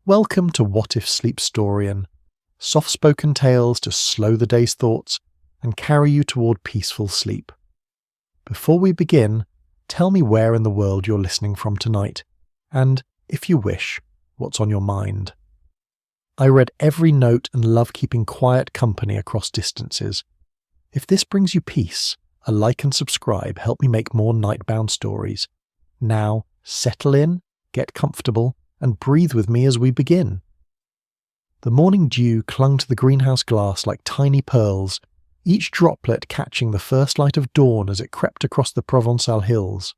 Welcome to What If Sleep Storian, soft-spoken tales to slow the day's thoughts and carry you toward peaceful sleep. Before we begin, tell me where in the world you're listening from tonight, and, if you wish, what's on your mind. I read every note and love keeping quiet company across distances. If this brings you peace, a like and subscribe help me make more nightbound stories. Now, settle in, get comfortable, and breathe with me as we begin. The morning dew clung to the greenhouse glass like tiny pearls, each droplet catching the first light of dawn as it crept across the Provençal hills.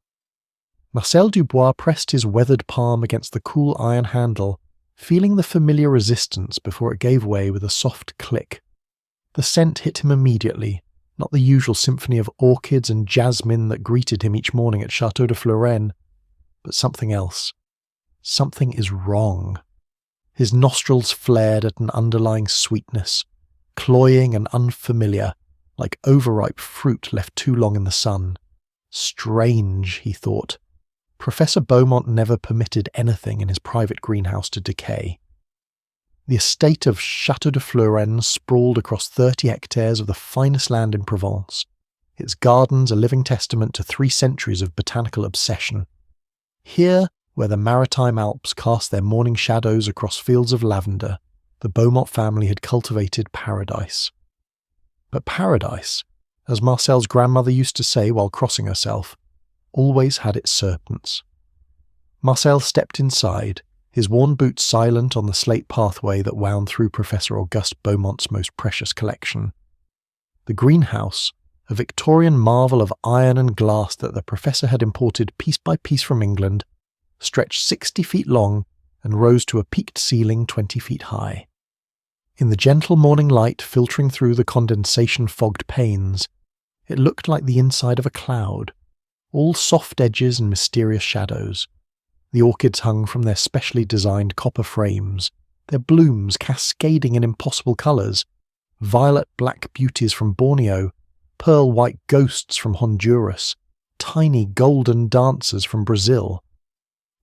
Marcel Dubois pressed his weathered palm against the cool iron handle, feeling the familiar resistance before it gave way with a soft click. The scent hit him immediately, not the usual symphony of orchids and jasmine that greeted him each morning at Chateau de Florenne, but something else. Something is wrong. His nostrils flared at an underlying sweetness, cloying and unfamiliar, like overripe fruit left too long in the sun. Strange, he thought. Professor Beaumont never permitted anything in his private greenhouse to decay. The estate of Chateau de Florenne sprawled across 30 hectares of the finest land in Provence, its gardens a living testament to 3 centuries of botanical obsession. Here, where the maritime Alps cast their morning shadows across fields of lavender, the Beaumont family had cultivated paradise. But paradise, as Marcel's grandmother used to say while crossing herself, always had its serpents. Marcel stepped inside, his worn boots silent on the slate pathway that wound through Professor Auguste Beaumont's most precious collection. The greenhouse, a Victorian marvel of iron and glass that the professor had imported piece by piece from England, stretched 60 feet long and rose to a peaked ceiling 20 feet high. In the gentle morning light filtering through the condensation-fogged panes, it looked like the inside of a cloud, all soft edges and mysterious shadows. The orchids hung from their specially designed copper frames, their blooms cascading in impossible colours, violet-black beauties from Borneo, pearl-white ghosts from Honduras, tiny golden dancers from Brazil.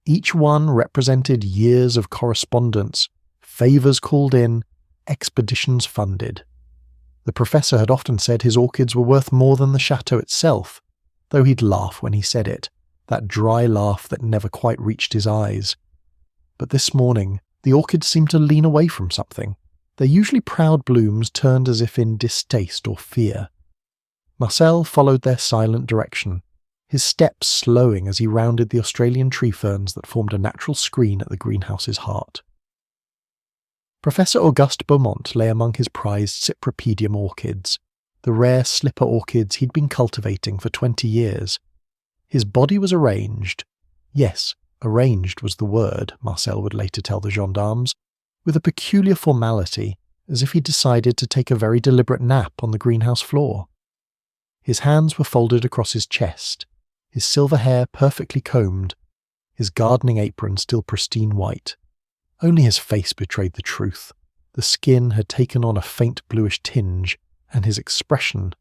Each one represented years of correspondence, favours called in, expeditions funded. The professor had often said his orchids were worth more than the chateau itself, though he'd laugh when he said it, that dry laugh that never quite reached his eyes. But this morning, the orchids seemed to lean away from something. Their usually proud blooms turned as if in distaste or fear. Marcel followed their silent direction, his steps slowing as he rounded the Australian tree ferns that formed a natural screen at the greenhouse's heart. Professor Auguste Beaumont lay among his prized Cypripedium orchids, the rare slipper orchids he'd been cultivating for 20 years. His body was arranged. Yes, arranged was the word, Marcel would later tell the gendarmes, with a peculiar formality, as if he'd decided to take a very deliberate nap on the greenhouse floor. His hands were folded across his chest, his silver hair perfectly combed, his gardening apron still pristine white. Only his face betrayed the truth. The skin had taken on a faint bluish tinge, and his expression.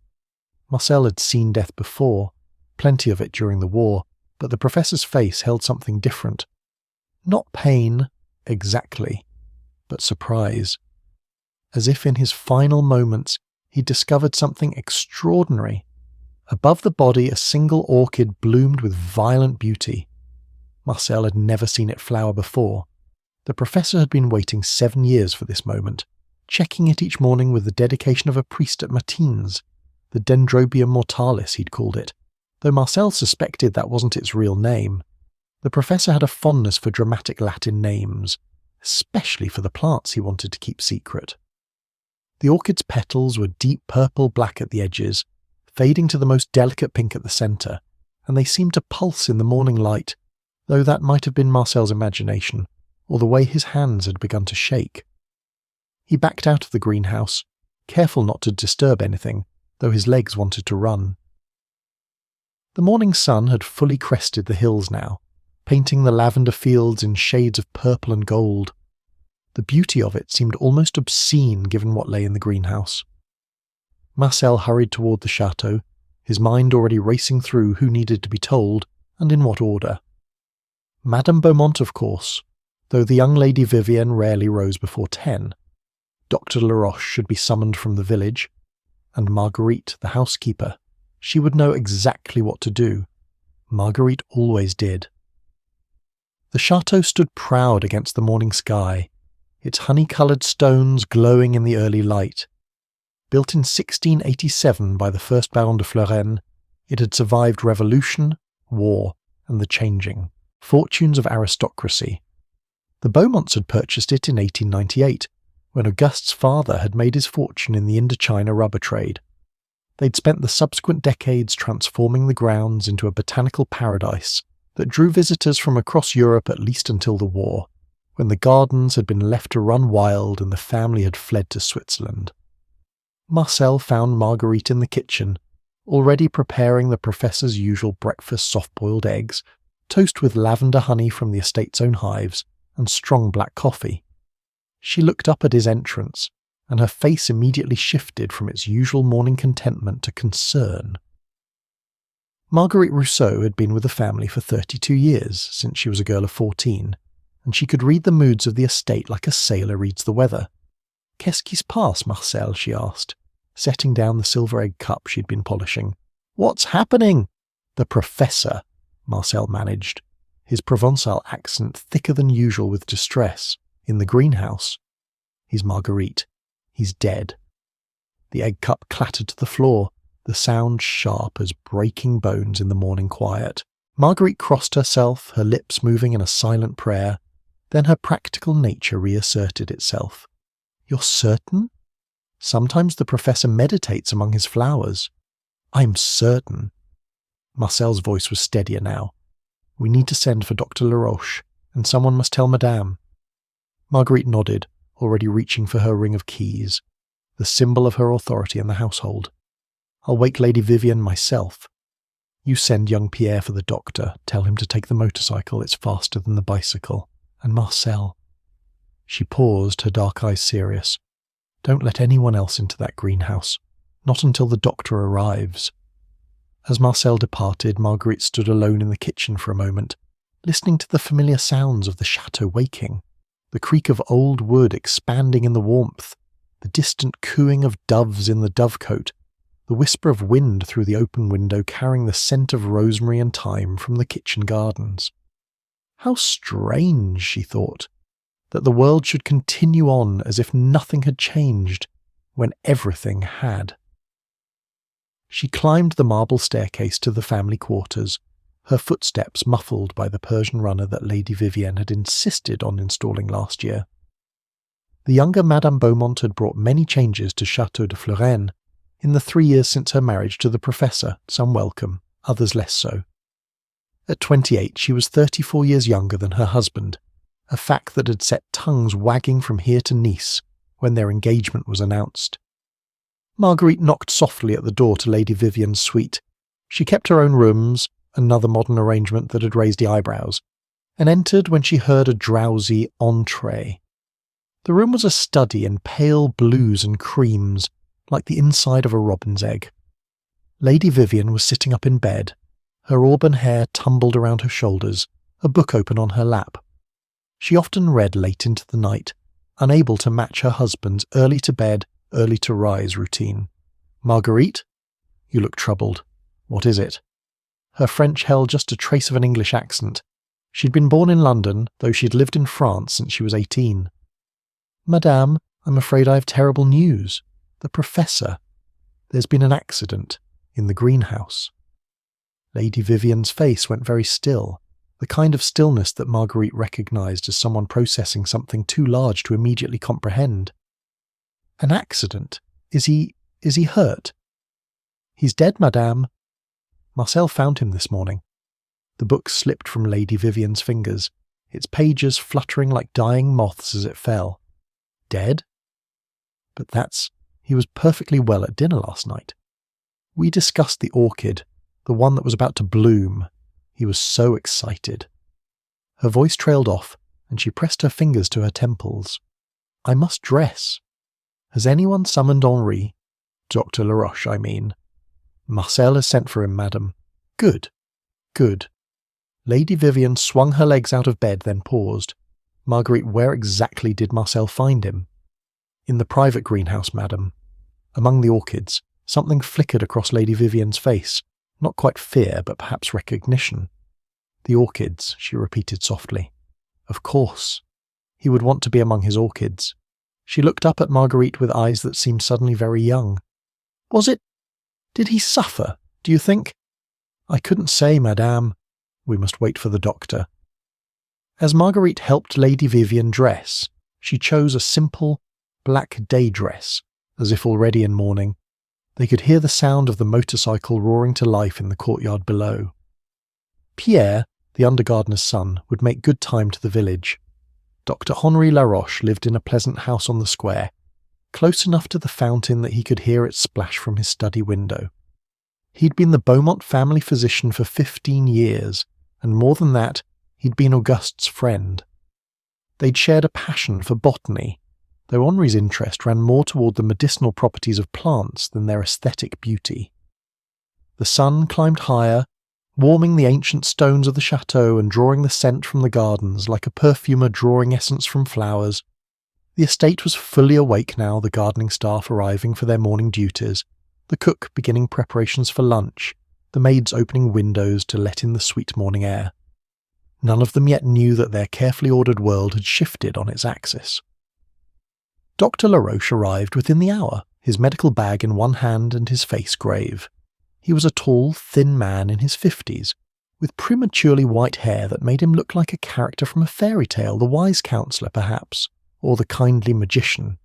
Marcel had seen death before, plenty of it during the war, but the professor's face held something different. Not pain, exactly, but surprise. As if in his final moments he'd discovered something extraordinary. Above the body a single orchid bloomed with violent beauty. Marcel had never seen it flower before. The professor had been waiting 7 years for this moment, checking it each morning with the dedication of a priest at matins, the Dendrobium mortalis he'd called it, though Marcel suspected that wasn't its real name. The professor had a fondness for dramatic Latin names, especially for the plants he wanted to keep secret. The orchid's petals were deep purple-black at the edges, fading to the most delicate pink at the centre, and they seemed to pulse in the morning light, though that might have been Marcel's imagination, or the way his hands had begun to shake. He backed out of the greenhouse, careful not to disturb anything, though his legs wanted to run. The morning sun had fully crested the hills now, painting the lavender fields in shades of purple and gold. The beauty of it seemed almost obscene given what lay in the greenhouse. Marcel hurried toward the chateau, his mind already racing through who needed to be told, and in what order. Madame Beaumont, of course, though the young Lady Vivienne rarely rose before 10. Dr. Laroche should be summoned from the village, and Marguerite, the housekeeper, she would know exactly what to do. Marguerite always did. The chateau stood proud against the morning sky, its honey-coloured stones glowing in the early light. Built in 1687 by the first Baron de Florenne, it had survived revolution, war, and the changing fortunes of aristocracy. The Beaumonts had purchased it in 1898, when Auguste's father had made his fortune in the Indochina rubber trade. They'd spent the subsequent decades transforming the grounds into a botanical paradise that drew visitors from across Europe at least until the war, when the gardens had been left to run wild and the family had fled to Switzerland. Marcel found Marguerite in the kitchen, already preparing the professor's usual breakfast soft-boiled eggs, toast with lavender honey from the estate's own hives, and strong black coffee. She looked up at his entrance, and her face immediately shifted from its usual morning contentment to concern. Marguerite Rousseau had been with the family for 32 years, since she was a girl of 14, and she could read the moods of the estate like a sailor reads the weather. "Qu'est-ce qui se passe, Marcel?" she asked, setting down the silver egg cup she'd been polishing. "What's happening?" "The professor," Marcel managed, his Provençal accent thicker than usual with distress, "in the greenhouse. He's Marguerite. He's dead." The egg cup clattered to the floor, the sound sharp as breaking bones in the morning quiet. Marguerite crossed herself, her lips moving in a silent prayer. Then her practical nature reasserted itself. "You're certain?" "Sometimes the professor meditates among his flowers." "I'm certain." Marcel's voice was steadier now. "We need to send for Dr. Laroche, and someone must tell Madame." Marguerite nodded, already reaching for her ring of keys, the symbol of her authority in the household. "I'll wake Lady Vivienne myself. You send young Pierre for the doctor, tell him to take the motorcycle, it's faster than the bicycle. And Marcel." She paused, her dark eyes serious. "Don't let anyone else into that greenhouse, not until the doctor arrives." As Marcel departed, Marguerite stood alone in the kitchen for a moment, listening to the familiar sounds of the chateau waking, the creak of old wood expanding in the warmth, the distant cooing of doves in the dovecote, the whisper of wind through the open window carrying the scent of rosemary and thyme from the kitchen gardens. How strange, she thought, that the world should continue on as if nothing had changed, when everything had. She climbed the marble staircase to the family quarters, her footsteps muffled by the Persian runner that Lady Vivienne had insisted on installing last year. The younger Madame Beaumont had brought many changes to Château de Florenne in the 3 years since her marriage to the professor, some welcome, others less so. At 28, she was 34 years younger than her husband, a fact that had set tongues wagging from here to Nice when their engagement was announced. Marguerite knocked softly at the door to Lady Vivienne's suite. She kept her own rooms, another modern arrangement that had raised the eyebrows, and entered when she heard a drowsy entree. The room was a study in pale blues and creams, like the inside of a robin's egg. Lady Vivienne was sitting up in bed, her auburn hair tumbled around her shoulders, a book open on her lap. She often read late into the night, unable to match her husband's early-to-bed, early-to-rise routine. "Marguerite? You look troubled. What is it?" Her French held just a trace of an English accent. She'd been born in London, though she'd lived in France since she was 18. "Madame, I'm afraid I have terrible news. The professor. There's been an accident in the greenhouse." Lady Vivienne's face went very still, the kind of stillness that Marguerite recognised as someone processing something too large to immediately comprehend. "An accident? Is he hurt?" "He's dead, madame." Marcel found him this morning. The book slipped from Lady Vivienne's fingers, its pages fluttering like dying moths as it fell. "Dead? But he was perfectly well at dinner last night. We discussed the orchid, the one that was about to bloom. He was so excited." Her voice trailed off, and she pressed her fingers to her temples. "I must dress. Has anyone summoned Henri? Dr. Laroche, I mean." "Marcel has sent for him, madam." "Good. Good." Lady Vivienne swung her legs out of bed, then paused. Marguerite, where exactly did Marcel find him? In the private greenhouse, madam. Among the orchids, something flickered across Lady Vivian's face, not quite fear, but perhaps recognition. The orchids, she repeated softly. Of course. He would want to be among his orchids. She looked up at Marguerite with eyes that seemed suddenly very young. Did he suffer, do you think? I couldn't say, madame. We must wait for the doctor. As Marguerite helped Lady Vivian dress, she chose a simple, black day dress, as if already in mourning. They could hear the sound of the motorcycle roaring to life in the courtyard below. Pierre, the undergardener's son, would make good time to the village. Dr. Henri Laroche lived in a pleasant house on the square, close enough to the fountain that he could hear it splash from his study window. He'd been the Beaumont family physician for 15 years, and more than that, he'd been Auguste's friend. They'd shared a passion for botany, though Henri's interest ran more toward the medicinal properties of plants than their aesthetic beauty. The sun climbed higher, warming the ancient stones of the chateau and drawing the scent from the gardens like a perfumer drawing essence from flowers. The estate was fully awake now, the gardening staff arriving for their morning duties, the cook beginning preparations for lunch, the maids opening windows to let in the sweet morning air. None of them yet knew that their carefully ordered world had shifted on its axis. Dr. Laroche arrived within the hour, his medical bag in one hand and his face grave. He was a tall, thin man in his 50s, with prematurely white hair that made him look like a character from a fairy tale, the wise counsellor perhaps, or the kindly magician.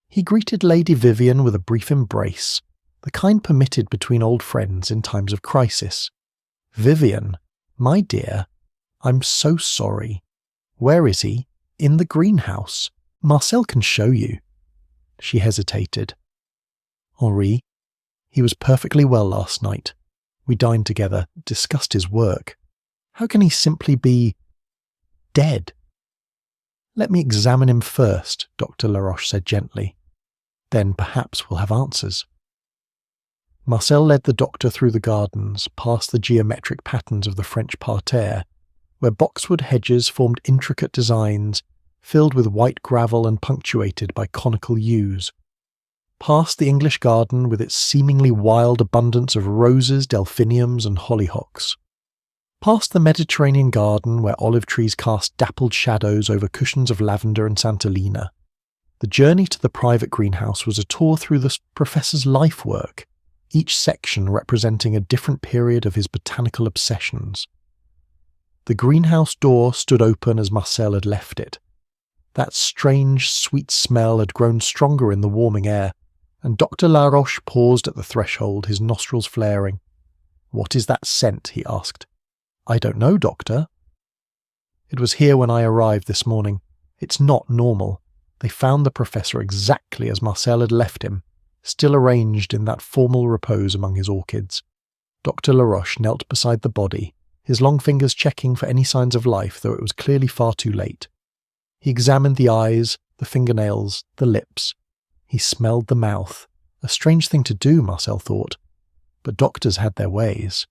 He greeted Lady Vivian with a brief embrace, the kind permitted between old friends in times of crisis. "Vivian, my dear, I'm so sorry. Where is he? In the greenhouse. Marcel can show you." She hesitated. "Henri, he was perfectly well last night. We dined together, discussed his work. How can he simply be dead?" "Let me examine him first," Dr. Laroche said gently. "Then perhaps we'll have answers." Marcel led the doctor through the gardens, past the geometric patterns of the French parterre, where boxwood hedges formed intricate designs, filled with white gravel and punctuated by conical yews. Past the English garden with its seemingly wild abundance of roses, delphiniums and hollyhocks. Past the Mediterranean garden where olive trees cast dappled shadows over cushions of lavender and santolina. The journey to the private greenhouse was a tour through the professor's life work, each section representing a different period of his botanical obsessions. The greenhouse door stood open as Marcel had left it. That strange, sweet smell had grown stronger in the warming air, and Dr. Laroche paused at the threshold, his nostrils flaring. "What is that scent?" he asked. "I don't know, doctor." "It was here when I arrived this morning. It's not normal. They found the professor exactly as Marcel had left him, still arranged in that formal repose among his orchids." Dr. Laroche knelt beside the body, his long fingers checking for any signs of life, though it was clearly far too late. He examined the eyes, the fingernails, the lips. He smelled the mouth. A strange thing to do, Marcel thought, but doctors had their ways.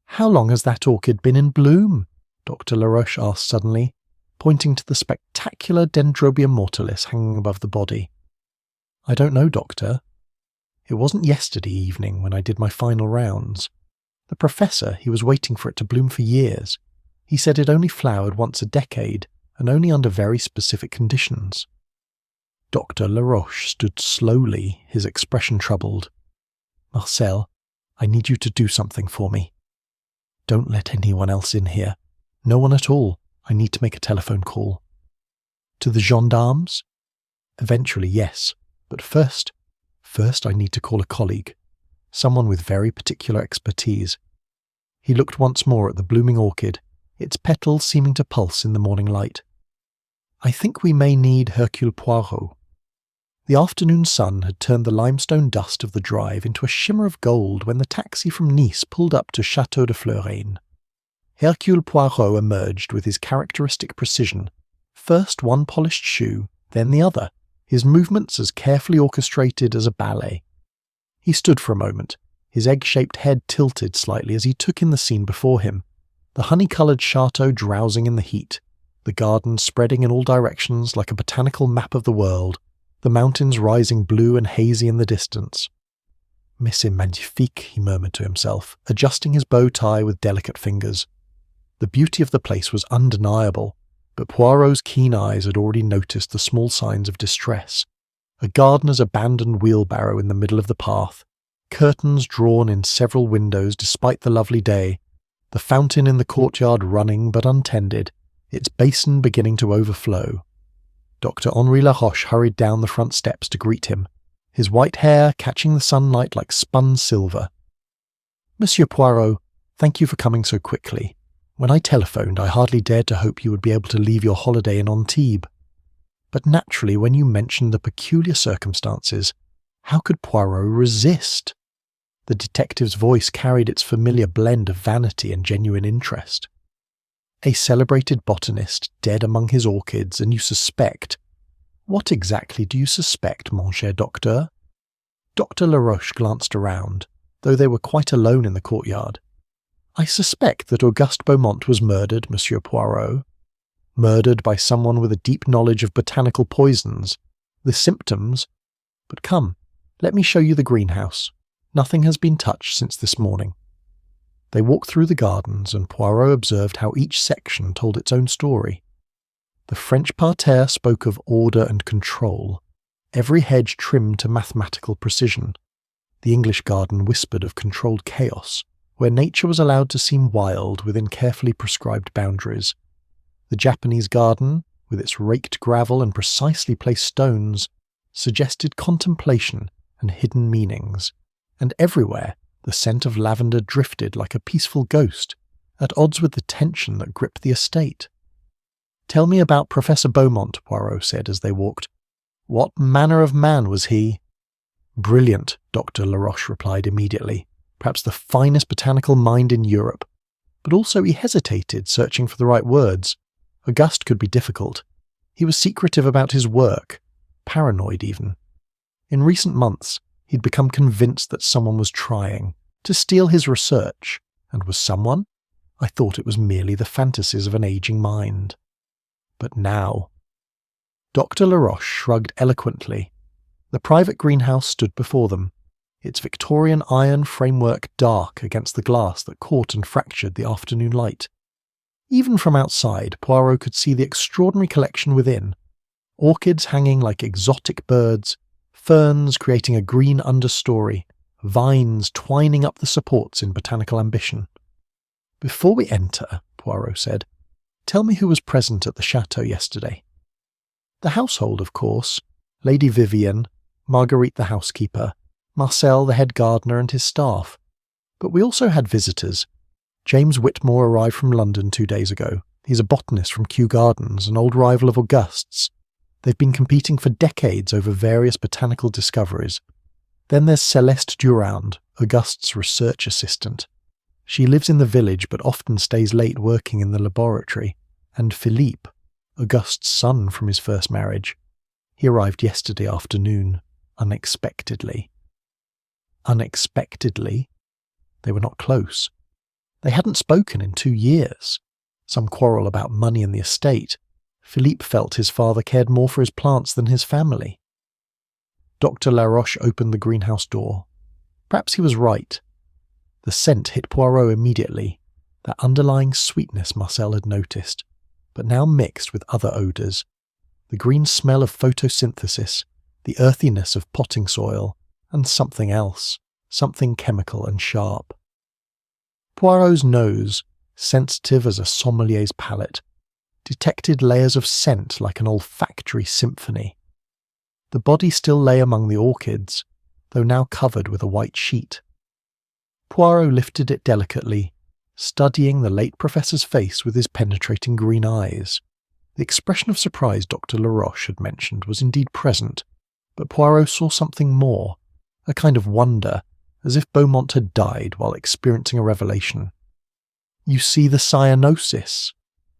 "How long has that orchid been in bloom?" Dr. Laroche asked suddenly, pointing to the spectacular Dendrobium mortalis hanging above the body. "I don't know, doctor. It wasn't yesterday evening when I did my final rounds. The professor, he was waiting for it to bloom for years. He said it only flowered once a decade, and only under very specific conditions." Dr. Laroche stood slowly, his expression troubled. "Marcel, I need you to do something for me. Don't let anyone else in here. No one at all. I need to make a telephone call." "To the gendarmes?" "Eventually, yes. But first I need to call a colleague. Someone with very particular expertise." He looked once more at the blooming orchid, its petals seeming to pulse in the morning light. "I think we may need Hercule Poirot." The afternoon sun had turned the limestone dust of the drive into a shimmer of gold when the taxi from Nice pulled up to Château de Fleurane. Hercule Poirot emerged with his characteristic precision, first one polished shoe, then the other, his movements as carefully orchestrated as a ballet. He stood for a moment, his egg-shaped head tilted slightly as he took in the scene before him, the honey-coloured chateau drowsing in the heat, the garden spreading in all directions like a botanical map of the world, the mountains rising blue and hazy in the distance. Mais c'est magnifique, he murmured to himself, adjusting his bow tie with delicate fingers. The beauty of the place was undeniable, but Poirot's keen eyes had already noticed the small signs of distress. A gardener's abandoned wheelbarrow in the middle of the path, curtains drawn in several windows despite the lovely day, the fountain in the courtyard running but untended, its basin beginning to overflow. Dr. Henri Laroche hurried down the front steps to greet him, his white hair catching the sunlight like spun silver. "Monsieur Poirot, thank you for coming so quickly. When I telephoned, I hardly dared to hope you would be able to leave your holiday in Antibes. But naturally, when you mentioned the peculiar circumstances, how could Poirot resist?" The detective's voice carried its familiar blend of vanity and genuine interest. "A celebrated botanist dead among his orchids, and you suspect— What exactly do you suspect, mon cher docteur?" Dr. Laroche glanced around, though they were quite alone in the courtyard. "I suspect that Auguste Beaumont was murdered, Monsieur Poirot. Murdered by someone with a deep knowledge of botanical poisons. The symptoms— But come, let me show you the greenhouse. Nothing has been touched since this morning." They walked through the gardens, and Poirot observed how each section told its own story. The French parterre spoke of order and control, every hedge trimmed to mathematical precision. The English garden whispered of controlled chaos, where nature was allowed to seem wild within carefully prescribed boundaries. The Japanese garden, with its raked gravel and precisely placed stones, suggested contemplation and hidden meanings, and everywhere the scent of lavender drifted like a peaceful ghost, at odds with the tension that gripped the estate. "Tell me about Professor Beaumont," Poirot said as they walked. "What manner of man was he?" "Brilliant," Dr. Laroche replied immediately. "Perhaps the finest botanical mind in Europe." But also he hesitated, searching for the right words. Auguste could be difficult. He was secretive about his work, paranoid even. In recent months, he'd become convinced that someone was trying to steal his research, and was someone? I thought it was merely the fantasies of an aging mind. But now— Dr. Laroche shrugged eloquently. The private greenhouse stood before them, its Victorian iron framework dark against the glass that caught and fractured the afternoon light. Even from outside, Poirot could see the extraordinary collection within, orchids hanging like exotic birds, ferns creating a green understory, vines twining up the supports in botanical ambition. "Before we enter," Poirot said, "tell me who was present at the chateau yesterday." "The household, of course. Lady Vivienne, Marguerite the housekeeper, Marcel the head gardener and his staff. But we also had visitors. James Whitmore arrived from London 2 days ago. He's a botanist from Kew Gardens, an old rival of Auguste's. They've been competing for decades over various botanical discoveries. Then there's Céleste Durand, Auguste's research assistant. She lives in the village but often stays late working in the laboratory. And Philippe, Auguste's son from his first marriage. He arrived yesterday afternoon, unexpectedly." Unexpectedly? They were not close. They hadn't spoken in 2 years. Some quarrel about money and the estate. Philippe felt his father cared more for his plants than his family. Dr. Laroche opened the greenhouse door. Perhaps he was right. The scent hit Poirot immediately, that underlying sweetness Marcel had noticed, but now mixed with other odours. The green smell of photosynthesis, the earthiness of potting soil, and something else, something chemical and sharp. Poirot's nose, sensitive as a sommelier's palate, detected layers of scent like an olfactory symphony. The body still lay among the orchids, though now covered with a white sheet. Poirot lifted it delicately, studying the late professor's face with his penetrating green eyes. The expression of surprise Dr. Laroche had mentioned was indeed present, but Poirot saw something more, a kind of wonder, as if Beaumont had died while experiencing a revelation. "You see the cyanosis?"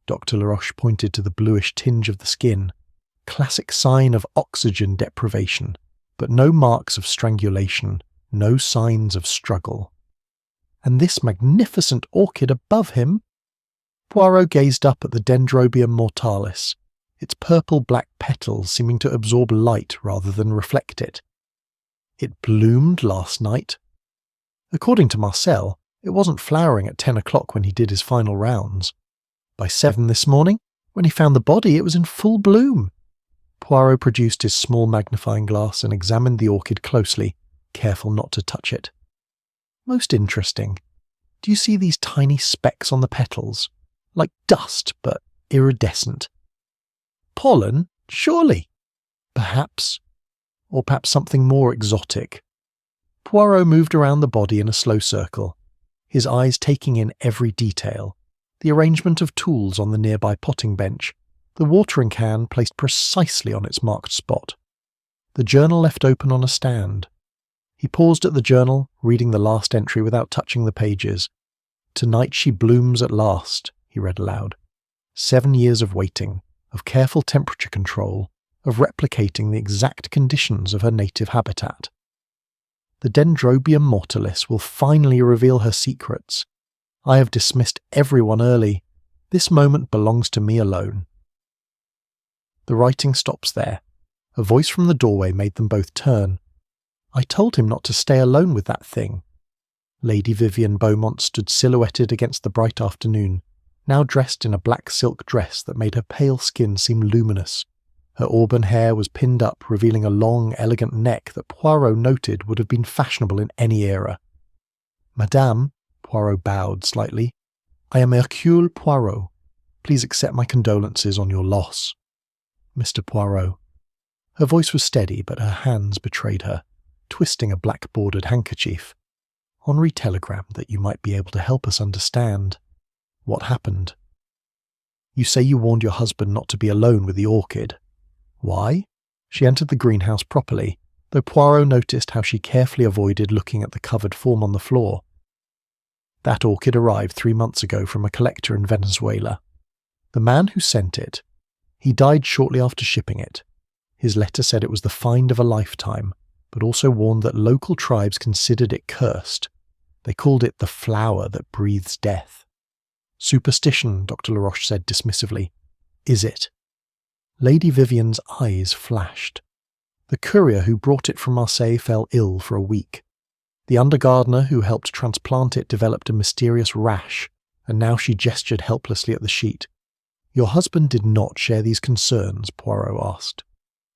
Dr. Laroche pointed to the bluish tinge of the skin, classic sign of oxygen deprivation, but no marks of strangulation, no signs of struggle. "And this magnificent orchid above him?" Poirot gazed up at the Dendrobium mortalis, its purple-black petals seeming to absorb light rather than reflect it. It bloomed last night. According to Marcel, it wasn't flowering at 10 o'clock when he did his final rounds. By 7 this morning, when he found the body, it was in full bloom. Poirot produced his small magnifying glass and examined the orchid closely, careful not to touch it. Most interesting. Do you see these tiny specks on the petals? Like dust, but iridescent. Pollen, surely. Perhaps. Or perhaps something more exotic. Poirot moved around the body in a slow circle, his eyes taking in every detail. The arrangement of tools on the nearby potting bench, the watering can placed precisely on its marked spot, the journal left open on a stand. He paused at the journal, reading the last entry without touching the pages. "Tonight she blooms at last," he read aloud. 7 years of waiting, of careful temperature control, of replicating the exact conditions of her native habitat. The Dendrobium mortalis will finally reveal her secrets. I have dismissed everyone early. This moment belongs to me alone. The writing stops there. A voice from the doorway made them both turn. I told him not to stay alone with that thing. Lady Vivian Beaumont stood silhouetted against the bright afternoon, now dressed in a black silk dress that made her pale skin seem luminous. Her auburn hair was pinned up, revealing a long, elegant neck that Poirot noted would have been fashionable in any era. "Madame," Poirot bowed slightly, "I am Hercule Poirot. Please accept my condolences on your loss." "Mr. Poirot." Her voice was steady, but her hands betrayed her, twisting a black-bordered handkerchief. "Henri telegrammed that you might be able to help us understand. What happened? You say you warned your husband not to be alone with the orchid. Why?" She entered the greenhouse properly, though Poirot noticed how she carefully avoided looking at the covered form on the floor. "That orchid arrived 3 months ago from a collector in Venezuela. The man who sent it, he died shortly after shipping it. His letter said it was the find of a lifetime, but also warned that local tribes considered it cursed. They called it the flower that breathes death." "Superstition," Dr. Laroche said dismissively. "Is it?" Lady Vivian's eyes flashed. The courier who brought it from Marseille fell ill for a week. The undergardener who helped transplant it developed a mysterious rash, and now she gestured helplessly at the sheet. "Your husband did not share these concerns?" Poirot asked.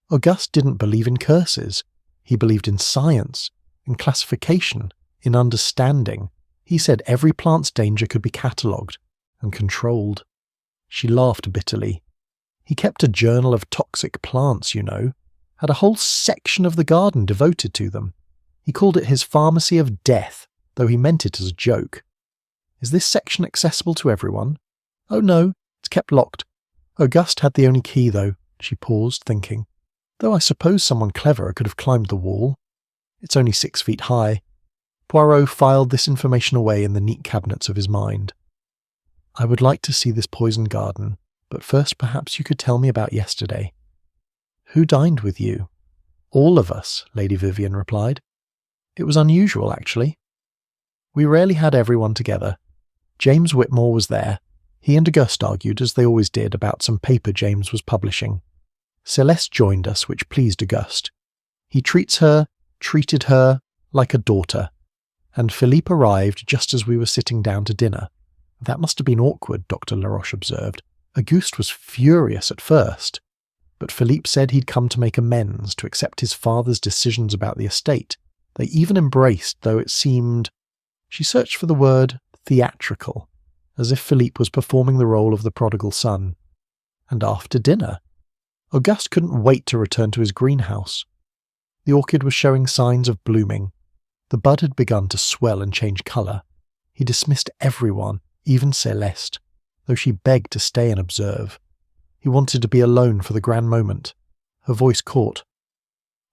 "Auguste didn't believe in curses. He believed in science, in classification, in understanding. He said every plant's danger could be catalogued and controlled." She laughed bitterly. "He kept a journal of toxic plants, you know, had a whole section of the garden devoted to them. He called it his pharmacy of death, though he meant it as a joke. Is this section accessible to everyone?" "Oh no, it's kept locked. Auguste had the only key, though." She paused, thinking. "Though I suppose someone clever could have climbed the wall. It's only 6 feet high." Poirot filed this information away in the neat cabinets of his mind. "I would like to see this poison garden, but first perhaps you could tell me about yesterday." "Who dined with you?" "All of us," Lady Vivian replied. "It was unusual, actually. We rarely had everyone together. James Whitmore was there. He and Auguste argued, as they always did, about some paper James was publishing. Celeste joined us, which pleased Auguste. He treated her like a daughter. And Philippe arrived just as we were sitting down to dinner. That must have been awkward," Dr. Laroche observed. "Auguste was furious at first, but Philippe said he'd come to make amends, to accept his father's decisions about the estate. They even embraced, though it seemed—" She searched for the word theatrical, as if Philippe was performing the role of the prodigal son. "And after dinner, Auguste couldn't wait to return to his greenhouse. The orchid was showing signs of blooming. The bud had begun to swell and change colour. He dismissed everyone, even Celeste, though she begged to stay and observe. He wanted to be alone for the grand moment." Her voice caught.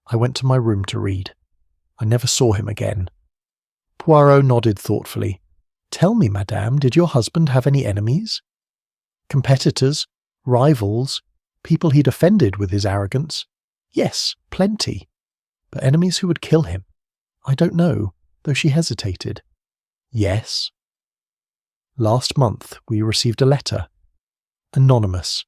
"I went to my room to read. I never saw him again." Poirot nodded thoughtfully. "Tell me, madame, did your husband have any enemies? Competitors? Rivals? People he'd offended with his arrogance?" "Yes, plenty. But enemies who would kill him? I don't know," though she hesitated. "Yes." Last month we received a letter. Anonymous.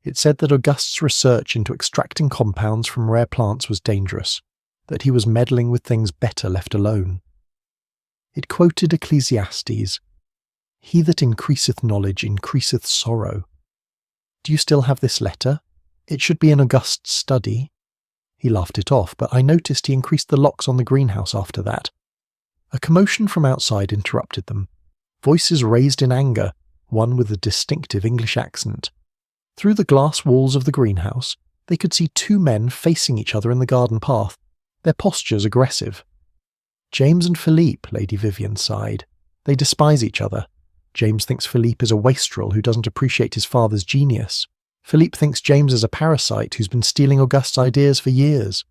It said that Auguste's research into extracting compounds from rare plants was dangerous, that he was meddling with things better left alone. It quoted Ecclesiastes, "He that increaseth knowledge increaseth sorrow." Do you still have this letter? It should be in Auguste's study. He laughed it off, but I noticed he increased the locks on the greenhouse after that. A commotion from outside interrupted them. Voices raised in anger, one with a distinctive English accent. Through the glass walls of the greenhouse, they could see two men facing each other in the garden path, their postures aggressive. "James and Philippe," Lady Vivian sighed. "They despise each other. James thinks Philippe is a wastrel who doesn't appreciate his father's genius. Philippe thinks James is a parasite who's been stealing Auguste's ideas for years."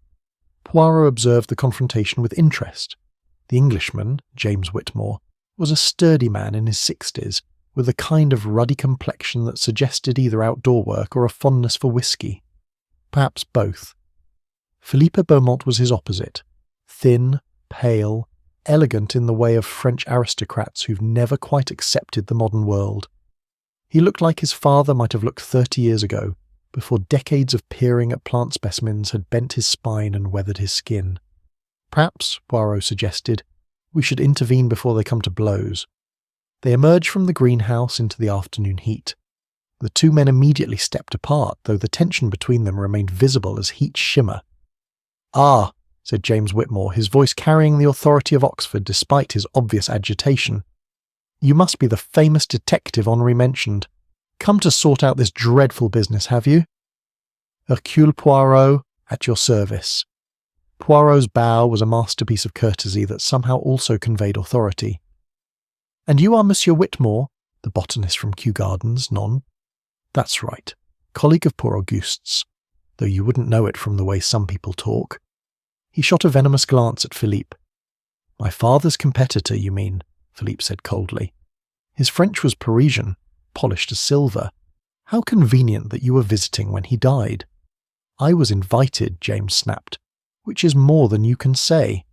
Poirot observed the confrontation with interest. The Englishman, James Whitmore, was a sturdy man in his 60s, with a kind of ruddy complexion that suggested either outdoor work or a fondness for whiskey. Perhaps both. Philippe Beaumont was his opposite, thin, pale, elegant in the way of French aristocrats who've never quite accepted the modern world. He looked like his father might have looked 30 years ago, before decades of peering at plant specimens had bent his spine and weathered his skin. Perhaps, Poirot suggested, we should intervene before they come to blows. They emerged from the greenhouse into the afternoon heat. The two men immediately stepped apart, though the tension between them remained visible as heat shimmer. "Ah," said James Whitmore, his voice carrying the authority of Oxford despite his obvious agitation. "You must be the famous detective Henri mentioned. Come to sort out this dreadful business, have you?" "Hercule Poirot, at your service." Poirot's bow was a masterpiece of courtesy that somehow also conveyed authority. "And you are Monsieur Whitmore, the botanist from Kew Gardens, non?" "That's right. Colleague of poor Auguste's, though you wouldn't know it from the way some people talk." He shot a venomous glance at Philippe. "My father's competitor, you mean?" Philippe said coldly. His French was Parisian, polished as silver. "How convenient that you were visiting when he died." "I was invited," James snapped, "which is more than you can say."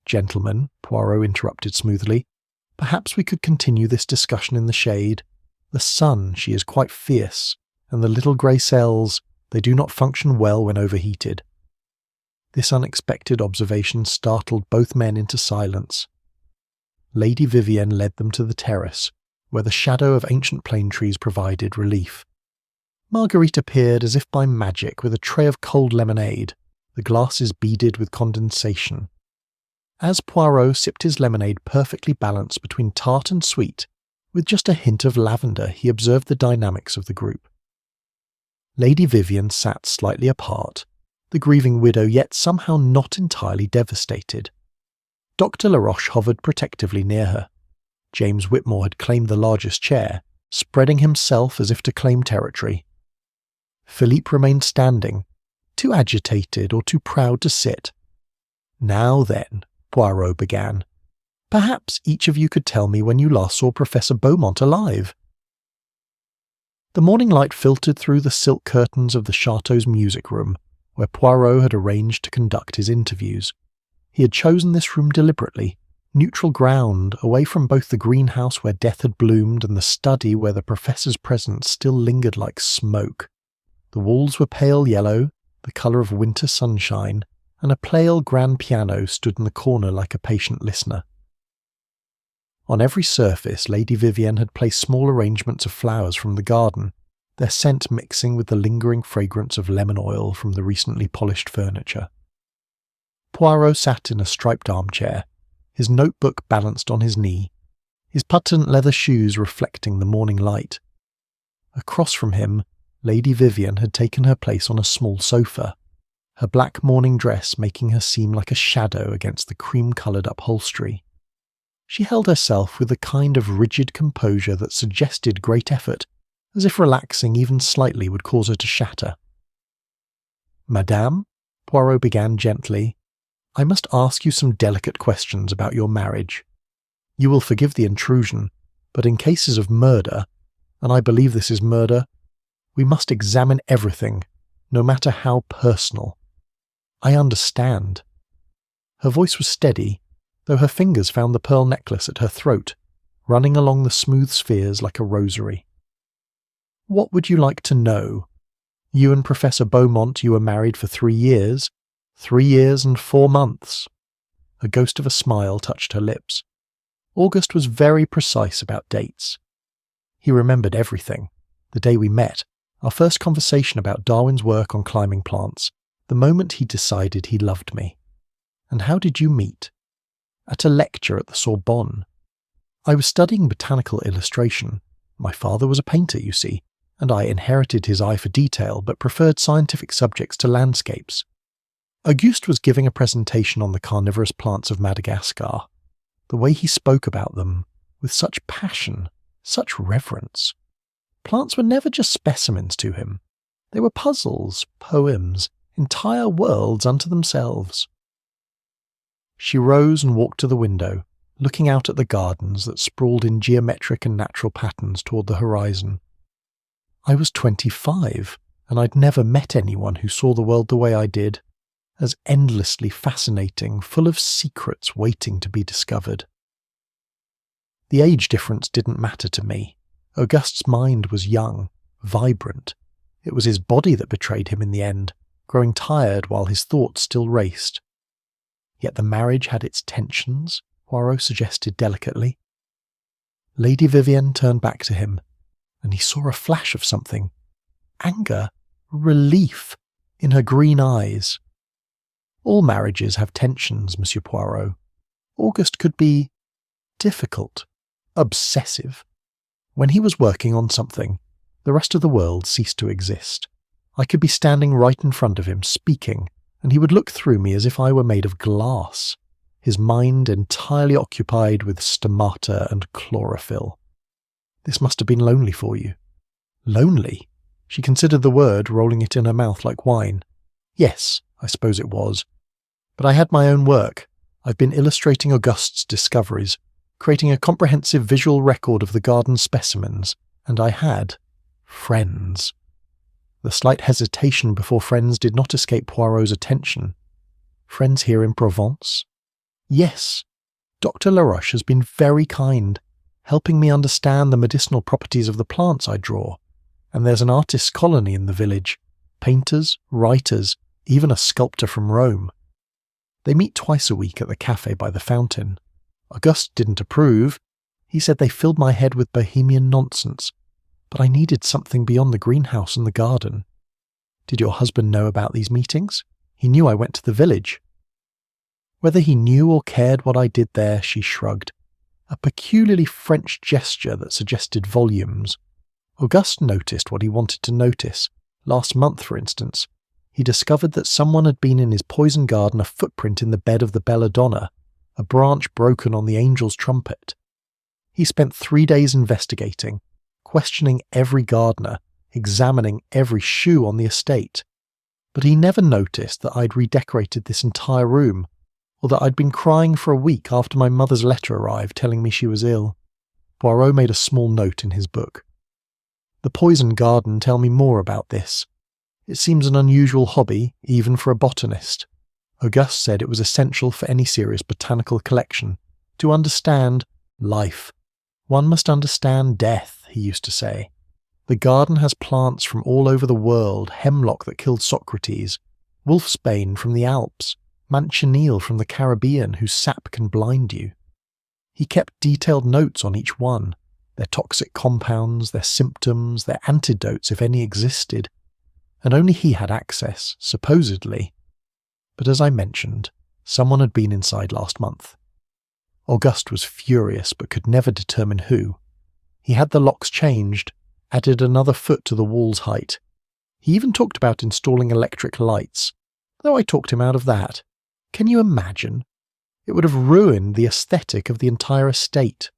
"Gentlemen," Poirot interrupted smoothly, "perhaps we could continue this discussion in the shade. The sun, she is quite fierce, and the little grey cells, they do not function well when overheated." This unexpected observation startled both men into silence. Lady Vivienne led them to the terrace, where the shadow of ancient plane trees provided relief. Marguerite appeared as if by magic with a tray of cold lemonade, the glasses beaded with condensation. As Poirot sipped his lemonade perfectly balanced between tart and sweet, with just a hint of lavender, he observed the dynamics of the group. Lady Vivienne sat slightly apart, the grieving widow yet somehow not entirely devastated. Dr. Laroche hovered protectively near her. James Whitmore had claimed the largest chair, spreading himself as if to claim territory. Philippe remained standing, too agitated or too proud to sit. "Now then," Poirot began, "perhaps each of you could tell me when you last saw Professor Beaumont alive." The morning light filtered through the silk curtains of the Chateau's music room, where Poirot had arranged to conduct his interviews. He had chosen this room deliberately, neutral ground, away from both the greenhouse where death had bloomed and the study where the professor's presence still lingered like smoke. The walls were pale yellow, the colour of winter sunshine, and a pale grand piano stood in the corner like a patient listener. On every surface, Lady Vivienne had placed small arrangements of flowers from the garden, their scent mixing with the lingering fragrance of lemon oil from the recently polished furniture. Poirot sat in a striped armchair, his notebook balanced on his knee, his patent leather shoes reflecting the morning light. Across from him, Lady Vivienne had taken her place on a small sofa, her black morning dress making her seem like a shadow against the cream-coloured upholstery. She held herself with a kind of rigid composure that suggested great effort, as if relaxing even slightly would cause her to shatter. "Madame," Poirot began gently, "I must ask you some delicate questions about your marriage. You will forgive the intrusion, but in cases of murder, and I believe this is murder, we must examine everything, no matter how personal. I understand." Her voice was steady, though her fingers found the pearl necklace at her throat, running along the smooth spheres like a rosary. "What would you like to know? You and Professor Beaumont, you were married for 3 years. 3 years and 4 months. A ghost of a smile touched her lips. August was very precise about dates. He remembered everything. The day we met, our first conversation about Darwin's work on climbing plants, the moment he decided he loved me. And how did you meet? At a lecture at the Sorbonne. I was studying botanical illustration. My father was a painter, you see, and I inherited his eye for detail but preferred scientific subjects to landscapes. Auguste was giving a presentation on the carnivorous plants of Madagascar. The way he spoke about them, with such passion, such reverence. Plants were never just specimens to him. They were puzzles, poems, entire worlds unto themselves. She rose and walked to the window, looking out at the gardens that sprawled in geometric and natural patterns toward the horizon. I was 25, and I'd never met anyone who saw the world the way I did, as endlessly fascinating, full of secrets waiting to be discovered. The age difference didn't matter to me. Auguste's mind was young, vibrant. It was his body that betrayed him in the end, growing tired while his thoughts still raced. Yet the marriage had its tensions, Poirot suggested delicately. Lady Vivienne turned back to him, and he saw a flash of something. Anger, relief, in her green eyes. All marriages have tensions, Monsieur Poirot. Auguste could be difficult, obsessive. When he was working on something, the rest of the world ceased to exist. I could be standing right in front of him, speaking, and he would look through me as if I were made of glass, his mind entirely occupied with stomata and chlorophyll. This must have been lonely for you. Lonely? She considered the word, rolling it in her mouth like wine. Yes, I suppose it was. But I had my own work. I've been illustrating Auguste's discoveries, creating a comprehensive visual record of the garden specimens, and I had friends. The slight hesitation before friends did not escape Poirot's attention. Friends here in Provence? Yes. Dr. Laroche has been very kind, helping me understand the medicinal properties of the plants I draw. And there's an artist's colony in the village. Painters, writers, even a sculptor from Rome. They meet twice a week at the cafe by the fountain. Auguste didn't approve. He said they filled my head with bohemian nonsense. But I needed something beyond the greenhouse and the garden. Did your husband know about these meetings? He knew I went to the village. Whether he knew or cared what I did there, she shrugged. A peculiarly French gesture that suggested volumes. Auguste noticed what he wanted to notice. Last month, for instance, he discovered that someone had been in his poison garden a footprint in the bed of the belladonna, a branch broken on the angel's trumpet. He spent 3 days investigating, questioning every gardener, examining every shoe on the estate. But he never noticed that I'd redecorated this entire room, or that I'd been crying for a week after my mother's letter arrived telling me she was ill. Poirot made a small note in his book. The poison garden tell me more about this. It seems an unusual hobby, even for a botanist. Auguste said it was essential for any serious botanical collection. To understand life, one must understand death, he used to say. The garden has plants from all over the world, hemlock that killed Socrates, wolfsbane from the Alps, manchineel from the Caribbean whose sap can blind you. He kept detailed notes on each one, their toxic compounds, their symptoms, their antidotes if any existed, and only he had access, supposedly. But as I mentioned, someone had been inside last month. Auguste was furious but could never determine who. He had the locks changed, added another foot to the wall's height. He even talked about installing electric lights, though I talked him out of that. Can you imagine? It would have ruined the aesthetic of the entire estate.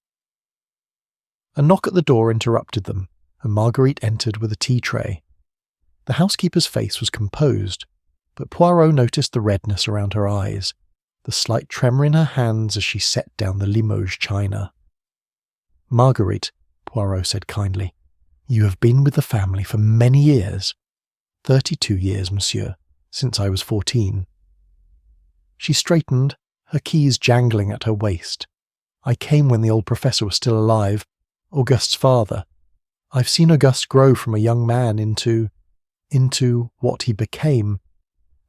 A knock at the door interrupted them, and Marguerite entered with a tea tray. The housekeeper's face was composed, but Poirot noticed the redness around her eyes, the slight tremor in her hands as she set down the Limoges china. "Marguerite," Poirot said kindly, "you have been with the family for many years." 32 years, monsieur, since I was 14. She straightened, her keys jangling at her waist. I came when the old professor was still alive, Auguste's father. I've seen Auguste grow from a young man into what he became.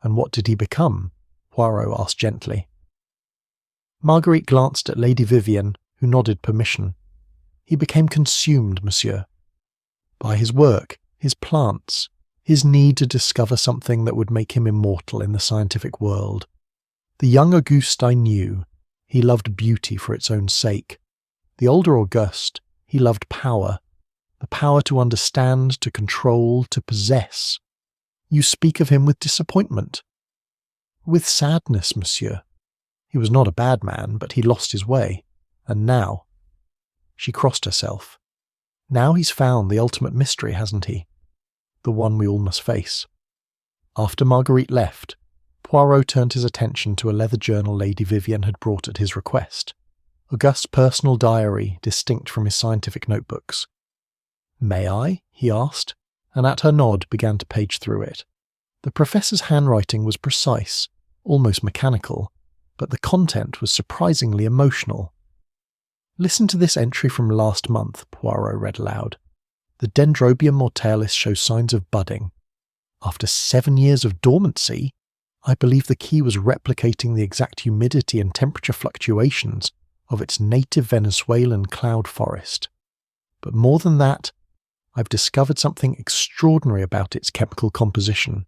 And what did he become? Poirot asked gently. Marguerite glanced at Lady Vivian, who nodded permission. He became consumed, monsieur. By his work, his plants, his need to discover something that would make him immortal in the scientific world. The young Auguste I knew, he loved beauty for its own sake. The older Auguste, he loved power. The power to understand, to control, to possess. You speak of him with disappointment. With sadness, monsieur. He was not a bad man, but he lost his way. And now... She crossed herself. Now he's found the ultimate mystery, hasn't he? The one we all must face. After Marguerite left, Poirot turned his attention to a leather journal Lady Vivian had brought at his request. Auguste's personal diary, distinct from his scientific notebooks. "May I?" he asked, and at her nod began to page through it. The professor's handwriting was precise, almost mechanical, but the content was surprisingly emotional. "Listen to this entry from last month," Poirot read aloud. "The Dendrobium mortalis shows signs of budding. After 7 years of dormancy, I believe the key was replicating the exact humidity and temperature fluctuations of its native Venezuelan cloud forest. But more than that, I've discovered something extraordinary about its chemical composition.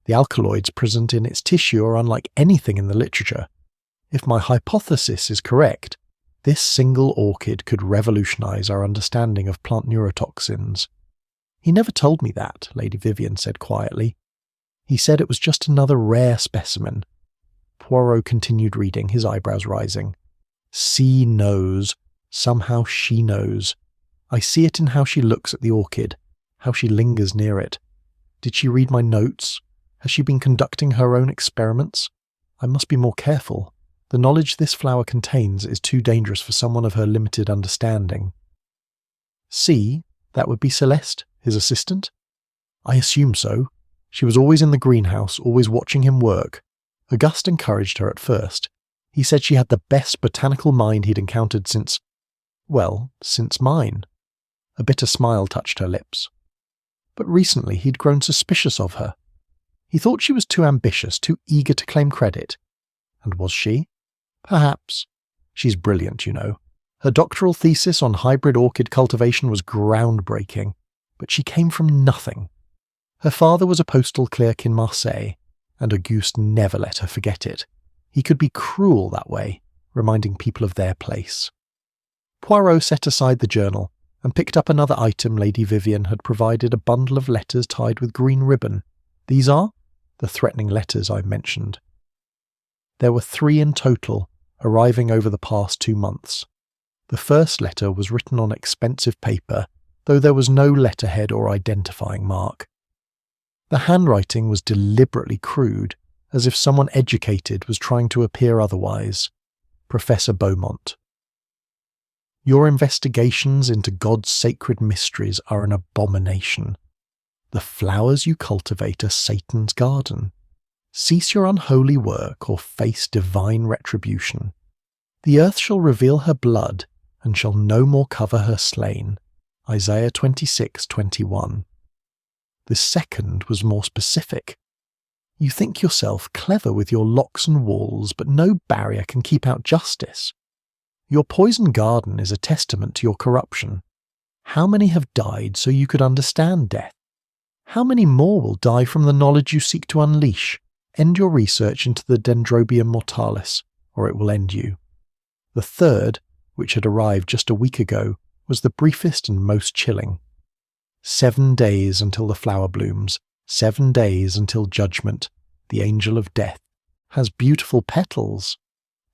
The alkaloids present in its tissue are unlike anything in the literature. If my hypothesis is correct, this single orchid could revolutionize our understanding of plant neurotoxins." "He never told me that," Lady Vivian said quietly. "He said it was just another rare specimen." Poirot continued reading, his eyebrows rising. "C knows. Somehow she knows. I see it in how she looks at the orchid, how she lingers near it. Did she read my notes? Has she been conducting her own experiments? I must be more careful. The knowledge this flower contains is too dangerous for someone of her limited understanding." "C, that would be Celeste, his assistant?" "I assume so. She was always in the greenhouse, always watching him work. Auguste encouraged her at first. He said she had the best botanical mind he'd encountered since mine." A bitter smile touched her lips. "But recently he'd grown suspicious of her. He thought she was too ambitious, too eager to claim credit. And was she? Perhaps. She's brilliant, you know. Her doctoral thesis on hybrid orchid cultivation was groundbreaking, but she came from nothing. Her father was a postal clerk in Marseille, and Auguste never let her forget it. He could be cruel that way, reminding people of their place." Poirot set aside the journal and picked up another item Lady Vivian had provided, a bundle of letters tied with green ribbon. "These are the threatening letters I mentioned." There were 3 in total, arriving over the past 2 months. The first letter was written on expensive paper, though there was no letterhead or identifying mark. The handwriting was deliberately crude, as if someone educated was trying to appear otherwise. Professor Beaumont. "Your investigations into God's sacred mysteries are an abomination. The flowers you cultivate are Satan's garden. Cease your unholy work or face divine retribution. The earth shall reveal her blood and shall no more cover her slain." Isaiah 26:21. The second was more specific. "You think yourself clever with your locks and walls, but no barrier can keep out justice. Your poison garden is a testament to your corruption. How many have died so you could understand death? How many more will die from the knowledge you seek to unleash? End your research into the Dendrobium mortalis, or it will end you." The third, which had arrived just a week ago, was the briefest and most chilling. 7 days until the flower blooms, 7 days until judgment, the angel of death, has beautiful petals.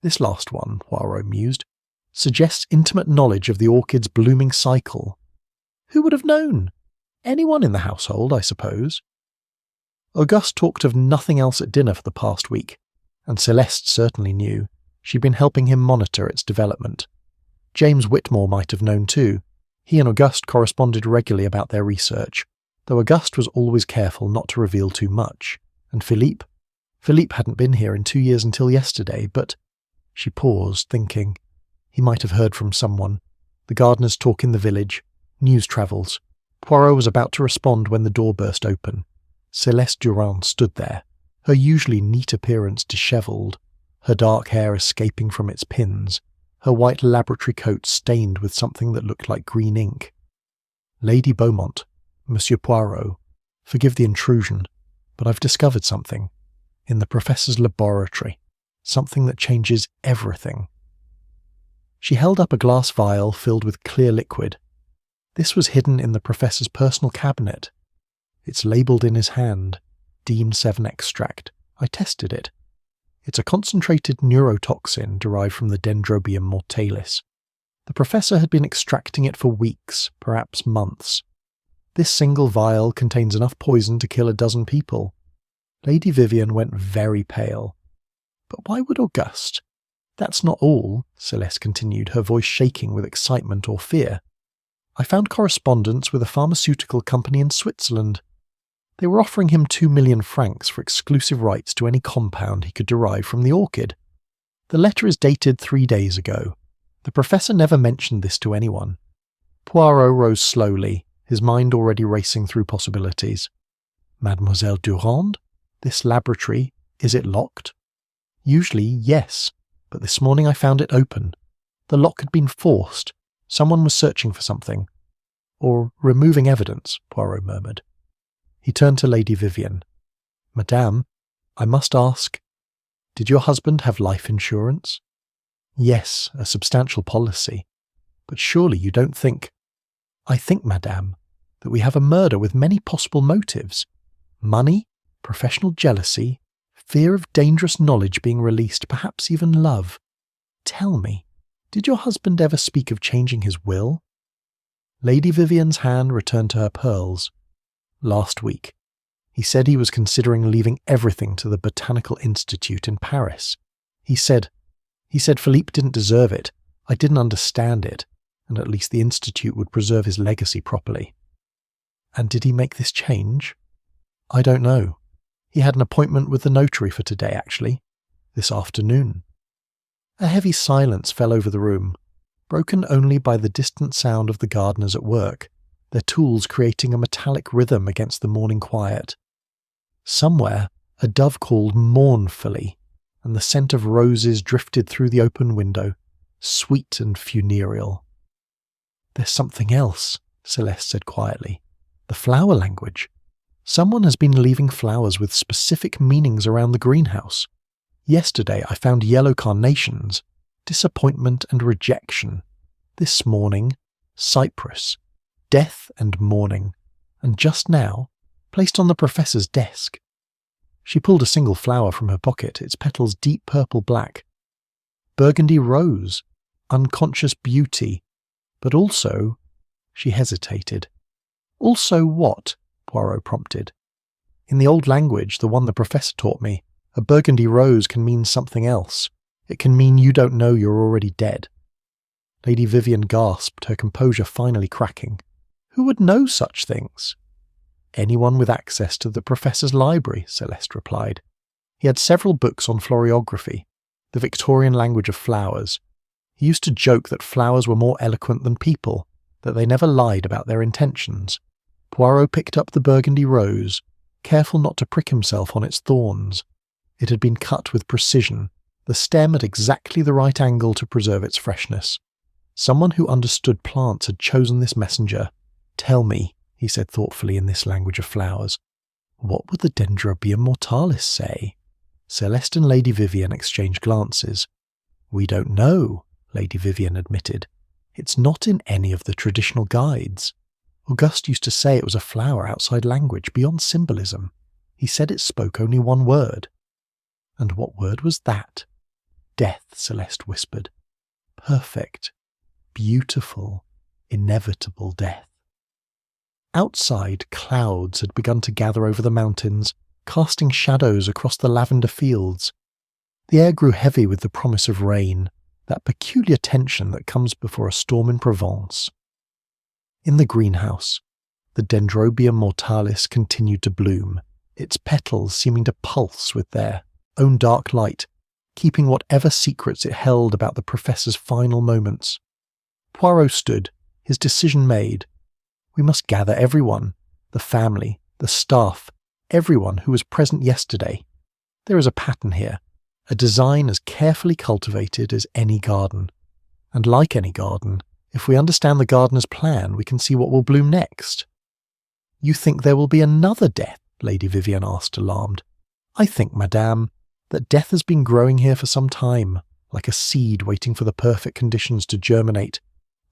This last one, Poirot mused, suggests intimate knowledge of the orchid's blooming cycle. Who would have known? Anyone in the household, I suppose. Auguste talked of nothing else at dinner for the past week, and Celeste certainly knew. She'd been helping him monitor its development. James Whitmore might have known too. He and Auguste corresponded regularly about their research, though Auguste was always careful not to reveal too much. And Philippe? Philippe hadn't been here in 2 years until yesterday, but... She paused, thinking. He might have heard from someone. The gardeners talk in the village. News travels. Poirot was about to respond when the door burst open. Celeste Durand stood there, her usually neat appearance dishevelled, her dark hair escaping from its pins, her white laboratory coat stained with something that looked like green ink. "Lady Beaumont, Monsieur Poirot, forgive the intrusion, but I've discovered something. In the Professor's laboratory. Something that changes everything." She held up a glass vial filled with clear liquid. This was hidden in the Professor's personal cabinet. It's labelled in his hand, Dean 7 extract. I tested it. It's a concentrated neurotoxin derived from the Dendrobium mortalis. The Professor had been extracting it for weeks, perhaps months. This single vial contains enough poison to kill a dozen people. Lady Vivian went very pale. "But why would Auguste?" "That's not all," Celeste continued, her voice shaking with excitement or fear. "I found correspondence with a pharmaceutical company in Switzerland. They were offering him 2 million francs for exclusive rights to any compound he could derive from the orchid. The letter is dated 3 days ago. The Professor never mentioned this to anyone." Poirot rose slowly, his mind already racing through possibilities. "Mademoiselle Durand? This laboratory, is it locked?" "Usually, yes, but this morning I found it open. The lock had been forced. Someone was searching for something. Or removing evidence," Poirot murmured. He turned to Lady Vivian. "Madame, I must ask, did your husband have life insurance?" "Yes, a substantial policy. But surely you don't think—" "I think, madame, that we have a murder with many possible motives. Money, professional jealousy, fear of dangerous knowledge being released, perhaps even love. Tell me, did your husband ever speak of changing his will?" Lady Vivian's hand returned to her pearls. "Last week. He said he was considering leaving everything to the Botanical Institute in Paris. He said Philippe didn't deserve it, I didn't understand it, and at least the Institute would preserve his legacy properly." "And did he make this change?" "I don't know. He had an appointment with the notary for today, actually. This afternoon." A heavy silence fell over the room, broken only by the distant sound of the gardeners at work, their tools creating a metallic rhythm against the morning quiet. Somewhere, a dove called mournfully, and the scent of roses drifted through the open window, sweet and funereal. "There's something else," Celeste said quietly. "The flower language. Someone has been leaving flowers with specific meanings around the greenhouse. Yesterday I found yellow carnations, disappointment and rejection. This morning, cypress, death and mourning. And just now, placed on the Professor's desk." She pulled a single flower from her pocket, its petals deep purple black. "Burgundy rose, unconscious beauty, but also—" She hesitated. "Also what?" Poirot prompted. "In the old language, the one the Professor taught me, a burgundy rose can mean something else. It can mean you don't know you're already dead." Lady Vivian gasped, her composure finally cracking. "Who would know such things?" "Anyone with access to the Professor's library," Celeste replied. "He had several books on floriography, the Victorian language of flowers. He used to joke that flowers were more eloquent than people, that they never lied about their intentions." Poirot picked up the burgundy rose, careful not to prick himself on its thorns. It had been cut with precision, the stem at exactly the right angle to preserve its freshness. Someone who understood plants had chosen this messenger. "Tell me," he said thoughtfully in this language of flowers, "what would the Dendrobium mortalis say?" Celeste and Lady Vivian exchanged glances. "We don't know," Lady Vivian admitted. "It's not in any of the traditional guides. Auguste used to say it was a flower outside language, beyond symbolism. He said it spoke only one word." "And what word was that?" "Death," Celeste whispered. "Perfect, beautiful, inevitable death." Outside, clouds had begun to gather over the mountains, casting shadows across the lavender fields. The air grew heavy with the promise of rain, that peculiar tension that comes before a storm in Provence. In the greenhouse, the Dendrobium mortalis continued to bloom, its petals seeming to pulse with their own dark light, keeping whatever secrets it held about the professor's final moments. Poirot stood, his decision made. We must gather everyone, the family, the staff, everyone who was present yesterday. There is a pattern here, a design as carefully cultivated as any garden. And like any garden, if we understand the gardener's plan, we can see what will bloom next. You think there will be another death? Lady Vivian asked, alarmed. I think, madame, that death has been growing here for some time, like a seed waiting for the perfect conditions to germinate.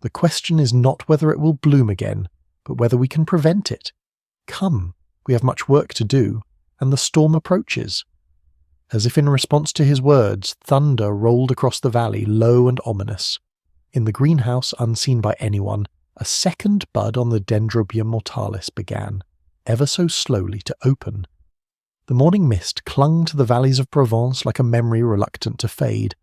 The question is not whether it will bloom again, but whether we can prevent it. Come, we have much work to do, and the storm approaches. As if in response to his words, thunder rolled across the valley, low and ominous. In the greenhouse, unseen by anyone, a second bud on the Dendrobium mortalis began, ever so slowly, to open. The morning mist clung to the valleys of Provence like a memory reluctant to fade,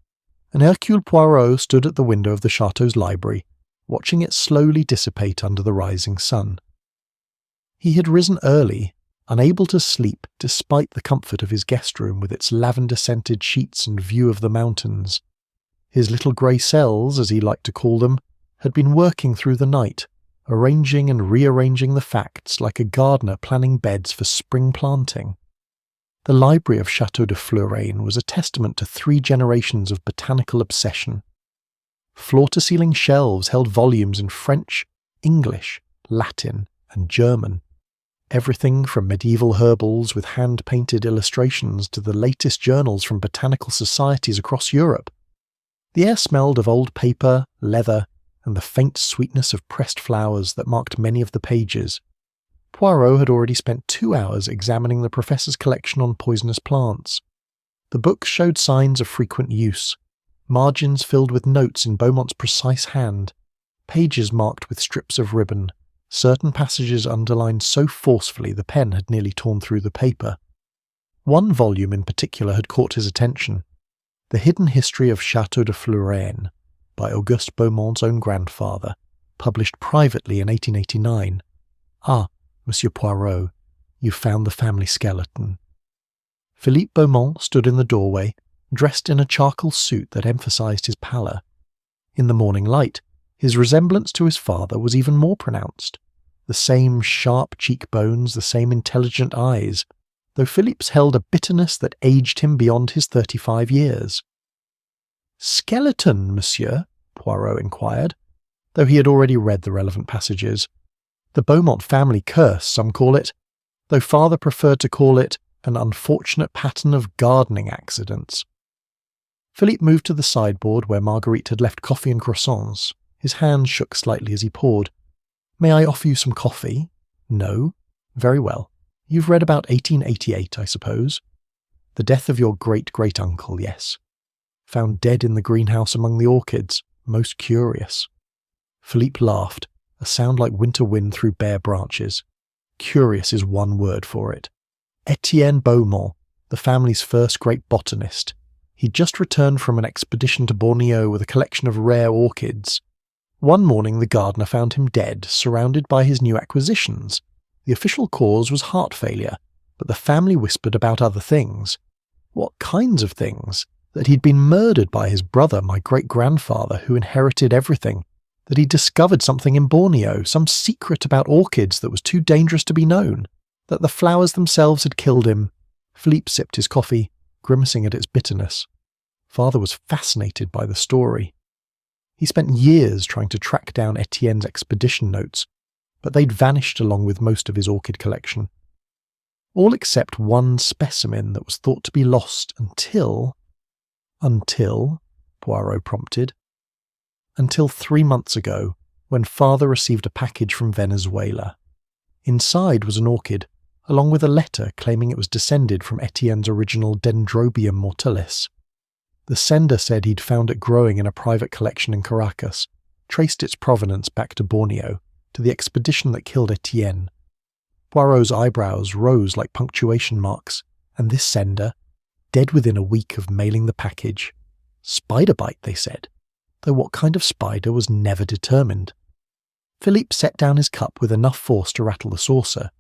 and Hercule Poirot stood at the window of the chateau's library, watching it slowly dissipate under the rising sun. He had risen early, unable to sleep despite the comfort of his guest room with its lavender-scented sheets and view of the mountains. His little grey cells, as he liked to call them, had been working through the night, arranging and rearranging the facts like a gardener planning beds for spring planting. The library of Château de Floraine was a testament to 3 generations of botanical obsession. Floor-to-ceiling shelves held volumes in French, English, Latin, and German. Everything from medieval herbals with hand-painted illustrations to the latest journals from botanical societies across Europe. The air smelled of old paper, leather, and the faint sweetness of pressed flowers that marked many of the pages. Poirot had already spent 2 hours examining the professor's collection on poisonous plants. The books showed signs of frequent use, margins filled with notes in Beaumont's precise hand, pages marked with strips of ribbon, certain passages underlined so forcefully the pen had nearly torn through the paper. One volume in particular had caught his attention, The Hidden History of Château de Floraine, by Auguste Beaumont's own grandfather, published privately in 1889. Ah, Monsieur Poirot, you found the family skeleton. Philippe Beaumont stood in the doorway, dressed in a charcoal suit that emphasized his pallor. In the morning light, his resemblance to his father was even more pronounced. The same sharp cheekbones, the same intelligent eyes, though Philippe's held a bitterness that aged him beyond his 35 years. "Skeleton, monsieur?" Poirot inquired, though he had already read the relevant passages. The Beaumont family curse, some call it, though father preferred to call it an unfortunate pattern of gardening accidents. Philippe moved to the sideboard where Marguerite had left coffee and croissants. His hand shook slightly as he poured. "May I offer you some coffee?" "No." "Very well. You've read about 1888, I suppose?" "The death of your great-great-uncle, yes. Found dead in the greenhouse among the orchids. Most curious." Philippe laughed, a sound like winter wind through bare branches. Curious is one word for it. Etienne Beaumont, the family's first great botanist. He'd just returned from an expedition to Borneo with a collection of rare orchids. One morning the gardener found him dead, surrounded by his new acquisitions. The official cause was heart failure, but the family whispered about other things. What kinds of things? That he'd been murdered by his brother, my great-grandfather, who inherited everything. That he'd discovered something in Borneo, some secret about orchids that was too dangerous to be known. That the flowers themselves had killed him. Philippe sipped his coffee, grimacing at its bitterness. Father was fascinated by the story. He spent years trying to track down Etienne's expedition notes, but they'd vanished along with most of his orchid collection. All except one specimen that was thought to be lost until, Poirot prompted. Until 3 months ago, when father received a package from Venezuela. Inside was an orchid, along with a letter claiming it was descended from Etienne's original Dendrobium mortalis. The sender said he'd found it growing in a private collection in Caracas, traced its provenance back to Borneo, to the expedition that killed Etienne. Poirot's eyebrows rose like punctuation marks, and this sender, dead within a week of mailing the package. Spider bite, they said, though what kind of spider was never determined. Philippe set down his cup with enough force to rattle the saucer.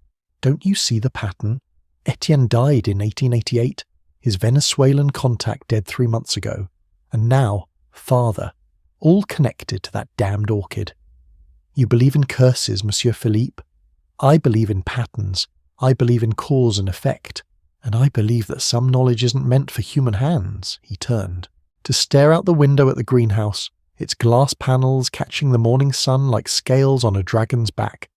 "Don't you see the pattern? Etienne died in 1888. his Venezuelan contact dead 3 months ago, and now father, all connected to that damned orchid. You believe in curses, Monsieur Philippe. I believe in patterns. I believe in cause and effect. And I believe that some knowledge isn't meant for human hands. He turned to stare out the window at the greenhouse, its glass panels catching the morning sun like scales on a dragon's back.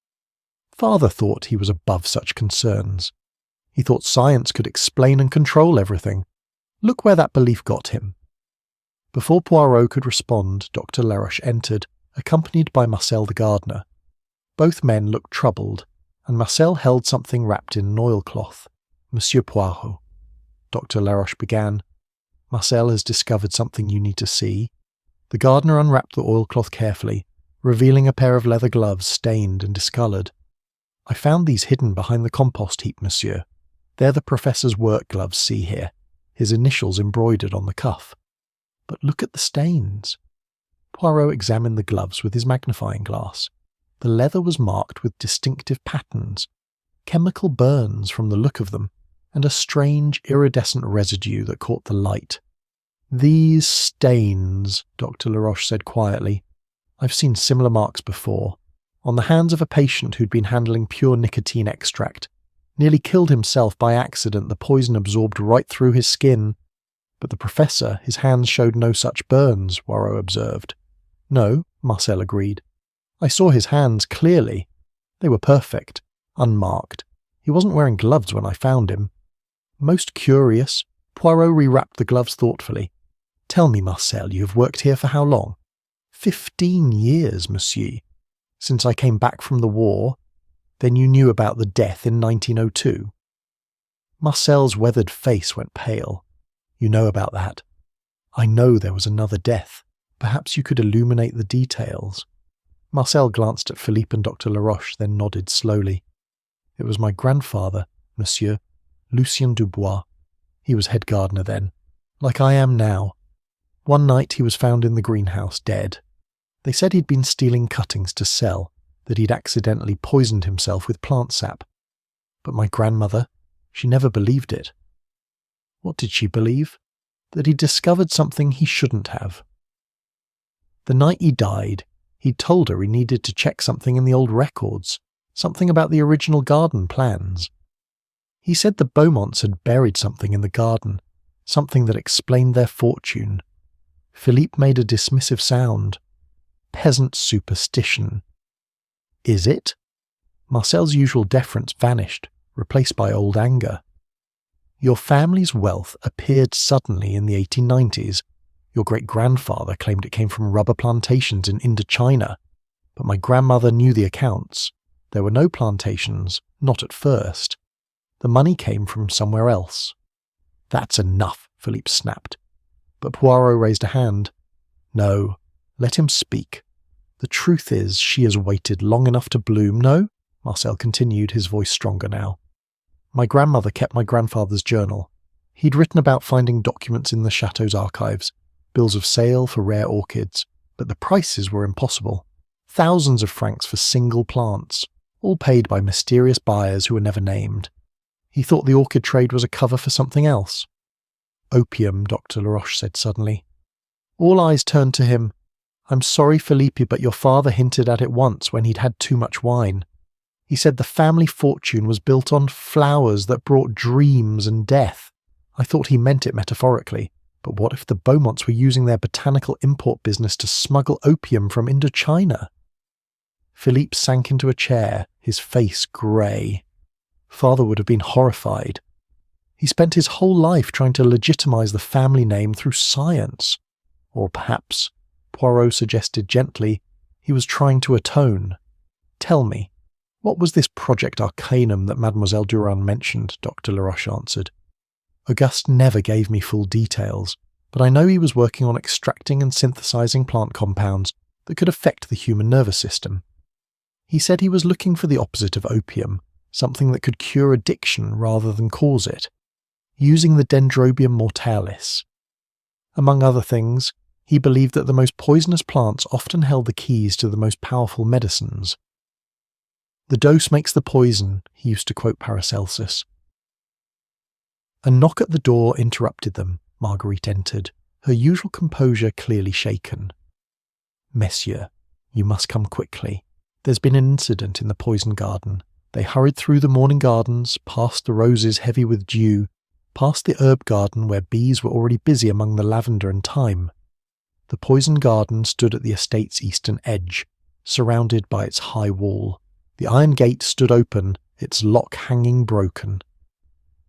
Father thought he was above such concerns. He thought science could explain and control everything. Look where that belief got him. Before Poirot could respond, Dr. Laroche entered, accompanied by Marcel the gardener. Both men looked troubled, and Marcel held something wrapped in an oilcloth. Monsieur Poirot, Dr. Laroche began. Marcel has discovered something you need to see. The gardener unwrapped the oilcloth carefully, revealing a pair of leather gloves stained and discoloured. I found these hidden behind the compost heap, monsieur. They're the professor's work gloves, see here, his initials embroidered on the cuff. But look at the stains. Poirot examined the gloves with his magnifying glass. The leather was marked with distinctive patterns, chemical burns from the look of them, and a strange iridescent residue that caught the light. These stains, Dr. Laroche said quietly. I've seen similar marks before. On the hands of a patient who'd been handling pure nicotine extract. Nearly killed himself by accident, the poison absorbed right through his skin. But the professor, his hands showed no such burns, Poirot observed. No, Marcel agreed. I saw his hands clearly. They were perfect, unmarked. He wasn't wearing gloves when I found him. Most curious, Poirot rewrapped the gloves thoughtfully. Tell me, Marcel, you have worked here for how long? 15 years, monsieur. Since I came back from the war. Then you knew about the death in 1902. Marcel's weathered face went pale. You know about that. I know there was another death. Perhaps you could illuminate the details. Marcel glanced at Philippe and Dr. Laroche, then nodded slowly. It was my grandfather, monsieur, Lucien Dubois. He was head gardener then, like I am now. One night he was found in the greenhouse, dead. They said he'd been stealing cuttings to sell, that he'd accidentally poisoned himself with plant sap. But my grandmother, she never believed it. What did she believe? That he'd discovered something he shouldn't have. The night he died, he'd told her he needed to check something in the old records, something about the original garden plans. He said the Beaumonts had buried something in the garden, something that explained their fortune. Philippe made a dismissive sound. Peasant superstition. Is it? Marcel's usual deference vanished, replaced by old anger. Your family's wealth appeared suddenly in the 1890s. Your great-grandfather claimed it came from rubber plantations in Indochina, but my grandmother knew the accounts. There were no plantations, not at first. The money came from somewhere else. That's enough, Philippe snapped. But Poirot raised a hand. No, let him speak. The truth is, she has waited long enough to bloom. No, Marcel continued, his voice stronger now. My grandmother kept my grandfather's journal. He'd written about finding documents in the chateau's archives, bills of sale for rare orchids, but the prices were impossible. Thousands of francs for single plants, all paid by mysterious buyers who were never named. He thought the orchid trade was a cover for something else. Opium, Dr. Laroche said suddenly. All eyes turned to him. I'm sorry, Philippe, but your father hinted at it once when he'd had too much wine. He said the family fortune was built on flowers that brought dreams and death. I thought he meant it metaphorically, but what if the Beaumonts were using their botanical import business to smuggle opium from Indochina? Philippe sank into a chair, his face grey. Father would have been horrified. He spent his whole life trying to legitimize the family name through science. Or perhaps, Poirot suggested gently, he was trying to atone. Tell me, what was this Project Arcanum that Mademoiselle Durand mentioned? Dr. Laroche answered. Auguste never gave me full details, but I know he was working on extracting and synthesizing plant compounds that could affect the human nervous system. He said he was looking for the opposite of opium, something that could cure addiction rather than cause it, using the Dendrobium mortalis. Among other things, he believed that the most poisonous plants often held the keys to the most powerful medicines. The dose makes the poison, he used to quote Paracelsus. A knock at the door interrupted them. Marguerite entered, her usual composure clearly shaken. "Messieurs, you must come quickly. There's been an incident in the poison garden." They hurried through the morning gardens, past the roses heavy with dew, past the herb garden where bees were already busy among the lavender and thyme. The poison garden stood at the estate's eastern edge, surrounded by its high wall. The iron gate stood open, its lock hanging broken.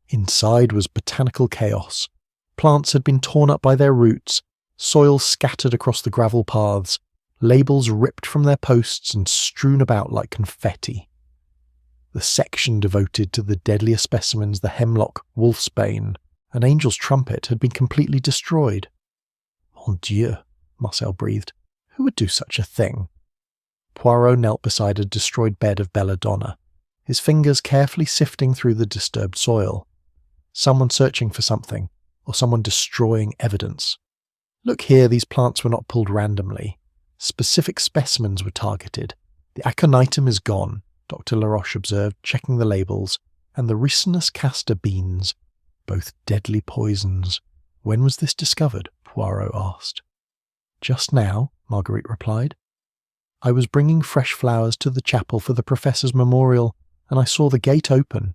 Inside was botanical chaos. Plants had been torn up by their roots, soil scattered across the gravel paths, labels ripped from their posts and strewn about like confetti. The section devoted to the deadlier specimens, the hemlock, wolfsbane, and angel's trumpet, had been completely destroyed. "Mon Dieu," Marcel breathed. "Who would do such a thing?" Poirot knelt beside a destroyed bed of belladonna, his fingers carefully sifting through the disturbed soil. Someone searching for something, or someone destroying evidence. Look here, these plants were not pulled randomly. Specific specimens were targeted. "The aconitum is gone," Dr. Laroche observed, checking the labels, "and the Ricinus castor beans, both deadly poisons." "When was this discovered?" Poirot asked. "Just now," Marguerite replied. "I was bringing fresh flowers to the chapel for the professor's memorial, and I saw the gate open.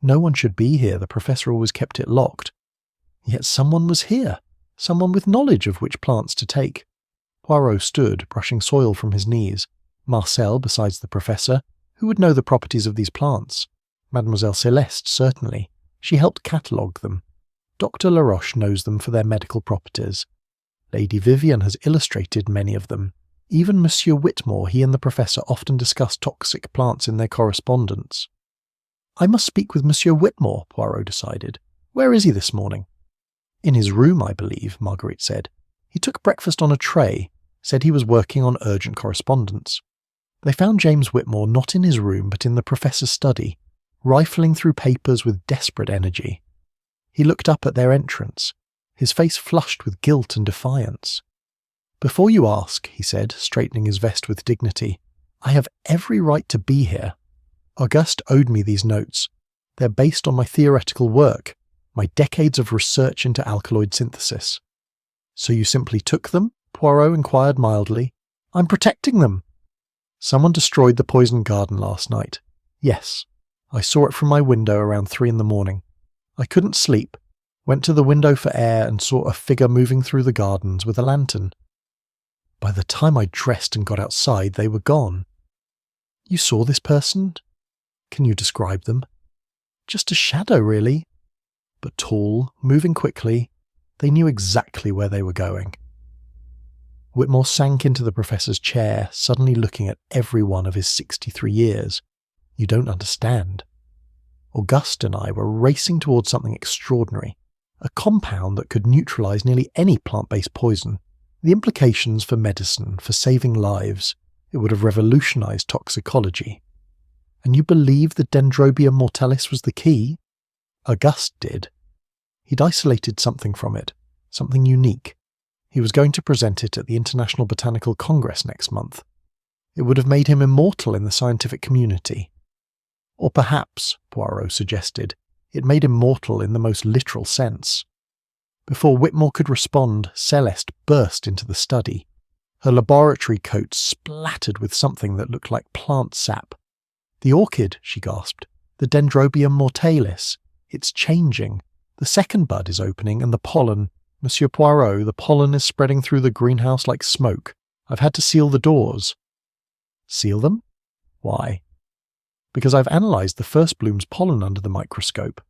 No one should be here, the professor always kept it locked. Yet someone was here, someone with knowledge of which plants to take." Poirot stood, brushing soil from his knees. Marcel, besides the professor, who would know the properties of these plants? Mademoiselle Celeste, certainly. She helped catalogue them. Dr. Laroche knows them for their medical properties. Lady Vivian has illustrated many of them. Even Monsieur Whitmore, he and the professor often discuss toxic plants in their correspondence. "I must speak with Monsieur Whitmore," Poirot decided. "Where is he this morning?" "In his room, I believe," Marguerite said. "He took breakfast on a tray, said he was working on urgent correspondence." They found James Whitmore not in his room but in the professor's study, rifling through papers with desperate energy. He looked up at their entrance, his face flushed with guilt and defiance. "Before you ask," he said, straightening his vest with dignity, "I have every right to be here. Auguste owed me these notes. They're based on my theoretical work, my decades of research into alkaloid synthesis." "So you simply took them?" Poirot inquired mildly. "I'm protecting them." "Someone destroyed the poison garden last night." "Yes. I saw it from my window around 3 a.m. I couldn't sleep, went to the window for air and saw a figure moving through the gardens with a lantern. By the time I dressed and got outside, they were gone." "You saw this person? Can you describe them?" "Just a shadow, really. But tall, moving quickly. They knew exactly where they were going." Whitmore sank into the professor's chair, suddenly looking at every one of his 63 years. "You don't understand. Auguste and I were racing towards something extraordinary, a compound that could neutralize nearly any plant-based poison. The implications for medicine, for saving lives, it would have revolutionized toxicology. And you believe the Dendrobium mortalis was the key?" "Auguste did. He'd isolated something from it, something unique. He was going to present it at the International Botanical Congress next month. It would have made him immortal in the scientific community. Or perhaps," Poirot suggested, "it made him mortal in the most literal sense." Before Whitmore could respond, Celeste burst into the study. Her laboratory coat splattered with something that looked like plant sap. "The orchid," she gasped. "The Dendrobium mortalis. It's changing. The second bud is opening and the pollen. Monsieur Poirot, the pollen is spreading through the greenhouse like smoke. I've had to seal the doors." "Seal them? Why?" "Because I've analysed the first bloom's pollen under the microscope.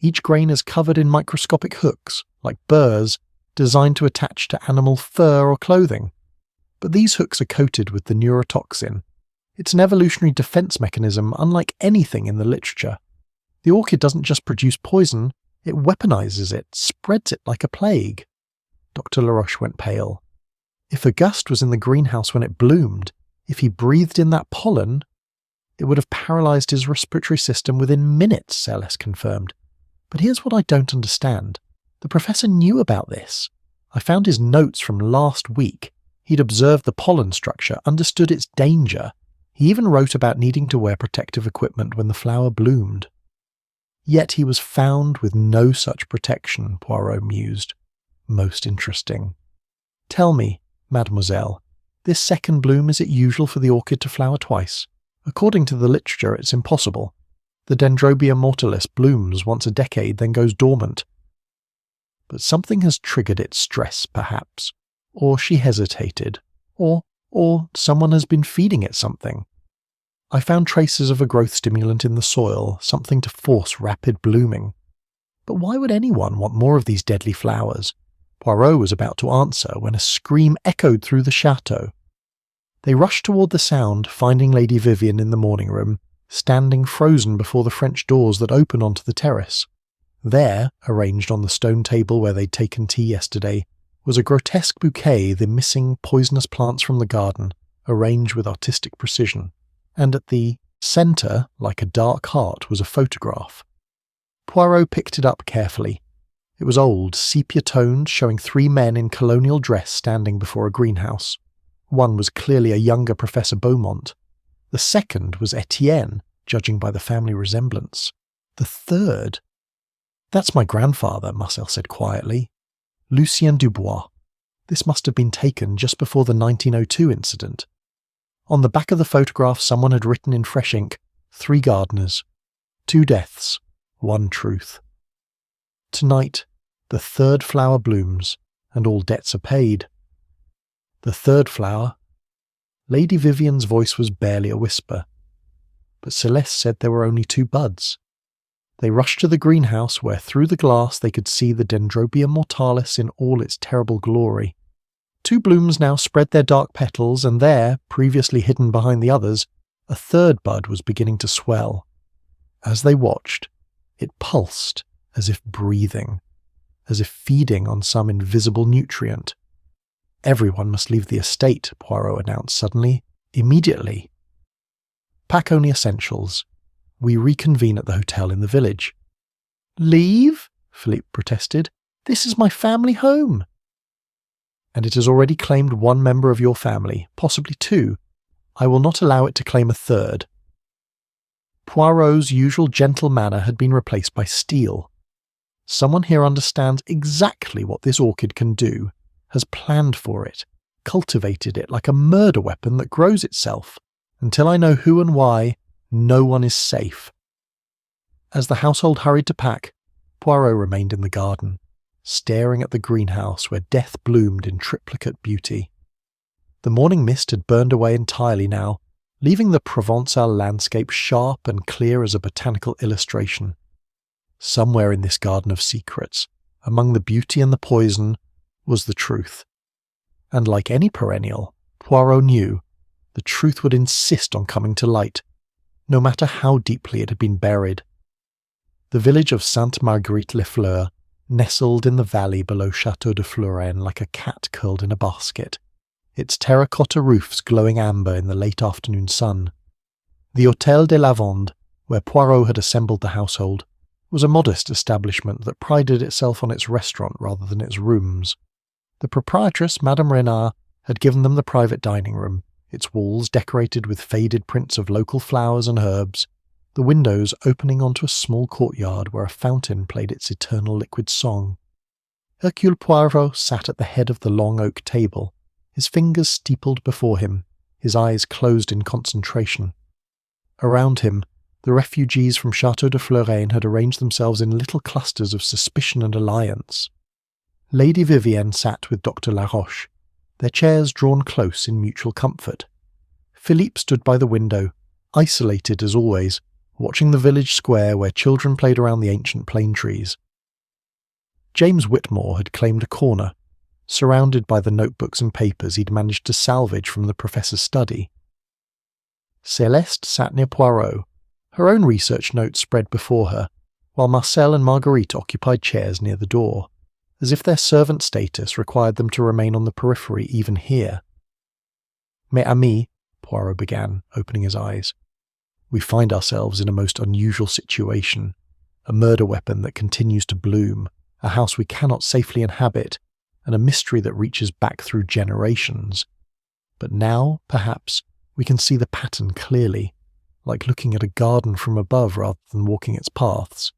Each grain is covered in microscopic hooks, like burrs, designed to attach to animal fur or clothing. But these hooks are coated with the neurotoxin. It's an evolutionary defense mechanism unlike anything in the literature. The orchid doesn't just produce poison, it weaponizes it, spreads it like a plague." Dr. Laroche went pale. "If Auguste was in the greenhouse when it bloomed, if he breathed in that pollen, it would have paralyzed his respiratory system within minutes," Celeste confirmed. "But here's what I don't understand. The professor knew about this. I found his notes from last week. He'd observed the pollen structure, understood its danger. He even wrote about needing to wear protective equipment when the flower bloomed." Yet he was found with no such protection, Poirot mused. Most interesting. Tell me, mademoiselle, this second bloom, is it usual for the orchid to flower twice? According to the literature, it's impossible. The Dendrobia mortalis blooms once a decade, then goes dormant. But something has triggered its stress, perhaps. Or she hesitated. Or someone has been feeding it something. I found traces of a growth stimulant in the soil, something to force rapid blooming. But why would anyone want more of these deadly flowers? Poirot was about to answer when a scream echoed through the chateau. They rushed toward the sound, finding Lady Vivian in the morning room, standing frozen before the French doors that open onto the terrace. There, arranged on the stone table where they'd taken tea yesterday, was a grotesque bouquet, the missing poisonous plants from the garden, arranged with artistic precision. And at the centre, like a dark heart, was a photograph. Poirot picked it up carefully. It was old, sepia-toned, showing 3 men in colonial dress standing before a greenhouse. One was clearly a younger Professor Beaumont. The second was Etienne, judging by the family resemblance. The third... That's my grandfather, Marcel said quietly. Lucien Dubois. This must have been taken just before the 1902 incident. On the back of the photograph, someone had written in fresh ink, 3 gardeners, 2 deaths, 1 truth. Tonight, the 3rd flower blooms, and all debts are paid. The 3rd flower. Lady Vivian's voice was barely a whisper, but Celeste said there were only 2 buds. They rushed to the greenhouse where through the glass they could see the Dendrobia mortalis in all its terrible glory. 2 blooms now spread their dark petals, and there, previously hidden behind the others, a 3rd bud was beginning to swell. As they watched, it pulsed as if breathing, as if feeding on some invisible nutrient. Everyone must leave the estate, Poirot announced suddenly. Immediately. Pack only essentials. We reconvene at the hotel in the village. Leave? Philippe protested. This is my family home. And it has already claimed 1 member of your family, possibly 2. I will not allow it to claim a 3rd. Poirot's usual gentle manner had been replaced by steel. Someone here understands exactly what this orchid can do, has planned for it, cultivated it like a murder weapon that grows itself. Until I know who and why, no one is safe. As the household hurried to pack, Poirot remained in the garden, staring at the greenhouse where death bloomed in triplicate beauty. The morning mist had burned away entirely now, leaving the Provençal landscape sharp and clear as a botanical illustration. Somewhere in this garden of secrets, among the beauty and the poison, was the truth. And like any perennial, Poirot knew, the truth would insist on coming to light, no matter how deeply it had been buried. The village of Sainte-Marguerite-les-Fleurs nestled in the valley below Château de Floraine like a cat curled in a basket, its terracotta roofs glowing amber in the late afternoon sun. The Hôtel de Lavande, where Poirot had assembled the household, was a modest establishment that prided itself on its restaurant rather than its rooms. The proprietress, Madame Renard, had given them the private dining room, its walls decorated with faded prints of local flowers and herbs, the windows opening onto a small courtyard where a fountain played its eternal liquid song. Hercule Poirot sat at the head of the long oak table, his fingers steepled before him, his eyes closed in concentration. Around him, the refugees from Château de Floraine had arranged themselves in little clusters of suspicion and alliance. Lady Vivienne sat with Dr. Laroche, their chairs drawn close in mutual comfort. Philippe stood by the window, isolated as always, watching the village square where children played around the ancient plane trees. James Whitmore had claimed a corner, surrounded by the notebooks and papers he'd managed to salvage from the professor's study. Celeste sat near Poirot, her own research notes spread before her, while Marcel and Marguerite occupied chairs near the door, as if their servant status required them to remain on the periphery even here. "Mes amis," Poirot began, opening his eyes. "We find ourselves in a most unusual situation, a murder weapon that continues to bloom, a house we cannot safely inhabit, and a mystery that reaches back through generations. But now, perhaps, we can see the pattern clearly, like looking at a garden from above rather than walking its paths.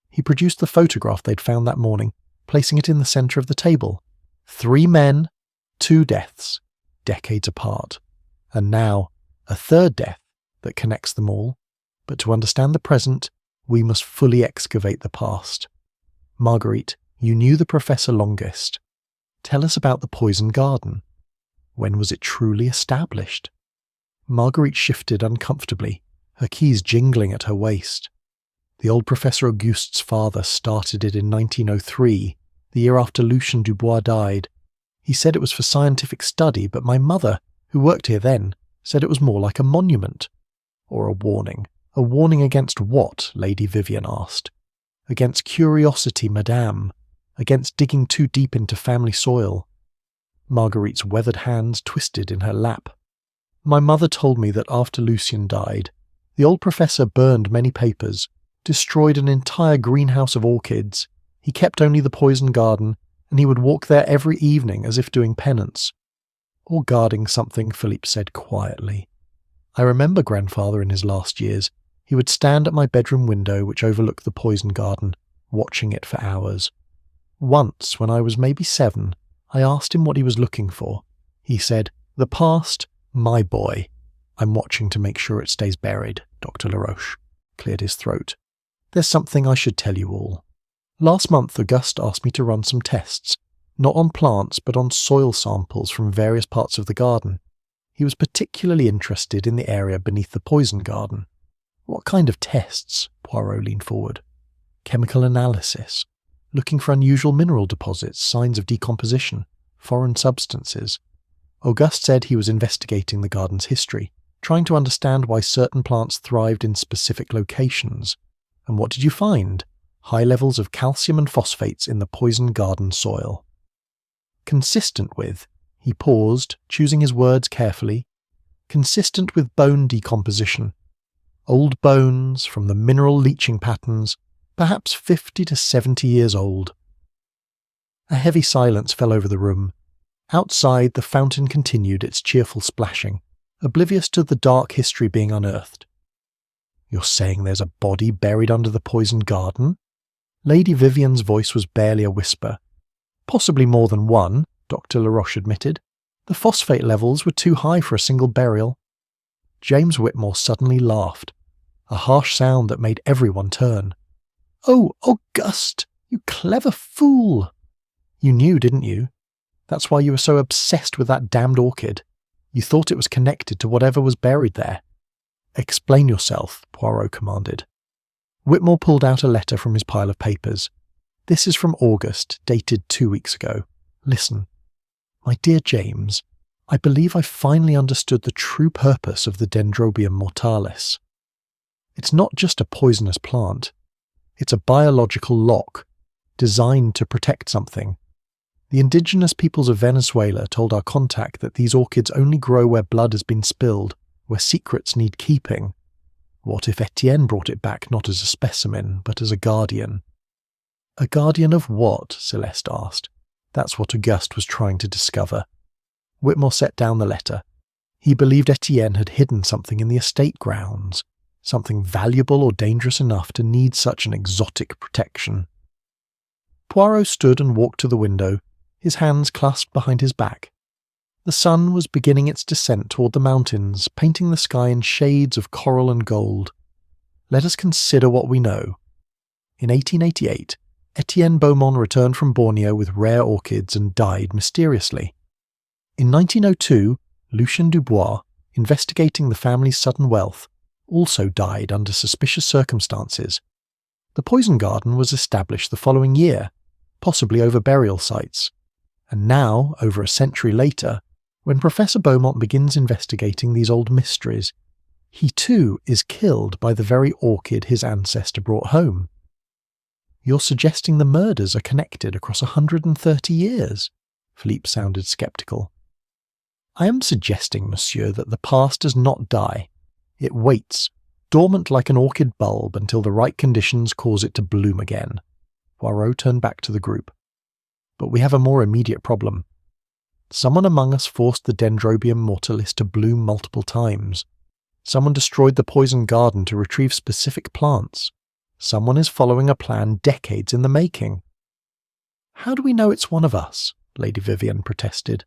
He produced the photograph they'd found that morning, placing it in the centre of the table. 3 men, 2 deaths, decades apart. And now, a third death that connects them all. But to understand the present, we must fully excavate the past. Marguerite, you knew the professor longest. Tell us about the poison garden. When was it truly established? Marguerite shifted uncomfortably, her keys jingling at her waist. The old Professor Auguste's father started it in 1903, the year after Lucien Dubois died. He said it was for scientific study, but my mother, who worked here then, said it was more like a monument. Or a warning. A warning against what? Lady Vivian asked. Against curiosity, madame. Against digging too deep into family soil. Marguerite's weathered hands twisted in her lap. My mother told me that after Lucien died, the old professor burned many papers, destroyed an entire greenhouse of orchids. He kept only the poison garden, and he would walk there every evening as if doing penance. Or guarding something, Philippe said quietly. I remember grandfather in his last years. He would stand at my bedroom window, which overlooked the poison garden, watching it for hours. Once, when I was maybe 7, I asked him what he was looking for. He said, "The past, my boy. I'm watching to make sure it stays buried." Dr. Laroche cleared his throat. There's something I should tell you all. Last month, Auguste asked me to run some tests, not on plants, but on soil samples from various parts of the garden. He was particularly interested in the area beneath the poison garden. What kind of tests? Poirot leaned forward. Chemical analysis. Looking for unusual mineral deposits, signs of decomposition, foreign substances. Auguste said he was investigating the garden's history, trying to understand why certain plants thrived in specific locations. And what did you find? High levels of calcium and phosphates in the poison garden soil. Consistent with, he paused, choosing his words carefully, consistent with bone decomposition. Old bones from the mineral leaching patterns, perhaps 50 to 70 years old. A heavy silence fell over the room. Outside, the fountain continued its cheerful splashing, oblivious to the dark history being unearthed. You're saying there's a body buried under the poison garden? Lady Vivian's voice was barely a whisper. Possibly more than one, Dr. Laroche admitted. The phosphate levels were too high for a single burial. James Whitmore suddenly laughed, a harsh sound that made everyone turn. Oh, Auguste, you clever fool! You knew, didn't you? That's why you were so obsessed with that damned orchid. You thought it was connected to whatever was buried there. Explain yourself, Poirot commanded. Whitmore pulled out a letter from his pile of papers. This is from August, dated 2 weeks ago. Listen. My dear James, I believe I finally understood the true purpose of the Dendrobium mortalis. It's not just a poisonous plant. It's a biological lock, designed to protect something. The indigenous peoples of Venezuela told our contact that these orchids only grow where blood has been spilled, where secrets need keeping. What if Etienne brought it back not as a specimen, but as a guardian? A guardian of what? Celeste asked. That's what Auguste was trying to discover. Whitmore set down the letter. He believed Etienne had hidden something in the estate grounds, something valuable or dangerous enough to need such an exotic protection. Poirot stood and walked to the window, his hands clasped behind his back. The sun was beginning its descent toward the mountains, painting the sky in shades of coral and gold. Let us consider what we know. In 1888, Etienne Beaumont returned from Borneo with rare orchids and died mysteriously. In 1902, Lucien Dubois, investigating the family's sudden wealth, also died under suspicious circumstances. The poison garden was established the following year, possibly over burial sites. And now, over a century later, when Professor Beaumont begins investigating these old mysteries, he too is killed by the very orchid his ancestor brought home. You're suggesting the murders are connected across 130 years? Philippe sounded sceptical. I am suggesting, monsieur, that the past does not die. It waits, dormant like an orchid bulb, until the right conditions cause it to bloom again. Poirot turned back to the group. But we have a more immediate problem. Someone among us forced the Dendrobium mortalis to bloom multiple times. Someone destroyed the poison garden to retrieve specific plants. Someone is following a plan decades in the making. How do we know it's one of us? Lady Vivian protested.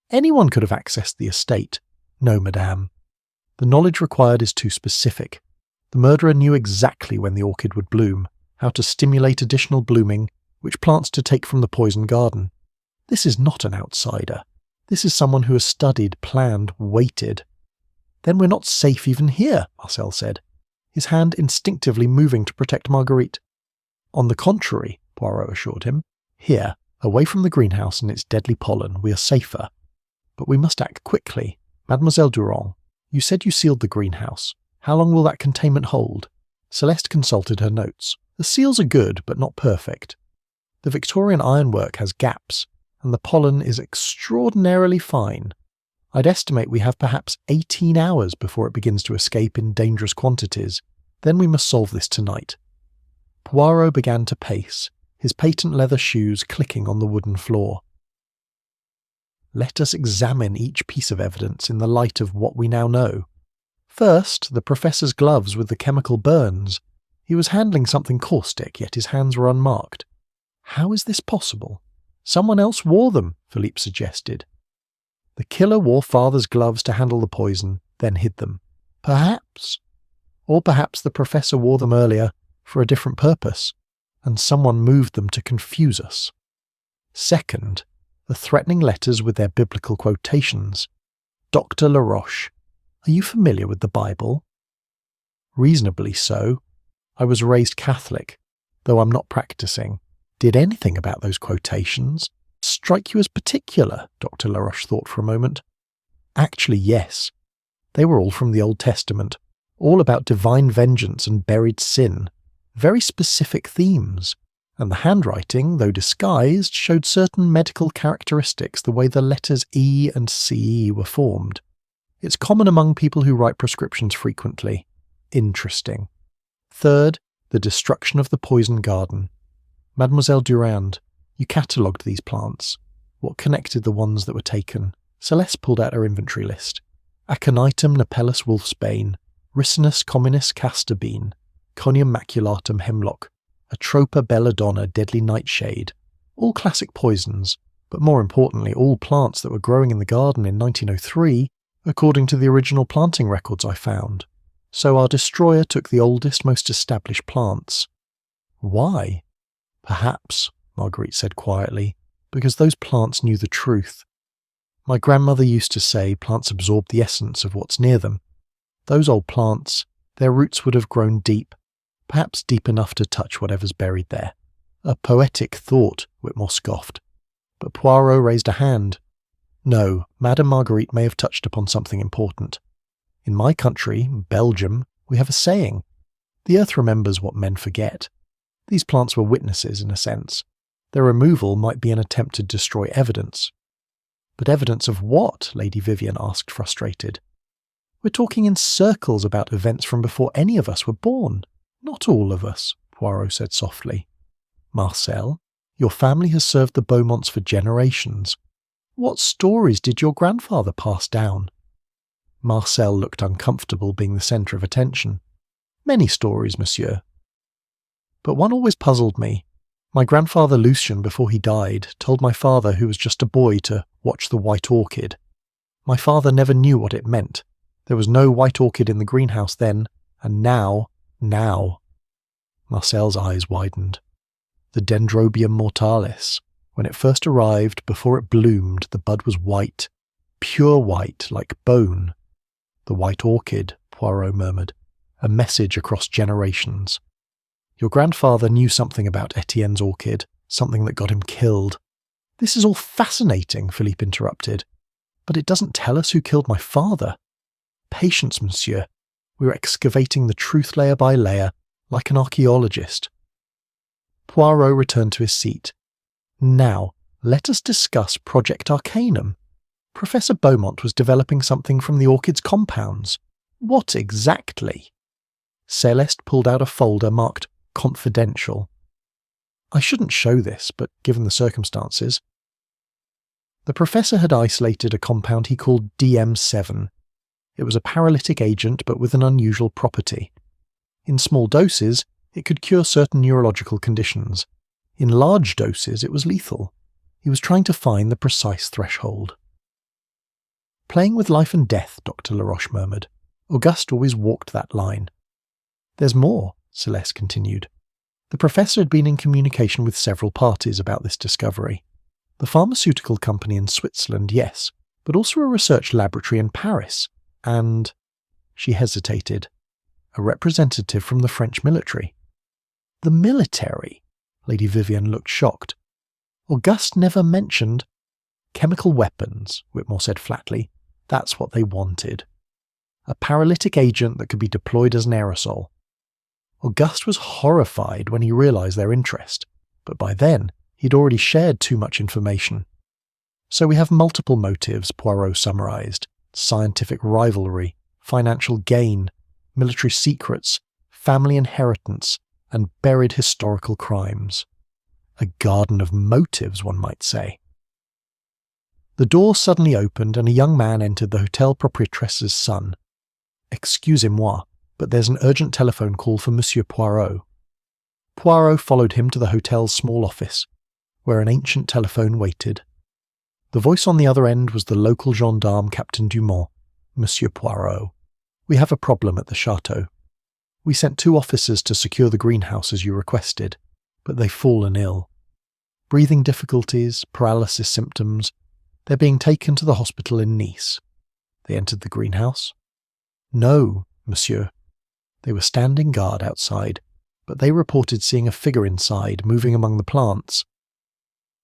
Anyone could have accessed the estate. No, madame. The knowledge required is too specific. The murderer knew exactly when the orchid would bloom, how to stimulate additional blooming, which plants to take from the poison garden. This is not an outsider. This is someone who has studied, planned, waited. Then we're not safe even here, Marcel said, his hand instinctively moving to protect Marguerite. On the contrary, Poirot assured him, here, away from the greenhouse and its deadly pollen, we are safer. But we must act quickly. Mademoiselle Durand, you said you sealed the greenhouse. How long will that containment hold? Celeste consulted her notes. The seals are good, but not perfect. The Victorian ironwork has gaps, and the pollen is extraordinarily fine. I'd estimate we have perhaps 18 hours before it begins to escape in dangerous quantities. Then we must solve this tonight. Poirot began to pace, his patent leather shoes clicking on the wooden floor. Let us examine each piece of evidence in the light of what we now know. First, the professor's gloves with the chemical burns. He was handling something caustic, yet his hands were unmarked. How is this possible? Someone else wore them, Philippe suggested. The killer wore father's gloves to handle the poison, then hid them. Perhaps. Or perhaps the professor wore them earlier for a different purpose, and someone moved them to confuse us. Second, the threatening letters with their biblical quotations. Dr. Laroche, are you familiar with the Bible? Reasonably so. I was raised Catholic, though I'm not practicing. Did anything about those quotations strike you as particular? Dr. Laroche thought for a moment. Actually, yes. They were all from the Old Testament, all about divine vengeance and buried sin. Very specific themes. And the handwriting, though disguised, showed certain medical characteristics, the way the letters E and C were formed. It's common among people who write prescriptions frequently. Interesting. Third, the destruction of the poison garden. Mademoiselle Durand, you catalogued these plants. What connected the ones that were taken? Celeste pulled out her inventory list. Aconitum napellus wolfsbane, Ricinus communis castor bean, Conium maculatum hemlock, Atropa belladonna deadly nightshade. All classic poisons, but more importantly all plants that were growing in the garden in 1903, according to the original planting records I found. So our destroyer took the oldest, most established plants. Why? Perhaps, Marguerite said quietly, because those plants knew the truth. My grandmother used to say plants absorb the essence of what's near them. Those old plants, their roots would have grown deep, perhaps deep enough to touch whatever's buried there. A poetic thought, Whitmore scoffed. But Poirot raised a hand. No, Madame Marguerite may have touched upon something important. In my country, Belgium, we have a saying. The earth remembers what men forget. These plants were witnesses, in a sense. Their removal might be an attempt to destroy evidence. But evidence of what? Lady Vivian asked, frustrated. We're talking in circles about events from before any of us were born. Not all of us, Poirot said softly. Marcel, your family has served the Beaumonts for generations. What stories did your grandfather pass down? Marcel looked uncomfortable being the centre of attention. Many stories, monsieur. But one always puzzled me. My grandfather Lucien, before he died, told my father, who was just a boy, to watch the white orchid. My father never knew what it meant. There was no white orchid in the greenhouse then, and now. Marcel's eyes widened. The Dendrobium mortalis. When it first arrived, before it bloomed, the bud was white, pure white, like bone. The white orchid, Poirot murmured. A message across generations. Your grandfather knew something about Etienne's orchid, something that got him killed. This is all fascinating, Philippe interrupted. But it doesn't tell us who killed my father. Patience, monsieur. We're excavating the truth layer by layer, like an archaeologist. Poirot returned to his seat. Now, let us discuss Project Arcanum. Professor Beaumont was developing something from the orchid's compounds. What exactly? Celeste pulled out a folder marked Confidential. I shouldn't show this, but given the circumstances. The professor had isolated a compound he called DM7. It was a paralytic agent, but with an unusual property. In small doses, It could cure certain neurological conditions. In large doses, it was lethal. He was trying to find the precise threshold. Playing with life and death, Dr. Laroche murmured. Auguste always walked that line. There's more, Celeste continued. The professor had been in communication with several parties about this discovery. The pharmaceutical company in Switzerland, yes, but also a research laboratory in Paris, and... She hesitated. A representative from the French military. The military? Lady Vivian looked shocked. Auguste never mentioned... Chemical weapons, Whitmore said flatly. That's what they wanted. A paralytic agent that could be deployed as an aerosol. Auguste was horrified when he realised their interest, but by then he'd already shared too much information. So we have multiple motives, Poirot summarised. Scientific rivalry, financial gain, military secrets, family inheritance, and buried historical crimes. A garden of motives, one might say. The door suddenly opened and a young man entered the hotel proprietress's son. Excusez-moi, but there's an urgent telephone call for Monsieur Poirot. Poirot followed him to the hotel's small office, where an ancient telephone waited. The voice on the other end was the local gendarme Captain Dumont. Monsieur Poirot, we have a problem at the chateau. We sent 2 officers to secure the greenhouse as you requested, but they've fallen ill. Breathing difficulties, paralysis symptoms. They're being taken to the hospital in Nice. They entered the greenhouse? No, monsieur. They were standing guard outside, but they reported seeing a figure inside, moving among the plants.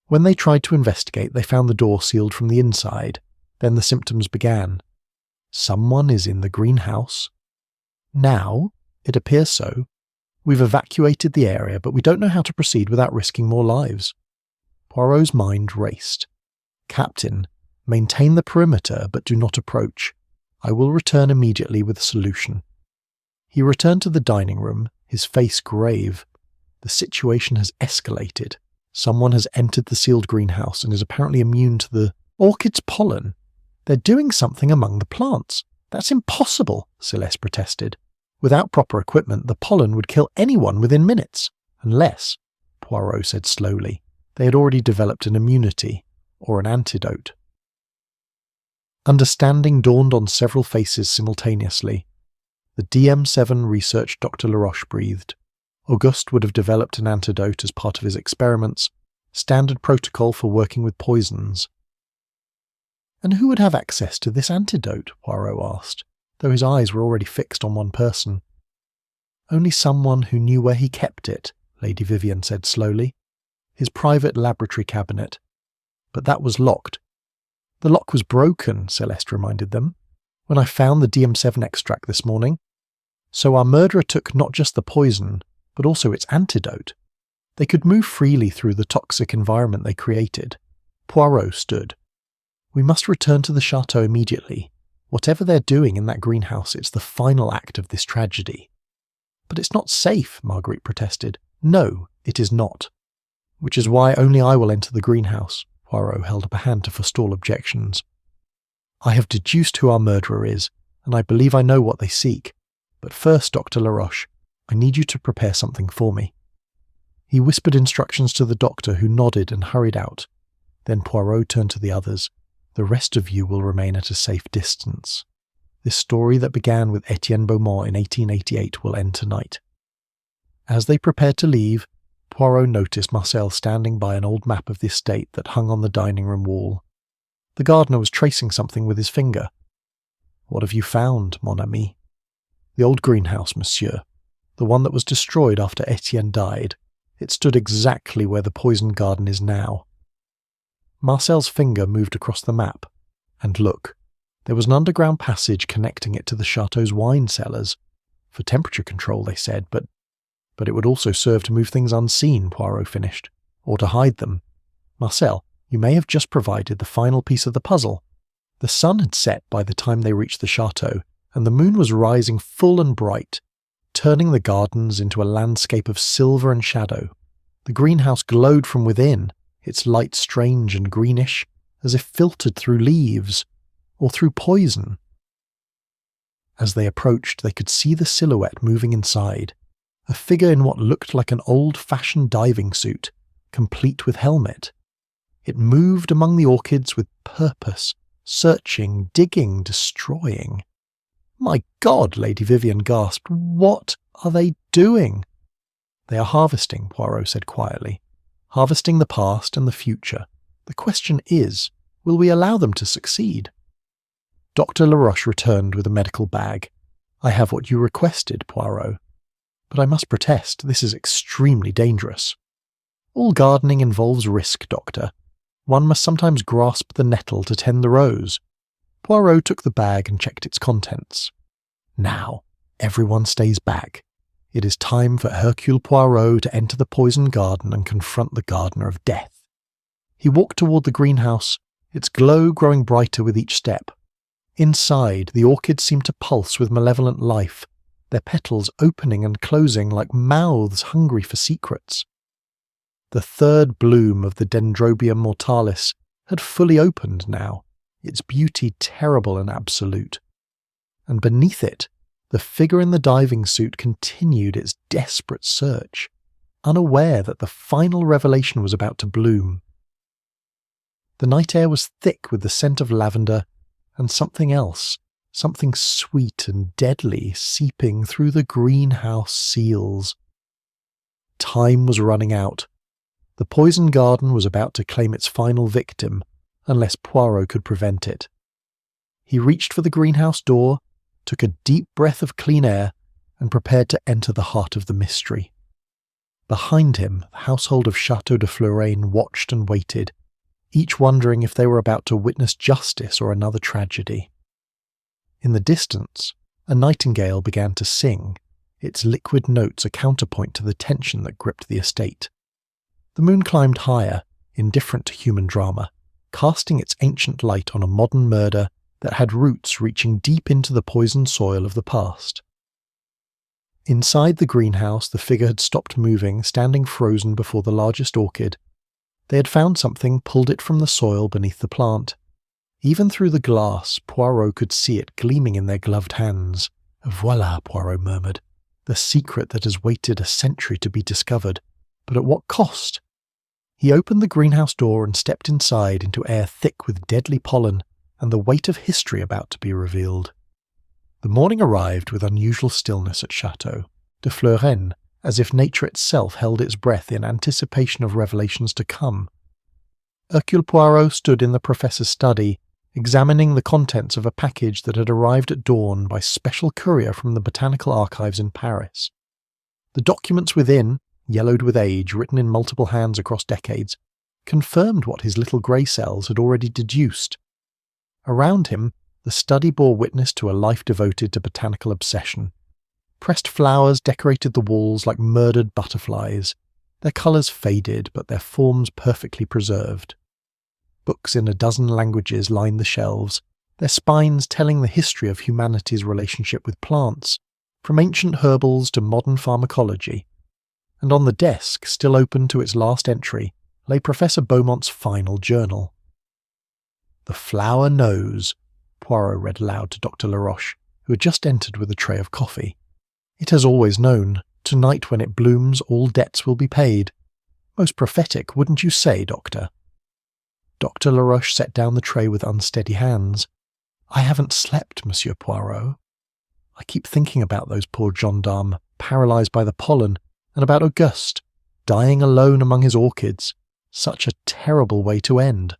When they tried to investigate, they found the door sealed from the inside. Then the symptoms began. Someone is in the greenhouse. Now, it appears so. We've evacuated the area, but we don't know how to proceed without risking more lives. Poirot's mind raced. Captain, maintain the perimeter, but do not approach. I will return immediately with a solution. He returned to the dining room, his face grave. The situation has escalated. Someone has entered the sealed greenhouse and is apparently immune to the orchid's pollen. They're doing something among the plants. That's impossible, Celeste protested. Without proper equipment, the pollen would kill anyone within minutes. Unless, Poirot said slowly, they had already developed an immunity, or an antidote. Understanding dawned on several faces simultaneously. The DM7 research Dr. Laroche breathed. Auguste would have developed an antidote as part of his experiments, standard protocol for working with poisons. And who would have access to this antidote? Poirot asked, though his eyes were already fixed on one person. Only someone who knew where he kept it, Lady Vivian said slowly. His private laboratory cabinet. But that was locked. The lock was broken, Celeste reminded them, when I found the DM7 extract this morning. So our murderer took not just the poison, but also its antidote. They could move freely through the toxic environment they created. Poirot stood. We must return to the chateau immediately. Whatever they're doing in that greenhouse, it's the final act of this tragedy. But it's not safe, Marguerite protested. No, it is not. Which is why only I will enter the greenhouse. Poirot held up a hand to forestall objections. I have deduced who our murderer is, and I believe I know what they seek. But first, Dr. Laroche, I need you to prepare something for me. He whispered instructions to the doctor, who nodded and hurried out. Then Poirot turned to the others. The rest of you will remain at a safe distance. This story that began with Etienne Beaumont in 1888 will end tonight. As they prepared to leave, Poirot noticed Marcel standing by an old map of the estate that hung on the dining room wall. The gardener was tracing something with his finger. What have you found, mon ami? The old greenhouse, monsieur. The one that was destroyed after Etienne died. It stood exactly where the poisoned garden is now. Marcel's finger moved across the map. And look, there was an underground passage connecting it to the chateau's wine cellars. For temperature control, they said, but it would also serve to move things unseen, Poirot finished, or to hide them. Marcel, you may have just provided the final piece of the puzzle. The sun had set by the time they reached the chateau, and the moon was rising full and bright, turning the gardens into a landscape of silver and shadow. The greenhouse glowed from within, its light strange and greenish, as if filtered through leaves, or through poison. As they approached, they could see the silhouette moving inside, a figure in what looked like an old-fashioned diving suit, complete with helmet. It moved among the orchids with purpose, searching, digging, destroying. "My God," Lady Vivian gasped, "what are they doing?" "They are harvesting," Poirot said quietly. "Harvesting the past and the future. The question is, will we allow them to succeed?" Dr. Laroche returned with a medical bag. "I have what you requested, Poirot. But I must protest, this is extremely dangerous." "All gardening involves risk, Doctor. One must sometimes grasp the nettle to tend the rose." Poirot took the bag and checked its contents. "Now, everyone stays back. It is time for Hercule Poirot to enter the poisoned garden and confront the gardener of death." He walked toward the greenhouse, its glow growing brighter with each step. Inside, the orchids seemed to pulse with malevolent life, their petals opening and closing like mouths hungry for secrets. The third bloom of the Dendrobium mortalis had fully opened now, its beauty terrible and absolute. And beneath it, the figure in the diving suit continued its desperate search, unaware that the final revelation was about to bloom. The night air was thick with the scent of lavender and something else, something sweet and deadly seeping through the greenhouse seals. Time was running out. The poisoned garden was about to claim its final victim, unless Poirot could prevent it. He reached for the greenhouse door, took a deep breath of clean air, and prepared to enter the heart of the mystery. Behind him, the household of Château de Floraine watched and waited, each wondering if they were about to witness justice or another tragedy. In the distance, a nightingale began to sing, its liquid notes a counterpoint to the tension that gripped the estate. The moon climbed higher, indifferent to human drama, casting its ancient light on a modern murder that had roots reaching deep into the poisoned soil of the past. Inside the greenhouse, the figure had stopped moving, standing frozen before the largest orchid. They had found something, pulled it from the soil beneath the plant. Even through the glass, Poirot could see it gleaming in their gloved hands. "Voilà," Poirot murmured, "the secret that has waited a century to be discovered. But at what cost?" He opened the greenhouse door and stepped inside into air thick with deadly pollen and the weight of history about to be revealed. The morning arrived with unusual stillness at Château de Floraine, as if nature itself held its breath in anticipation of revelations to come. Hercule Poirot stood in the professor's study, examining the contents of a package that had arrived at dawn by special courier from the Botanical Archives in Paris. The documents within, yellowed with age, written in multiple hands across decades, confirmed what his little grey cells had already deduced. Around him, the study bore witness to a life devoted to botanical obsession. Pressed flowers decorated the walls like murdered butterflies, their colours faded but their forms perfectly preserved. Books in a dozen languages lined the shelves, their spines telling the history of humanity's relationship with plants, from ancient herbals to modern pharmacology. And on the desk, still open to its last entry, lay Professor Beaumont's final journal. "The flower knows," Poirot read aloud to Dr. Laroche, who had just entered with a tray of coffee. "It has always known. Tonight when it blooms, all debts will be paid. Most prophetic, wouldn't you say, Doctor?" Dr. Laroche set down the tray with unsteady hands. "I haven't slept, Monsieur Poirot. I keep thinking about those poor gendarmes, paralysed by the pollen, and about Auguste, dying alone among his orchids. Such a terrible way to end."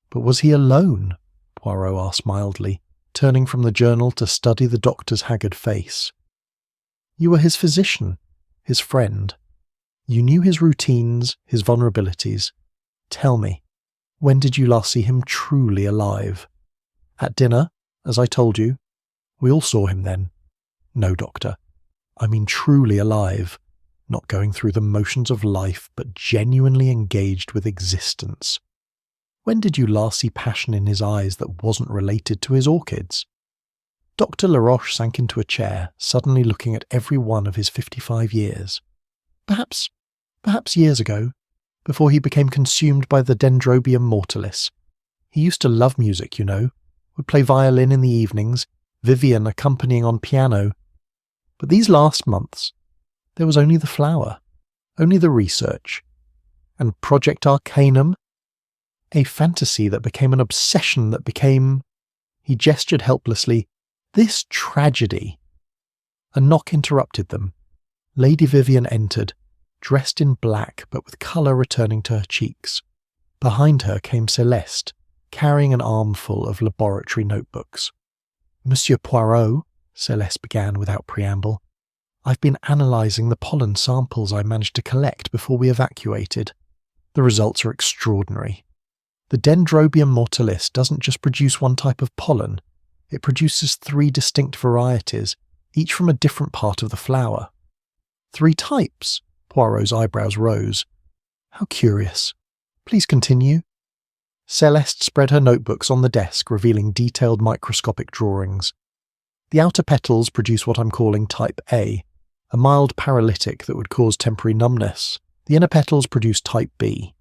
"But was he alone?" Poirot asked mildly, turning from the journal to study the doctor's haggard face. "You were his physician, his friend. You knew his routines, his vulnerabilities. Tell me, when did you last see him truly alive?" "At dinner, as I told you. We all saw him then." "No, Doctor. I mean truly alive, not going through the motions of life, but genuinely engaged with existence. When did you last see passion in his eyes that wasn't related to his orchids?" Dr. Laroche sank into a chair, suddenly looking at every one of his 55 years. Perhaps years ago, before he became consumed by the Dendrobium mortalis. He used to love music, you know, would play violin in the evenings, Vivian accompanying on piano. But these last months, There was only the flower, only the research. And Project Arcanum? A fantasy that became an obsession that became... He gestured helplessly. This tragedy. A knock interrupted them. Lady Vivian entered, dressed in black but with colour returning to her cheeks. Behind her came Celeste, carrying an armful of laboratory notebooks. Monsieur Poirot, Celeste began without preamble, I've been analysing the pollen samples I managed to collect before we evacuated. The results are extraordinary. The Dendrobium mortalis doesn't just produce one type of pollen, it produces 3 distinct varieties, each from a different part of the flower. 3 types? Poirot's eyebrows rose. How curious. Please continue. Celeste spread her notebooks on the desk, revealing detailed microscopic drawings. The outer petals produce what I'm calling type A, a mild paralytic that would cause temporary numbness. The inner petals produce type B,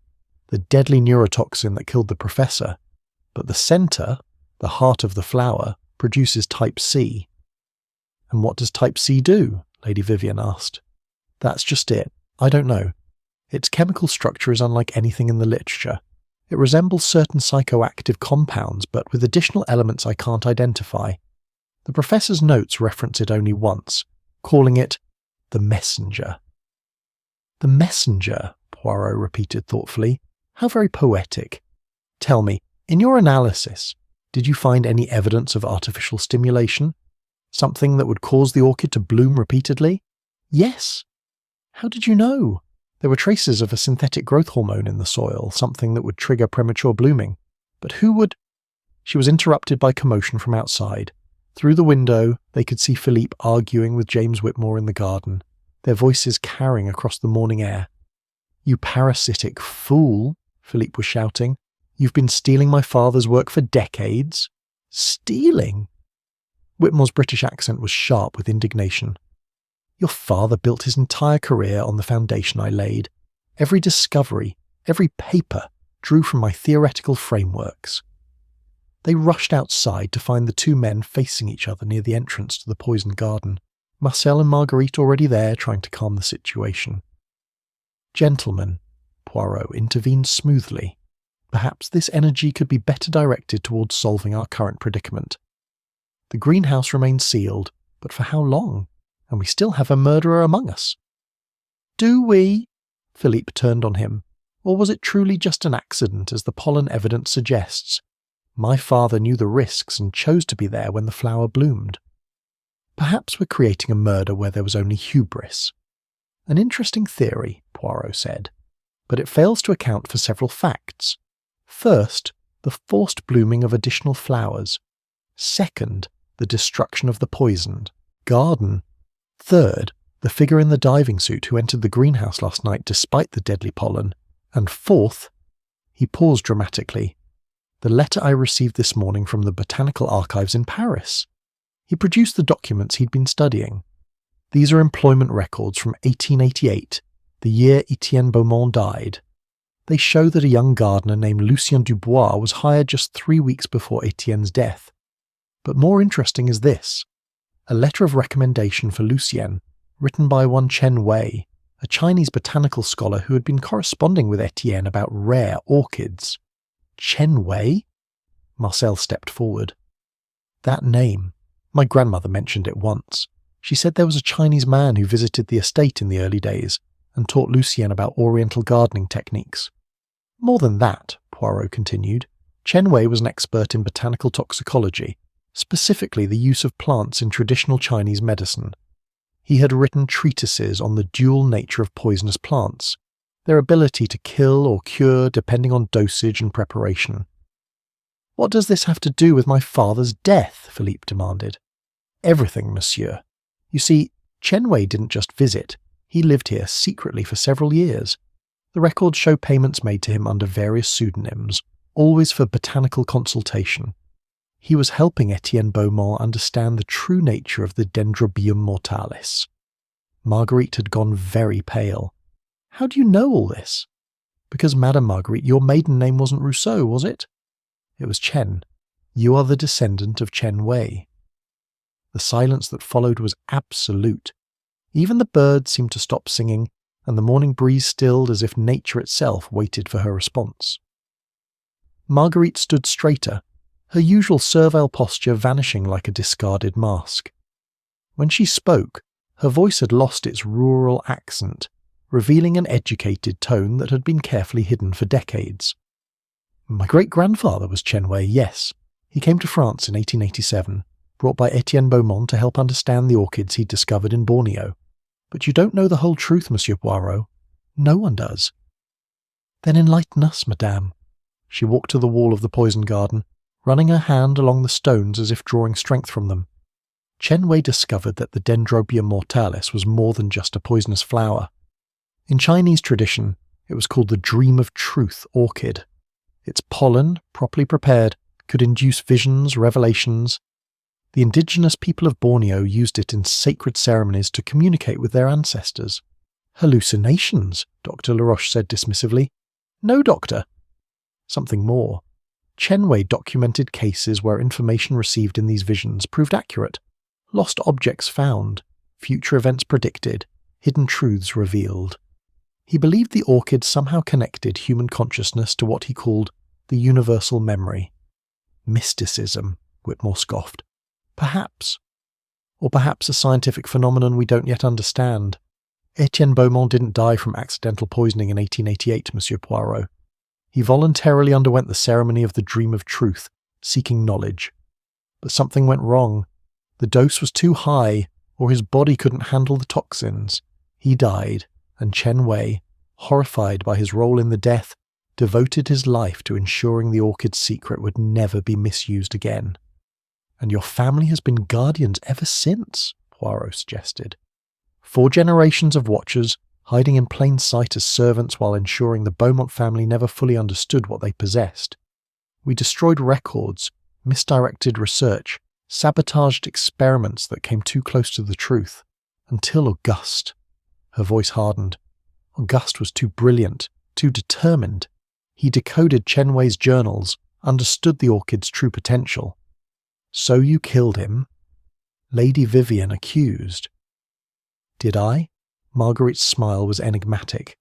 the deadly neurotoxin that killed the professor. But the centre, the heart of the flower, produces type C. And what does type C do? Lady Vivian asked. That's just it. I don't know. Its chemical structure is unlike anything in the literature. It resembles certain psychoactive compounds, but with additional elements I can't identify. The professor's notes reference it only once, calling it the messenger. The messenger, Poirot repeated thoughtfully. How very poetic. Tell me, in your analysis, did you find any evidence of artificial stimulation? Something that would cause the orchid to bloom repeatedly? Yes. How did you know? There were traces of a synthetic growth hormone in the soil, something that would trigger premature blooming. But who would... She was interrupted by commotion from outside. Through the window, they could see Philippe arguing with James Whitmore in the garden, their voices carrying across the morning air. You parasitic fool, Philippe was shouting. You've been stealing my father's work for decades. Stealing? Whitmore's British accent was sharp with indignation. Your father built his entire career on the foundation I laid. Every discovery, every paper, drew from my theoretical frameworks. They rushed outside to find the 2 men facing each other near the entrance to the poisoned garden, Marcel and Marguerite already there trying to calm the situation. Gentlemen, Poirot intervened smoothly. Perhaps this energy could be better directed towards solving our current predicament. The greenhouse remains sealed, but for how long? And we still have a murderer among us. Do we? Philippe turned on him. Or was it truly just an accident, as the pollen evidence suggests? My father knew the risks and chose to be there when the flower bloomed. Perhaps we're creating a murder where there was only hubris. An interesting theory, Poirot said, but it fails to account for several facts. First, the forced blooming of additional flowers. Second, the destruction of the poisoned garden. Third, the figure in the diving suit who entered the greenhouse last night despite the deadly pollen. And fourth, he paused dramatically, the letter I received this morning from the Botanical Archives in Paris. He produced the documents he'd been studying. These are employment records from 1888, the year Etienne Beaumont died. They show that a young gardener named Lucien Dubois was hired just 3 weeks before Etienne's death. But more interesting is this. A letter of recommendation for Lucien, written by one Chen Wei, a Chinese botanical scholar who had been corresponding with Etienne about rare orchids. Chen Wei? Marcel stepped forward. That name. My grandmother mentioned it once. She said there was a Chinese man who visited the estate in the early days and taught Lucien about oriental gardening techniques. More than that, Poirot continued, Chen Wei was an expert in botanical toxicology, specifically the use of plants in traditional Chinese medicine. He had written treatises on the dual nature of poisonous plants, their ability to kill or cure depending on dosage and preparation. What does this have to do with my father's death? Philippe demanded. Everything, monsieur. You see, Chen Wei didn't just visit, he lived here secretly for several years. The records show payments made to him under various pseudonyms, always for botanical consultation. He was helping Etienne Beaumont understand the true nature of the Dendrobium mortalis. Marguerite had gone very pale. How do you know all this? Because, Madame Marguerite, your maiden name wasn't Rousseau, was it? It was Chen. You are the descendant of Chen Wei. The silence that followed was absolute. Even the birds seemed to stop singing, and the morning breeze stilled as if nature itself waited for her response. Marguerite stood straighter, her usual servile posture vanishing like a discarded mask. When she spoke, her voice had lost its rural accent, revealing an educated tone that had been carefully hidden for decades. My great-grandfather was Chen Wei, yes. He came to France in 1887, brought by Etienne Beaumont to help understand the orchids he'd discovered in Borneo. But you don't know the whole truth, Monsieur Poirot. No one does. Then enlighten us, madame. She walked to the wall of the poison garden, running her hand along the stones as if drawing strength from them. Chen Wei discovered that the Dendrobium mortalis was more than just a poisonous flower. In Chinese tradition, it was called the Dream of Truth orchid. Its pollen, properly prepared, could induce visions, revelations. The indigenous people of Borneo used it in sacred ceremonies to communicate with their ancestors. Hallucinations, Dr. Laroche said dismissively. No, doctor. Something more. Chen Wei documented cases where information received in these visions proved accurate. Lost objects found, future events predicted, hidden truths revealed. He believed the orchid somehow connected human consciousness to what he called the universal memory. Mysticism, Whitmore scoffed. Perhaps. Or perhaps a scientific phenomenon we don't yet understand. Etienne Beaumont didn't die from accidental poisoning in 1888, Monsieur Poirot. He voluntarily underwent the ceremony of the Dream of Truth, seeking knowledge. But something went wrong. The dose was too high, or his body couldn't handle the toxins. He died, and Chen Wei, horrified by his role in the death, devoted his life to ensuring the orchid's secret would never be misused again. And your family has been guardians ever since, Poirot suggested. 4 generations of watchers, hiding in plain sight as servants while ensuring the Beaumont family never fully understood what they possessed. We destroyed records, misdirected research, sabotaged experiments that came too close to the truth, until Auguste. Her voice hardened. Auguste was too brilliant, too determined. He decoded Chen Wei's journals, understood the orchid's true potential. So you killed him? Lady Vivian accused. Did I? Marguerite's smile was enigmatic.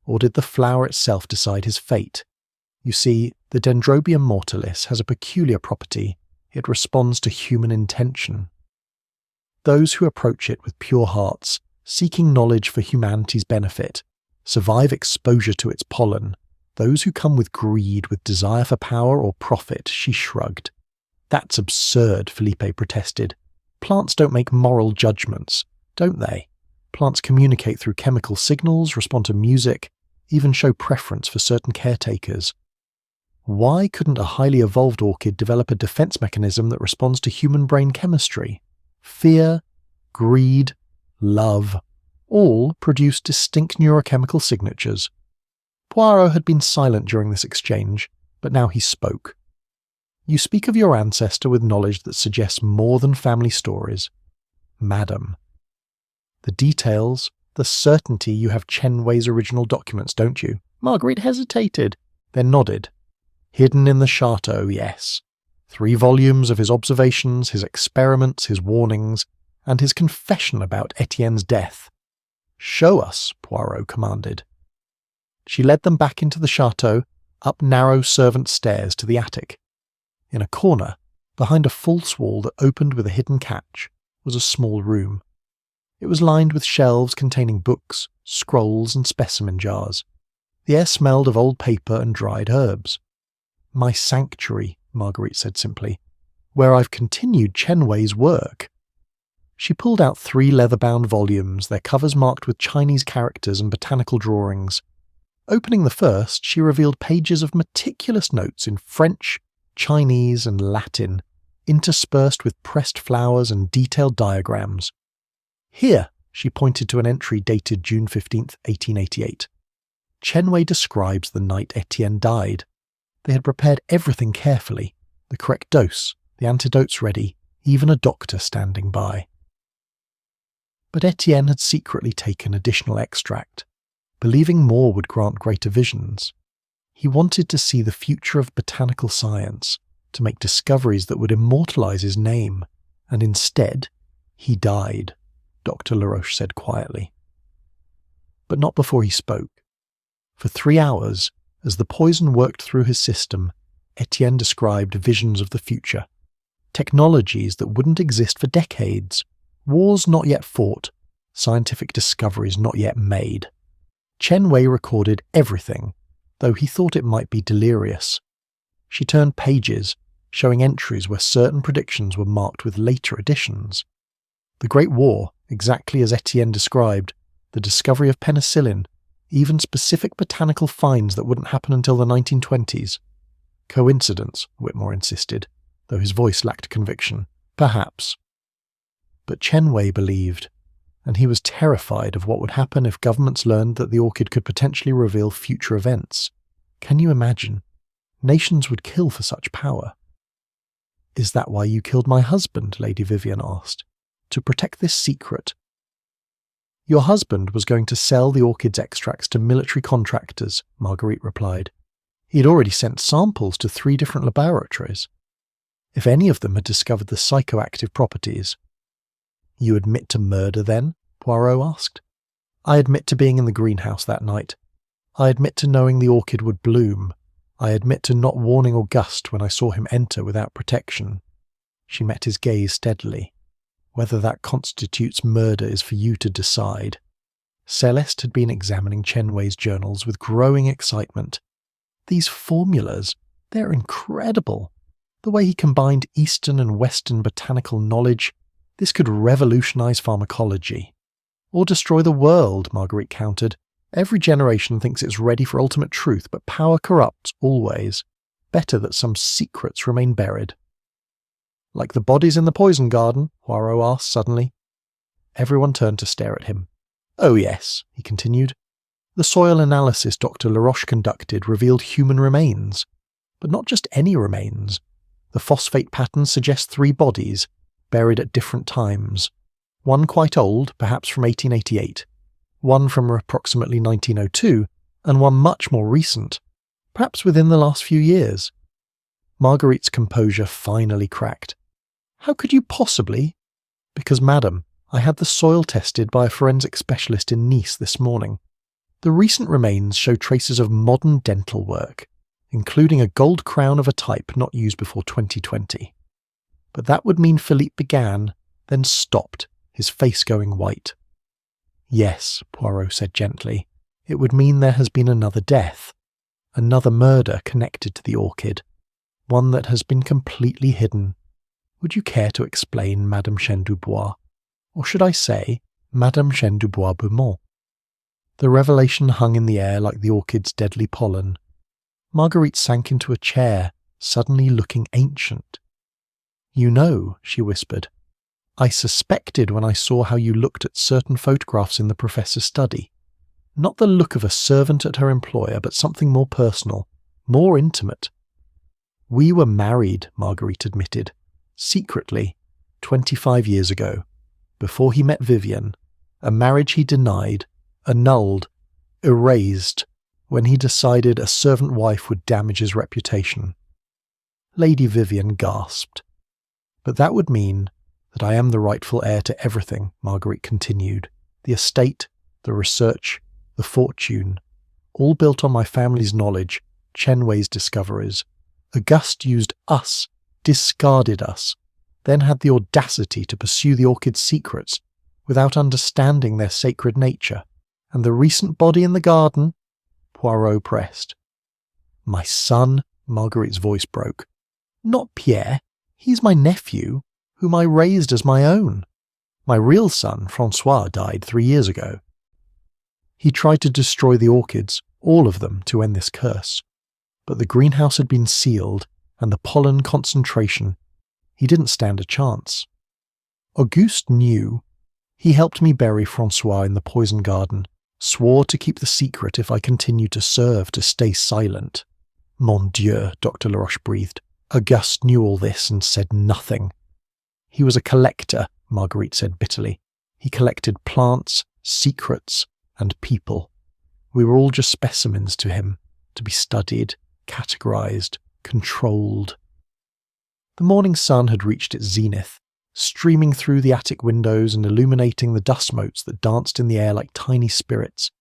Or did the flower itself decide his fate? You see, the Dendrobium mortalis has a peculiar property. It responds to human intention. Those who approach it with pure hearts, seeking knowledge for humanity's benefit, survive exposure to its pollen. Those who come with greed, with desire for power or profit, she shrugged. That's absurd, Felipe protested. Plants don't make moral judgments, don't they? Plants communicate through chemical signals, respond to music, even show preference for certain caretakers. Why couldn't a highly evolved orchid develop a defense mechanism that responds to human brain chemistry? Fear, greed, love, all produce distinct neurochemical signatures. Poirot had been silent during this exchange, but now he spoke. You speak of your ancestor with knowledge that suggests more than family stories. Madam. The details, the certainty you have Chen Wei's original documents, don't you? Marguerite hesitated, then nodded. Hidden in the chateau, yes. 3 volumes of his observations, his experiments, his warnings, and his confession about Etienne's death. Show us, Poirot commanded. She led them back into the chateau, up narrow servant stairs to the attic. In a corner, behind a false wall that opened with a hidden catch, was a small room. It was lined with shelves containing books, scrolls, and specimen jars. The air smelled of old paper and dried herbs. My sanctuary, Marguerite said simply, where I've continued Chen Wei's work. She pulled out 3 leather-bound volumes, their covers marked with Chinese characters and botanical drawings. Opening the first, she revealed pages of meticulous notes in French, Chinese, and Latin, interspersed with pressed flowers and detailed diagrams. Here, she pointed to an entry dated June 15, 1888. Chen Wei describes the night Etienne died. They had prepared everything carefully, the correct dose, the antidotes ready, even a doctor standing by. But Etienne had secretly taken additional extract, believing more would grant greater visions. He wanted to see the future of botanical science, to make discoveries that would immortalize his name, and instead, he died. Dr. Laroche said quietly. But not before he spoke. For 3 hours, as the poison worked through his system, Etienne described visions of the future. Technologies that wouldn't exist for decades, wars not yet fought, scientific discoveries not yet made. Chen Wei recorded everything, though he thought it might be delirious. She turned pages, showing entries where certain predictions were marked with later additions. The Great War, exactly as Etienne described, the discovery of penicillin, even specific botanical finds that wouldn't happen until the 1920s. Coincidence, Whitmore insisted, though his voice lacked conviction. Perhaps. But Chen Wei believed, and he was terrified of what would happen if governments learned that the orchid could potentially reveal future events. Can you imagine? Nations would kill for such power. "Is that why you killed my husband?" Lady Vivian asked. "To protect this secret?" "Your husband was going to sell the orchid's extracts to military contractors," Marguerite replied. "He had already sent samples to 3 different laboratories. If any of them had discovered the psychoactive properties—" "You admit to murder, then?" Poirot asked. "I admit to being in the greenhouse that night. I admit to knowing the orchid would bloom. I admit to not warning Auguste when I saw him enter without protection." She met his gaze steadily. "Whether that constitutes murder is for you to decide." Celeste had been examining Chen Wei's journals with growing excitement. "These formulas, they're incredible. The way he combined Eastern and Western botanical knowledge, this could revolutionize pharmacology." "Or destroy the world," Marguerite countered. "Every generation thinks it's ready for ultimate truth, but power corrupts always. Better that some secrets remain buried." "Like the bodies in the poison garden?" Poirot asked suddenly. Everyone turned to stare at him. "Oh yes," he continued. "The soil analysis Dr. Laroche conducted revealed human remains. But not just any remains. The phosphate patterns suggest 3 bodies, buried at different times. One quite old, perhaps from 1888. One from approximately 1902, and one much more recent, perhaps within the last few years." Marguerite's composure finally cracked. "How could you possibly—" "Because, madam, I had the soil tested by a forensic specialist in Nice this morning. The recent remains show traces of modern dental work, including a gold crown of a type not used before 2020. But that would mean Philippe began, then stopped, his face going white." "Yes," Poirot said gently, "it would mean there has been another death, another murder connected to the orchid, one that has been completely hidden. Would you care to explain, Madame Chen Dubois? Or should I say, Madame Chen Dubois Beaumont?" The revelation hung in the air like the orchid's deadly pollen. Marguerite sank into a chair, suddenly looking ancient. "You know," she whispered, "I suspected when I saw how you looked at certain photographs in the professor's study. Not the look of a servant at her employer, but something more personal, more intimate." "We were married," Marguerite admitted, "secretly, 25 years ago, before he met Vivian, a marriage he denied, annulled, erased, when he decided a servant wife would damage his reputation." Lady Vivian gasped. "But that would mean that I am the rightful heir to everything," Marguerite continued. "The estate, the research, the fortune, all built on my family's knowledge, Chen Wei's discoveries. Auguste used us, discarded us, then had the audacity to pursue the orchid's secrets without understanding their sacred nature. And the recent body in the garden?" Poirot pressed. "My son," Marguerite's voice broke. "Not Pierre. He's my nephew, whom I raised as my own. My real son, Francois, died 3 years ago. He tried to destroy the orchids, all of them, to end this curse. But the greenhouse had been sealed, and the pollen concentration. He didn't stand a chance. Auguste knew. He helped me bury Francois in the poison garden, swore to keep the secret if I continued to serve, to stay silent. Mon Dieu, Dr. Laroche breathed. Auguste knew all this and said nothing. He was a collector, Marguerite said bitterly. He collected plants, secrets, and people. We were all just specimens to him, to be studied, categorized, controlled. The morning sun had reached its zenith, streaming through the attic windows and illuminating the dust motes that danced in the air like tiny spirits.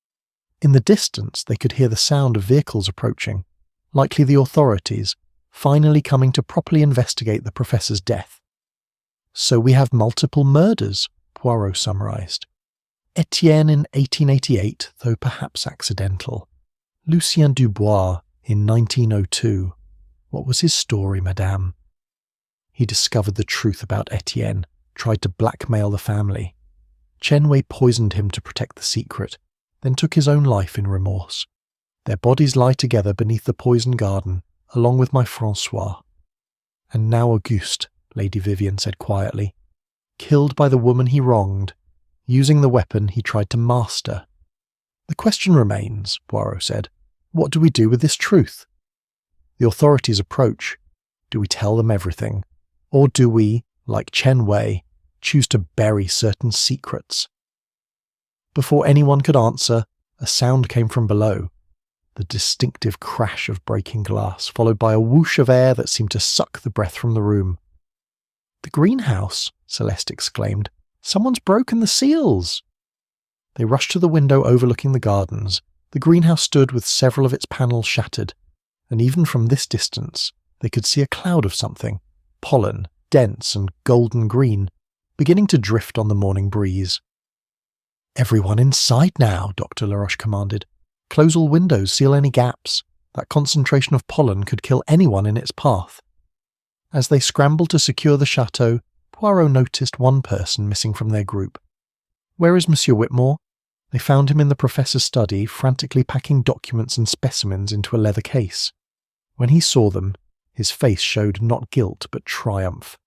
In the distance, they could hear the sound of vehicles approaching, likely the authorities, finally coming to properly investigate the professor's death. "So we have multiple murders," Poirot summarised. Etienne in 1888, though perhaps accidental. Lucien Dubois in 1902. What was his story, madame? He discovered the truth about Etienne, tried to blackmail the family. Chen Wei poisoned him to protect the secret, then took his own life in remorse. Their bodies lie together beneath the poison garden, along with my François. And now Auguste, Lady Vivian said quietly, killed by the woman he wronged, using the weapon he tried to master. "The question remains," Poirot said. "What do we do with this truth? The authorities approach. Do we tell them everything? Or do we, like Chen Wei, choose to bury certain secrets?" Before anyone could answer, a sound came from below. The distinctive crash of breaking glass, followed by a whoosh of air that seemed to suck the breath from the room. "The greenhouse," Celeste exclaimed. "Someone's broken the seals!" They rushed to the window overlooking the gardens. The greenhouse stood with several of its panels shattered, and even from this distance they could see a cloud of something, pollen, dense and golden green, beginning to drift on the morning breeze. "Everyone inside now," Dr. Laroche commanded. "Close all windows, seal any gaps. That concentration of pollen could kill anyone in its path." As they scrambled to secure the chateau, Poirot noticed one person missing from their group. "Where is Monsieur Whitmore?" They found him in the professor's study, frantically packing documents and specimens into a leather case. When he saw them, his face showed not guilt but triumph.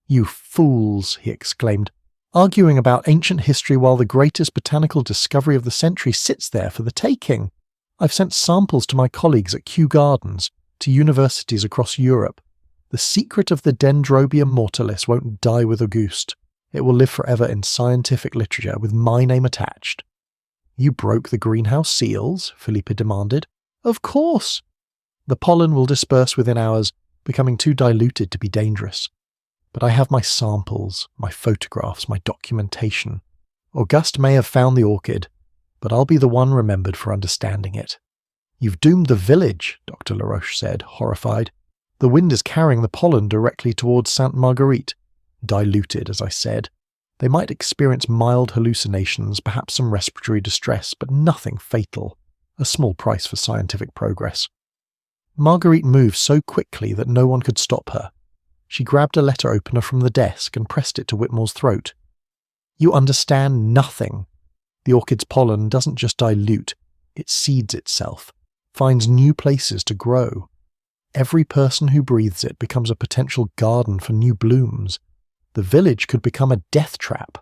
"You fools!" he exclaimed. "Arguing about ancient history while the greatest botanical discovery of the century sits there for the taking. I've sent samples to my colleagues at Kew Gardens, to universities across Europe. The secret of the Dendrobium mortalis won't die with Auguste. It will live forever in scientific literature with my name attached." "You broke the greenhouse seals?" Philippe demanded. "Of course. The pollen will disperse within hours, becoming too diluted to be dangerous. But I have my samples, my photographs, my documentation. Auguste may have found the orchid, but I'll be the one remembered for understanding it." "You've doomed the village," Dr. Laroche said, horrified. "The wind is carrying the pollen directly towards Sainte Marguerite. Diluted, as I said. They might experience mild hallucinations, perhaps some respiratory distress, but nothing fatal. A small price for scientific progress." Marguerite moved so quickly that no one could stop her. She grabbed a letter opener from the desk and pressed it to Whitmore's throat. "You understand nothing. The orchid's pollen doesn't just dilute, it seeds itself, finds new places to grow. Every person who breathes it becomes a potential garden for new blooms. The village could become a death trap."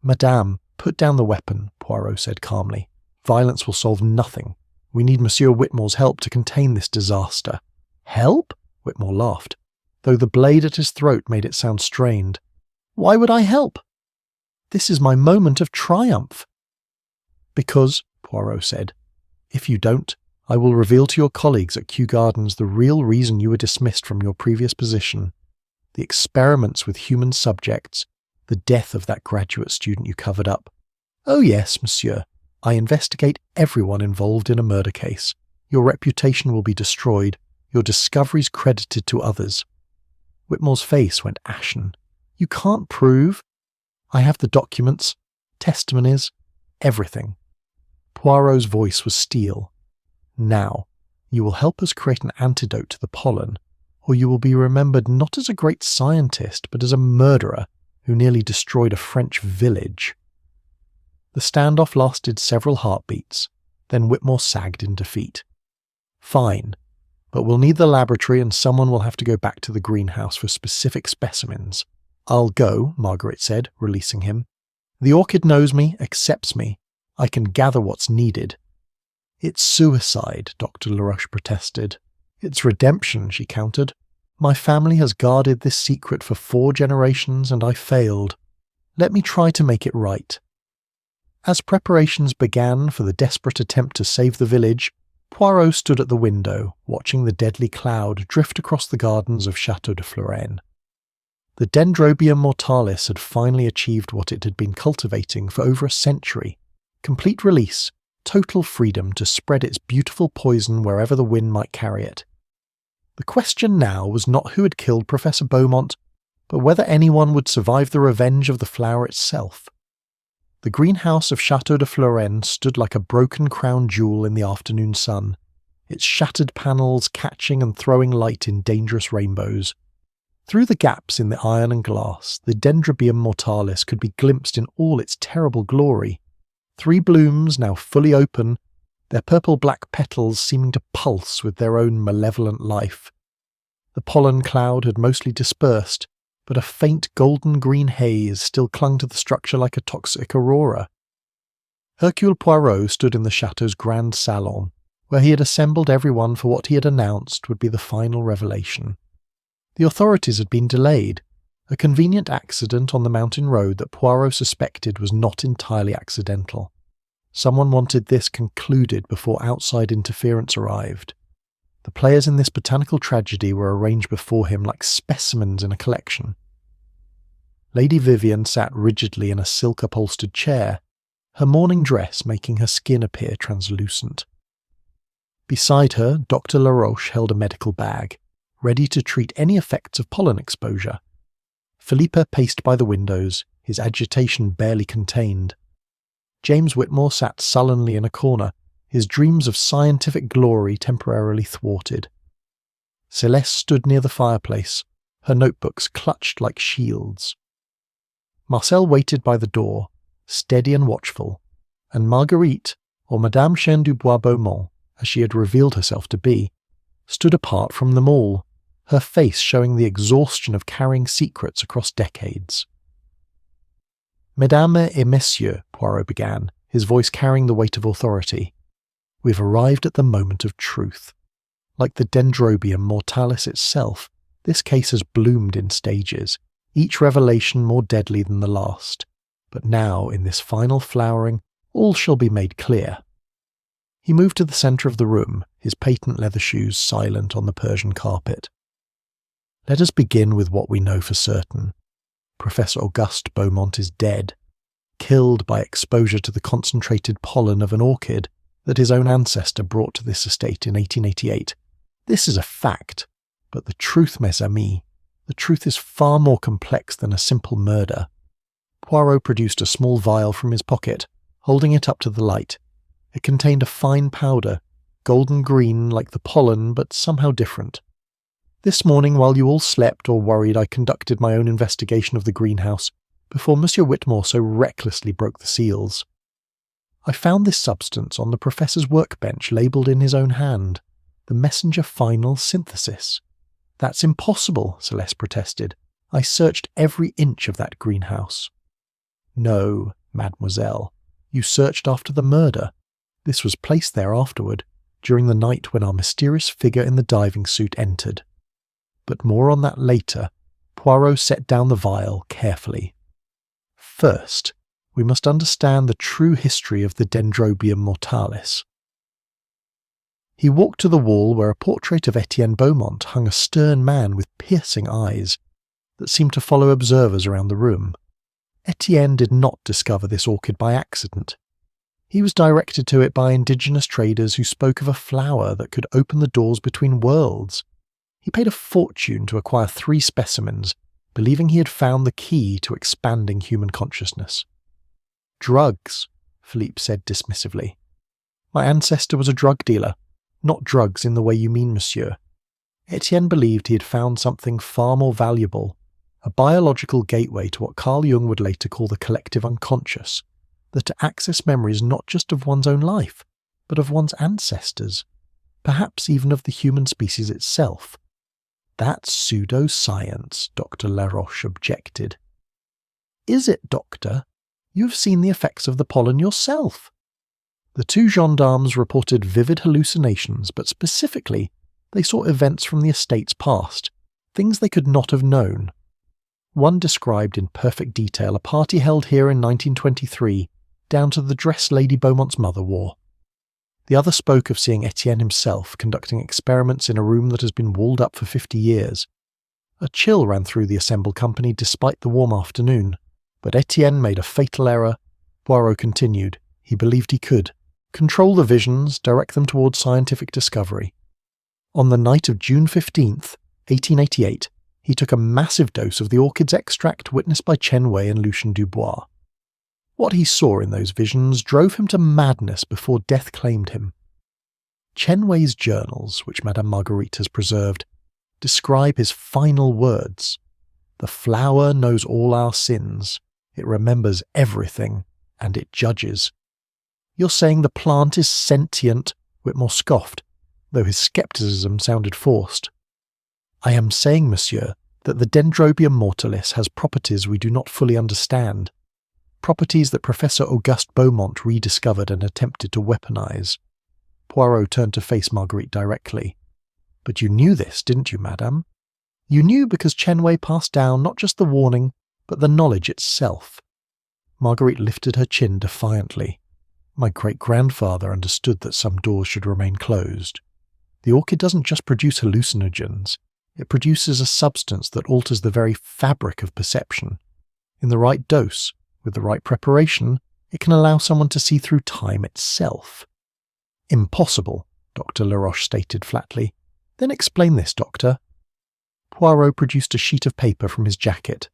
"Madame, put down the weapon," Poirot said calmly. "Violence will solve nothing. We need Monsieur Whitmore's help to contain this disaster." "Help?" Whitmore laughed, though the blade at his throat made it sound strained. "Why would I help? This is my moment of triumph." "Because," Poirot said, "if you don't, I will reveal to your colleagues at Kew Gardens the real reason you were dismissed from your previous position. The experiments with human subjects, the death of that graduate student you covered up. Oh yes, monsieur, I investigate everyone involved in a murder case. Your reputation will be destroyed, your discoveries credited to others." Whitmore's face went ashen. "You can't prove—" "I have the documents, testimonies, everything." Poirot's voice was steel. "Now, you will help us create an antidote to the pollen, or you will be remembered not as a great scientist, but as a murderer who nearly destroyed a French village." The standoff lasted several heartbeats, then Whitmore sagged in defeat. "Fine, but we'll need the laboratory and someone will have to go back to the greenhouse for specific specimens." "I'll go," Margaret said, releasing him. "The orchid knows me, accepts me. I can gather what's needed." "It's suicide," Dr. Laroche protested. "It's redemption," she countered. "My family has guarded this secret for 4 generations and I failed. Let me try to make it right." As preparations began for the desperate attempt to save the village, Poirot stood at the window, watching the deadly cloud drift across the gardens of Château de Florraine. The Dendrobium mortalis had finally achieved what it had been cultivating for over a century: complete release, total freedom to spread its beautiful poison wherever the wind might carry it. The question now was not who had killed Professor Beaumont, but whether anyone would survive the revenge of the flower itself. The greenhouse of Château de Florenne stood like a broken crown jewel in the afternoon sun, its shattered panels catching and throwing light in dangerous rainbows. Through the gaps in the iron and glass, the Dendrobium mortalis could be glimpsed in all its terrible glory. 3 blooms now fully open, their purple-black petals seeming to pulse with their own malevolent life. The pollen cloud had mostly dispersed, but a faint golden-green haze still clung to the structure like a toxic aurora. Hercule Poirot stood in the chateau's grand salon, where he had assembled everyone for what he had announced would be the final revelation. The authorities had been delayed. A convenient accident on the mountain road that Poirot suspected was not entirely accidental. Someone wanted this concluded before outside interference arrived. The players in this botanical tragedy were arranged before him like specimens in a collection. Lady Vivian sat rigidly in a silk-upholstered chair, her morning dress making her skin appear translucent. Beside her, Dr. Laroche held a medical bag, ready to treat any effects of pollen exposure. Philippa paced by the windows, his agitation barely contained. James Whitmore sat sullenly in a corner, his dreams of scientific glory temporarily thwarted. Celeste stood near the fireplace, her notebooks clutched like shields. Marcel waited by the door, steady and watchful, and Marguerite, or Madame Chêne du Bois Beaumont, as she had revealed herself to be, stood apart from them all, her face showing the exhaustion of carrying secrets across decades. Mesdames et messieurs, Poirot began, his voice carrying the weight of authority, we've arrived at the moment of truth. Like the Dendrobium mortalis itself, this case has bloomed in stages, each revelation more deadly than the last. But now, in this final flowering, all shall be made clear. He moved to the centre of the room, his patent leather shoes silent on the Persian carpet. Let us begin with what we know for certain. Professor Auguste Beaumont is dead, killed by exposure to the concentrated pollen of an orchid that his own ancestor brought to this estate in 1888. This is a fact, but the truth, mes amis, the truth is far more complex than a simple murder. Poirot produced a small vial from his pocket, holding it up to the light. It contained a fine powder, golden green like the pollen, but somehow different. This morning, while you all slept or worried, I conducted my own investigation of the greenhouse, before Monsieur Whitmore so recklessly broke the seals. I found this substance on the professor's workbench labelled in his own hand, the messenger final synthesis. That's impossible, Celeste protested. I searched every inch of that greenhouse. No, mademoiselle, you searched after the murder. This was placed there afterward, during the night when our mysterious figure in the diving suit entered. But more on that later. Poirot set down the vial carefully. First, we must understand the true history of the Dendrobium mortalis. He walked to the wall where a portrait of Etienne Beaumont hung, a stern man with piercing eyes that seemed to follow observers around the room. Etienne did not discover this orchid by accident. He was directed to it by indigenous traders who spoke of a flower that could open the doors between worlds. He paid a fortune to acquire 3 specimens, believing he had found the key to expanding human consciousness. Drugs, Philippe said dismissively. My ancestor was a drug dealer, not drugs in the way you mean, monsieur. Etienne believed he had found something far more valuable, a biological gateway to what Carl Jung would later call the collective unconscious, that to access memories not just of one's own life, but of one's ancestors, perhaps even of the human species itself. That's pseudo-science, Dr. Laroche objected. Is it, doctor? You've seen the effects of the pollen yourself. The 2 gendarmes reported vivid hallucinations, but specifically, they saw events from the estate's past, things they could not have known. One described in perfect detail a party held here in 1923, down to the dress Lady Beaumont's mother wore. The other spoke of seeing Etienne himself conducting experiments in a room that has been walled up for 50 years. A chill ran through the assembled company despite the warm afternoon. But Etienne made a fatal error. Poirot continued. He believed he could. Control the visions, direct them towards scientific discovery. On the night of June 15th, 1888, he took a massive dose of the orchid's extract witnessed by Chen Wei and Lucien Dubois. What he saw in those visions drove him to madness before death claimed him. Chen Wei's journals, which Madame Marguerite has preserved, describe his final words. "The flower knows all our sins. It remembers everything, and it judges." "You're saying the plant is sentient?" Whitmore scoffed, though his scepticism sounded forced. "I am saying, monsieur, that the Dendrobium mortalis has properties we do not fully understand. Properties that Professor Auguste Beaumont rediscovered and attempted to weaponize." Poirot turned to face Marguerite directly. "But you knew this, didn't you, madame? You knew because Chen Wei passed down not just the warning, but the knowledge itself." Marguerite lifted her chin defiantly. "My great-grandfather understood that some doors should remain closed. The orchid doesn't just produce hallucinogens. It produces a substance that alters the very fabric of perception. In the right dose, with the right preparation, it can allow someone to see through time itself." "Impossible," Dr. Laroche stated flatly. "Then explain this, doctor." Poirot produced a sheet of paper from his jacket.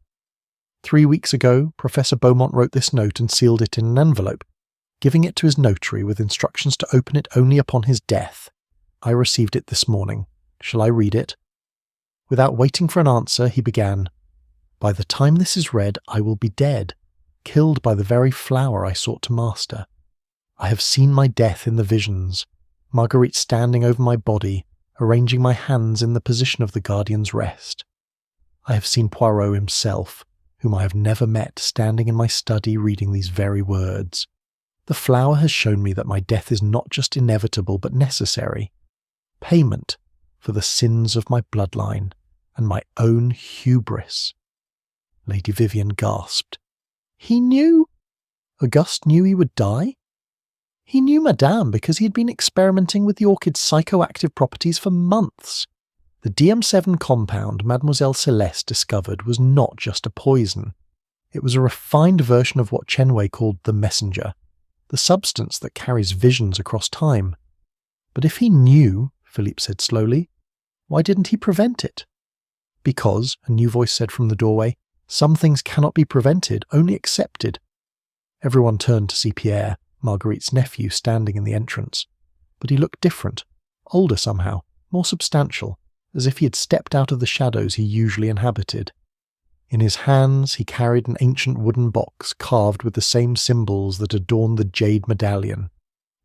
3 weeks ago, Professor Beaumont wrote this note and sealed it in an envelope, giving it to his notary with instructions to open it only upon his death. I received it this morning. Shall I read it? Without waiting for an answer, he began, "By the time this is read, I will be dead, killed by the very flower I sought to master. I have seen my death in the visions, Marguerite standing over my body, arranging my hands in the position of the guardian's rest. I have seen Poirot himself, whom I have never met, standing in my study reading these very words. The flower has shown me that my death is not just inevitable but necessary. Payment for the sins of my bloodline and my own hubris." Lady Vivian gasped. "He knew? Auguste knew he would die?" "He knew, madame, because he had been experimenting with the orchid's psychoactive properties for months. The DM7 compound Mademoiselle Celeste discovered was not just a poison. It was a refined version of what Chen Wei called the messenger, the substance that carries visions across time. But if he knew," Philippe said slowly, "why didn't he prevent it?" "Because," a new voice said from the doorway, "some things cannot be prevented, only accepted." Everyone turned to see Pierre, Marguerite's nephew, standing in the entrance. But he looked different, older somehow, more substantial, as if he had stepped out of the shadows he usually inhabited. In his hands he carried an ancient wooden box carved with the same symbols that adorned the jade medallion.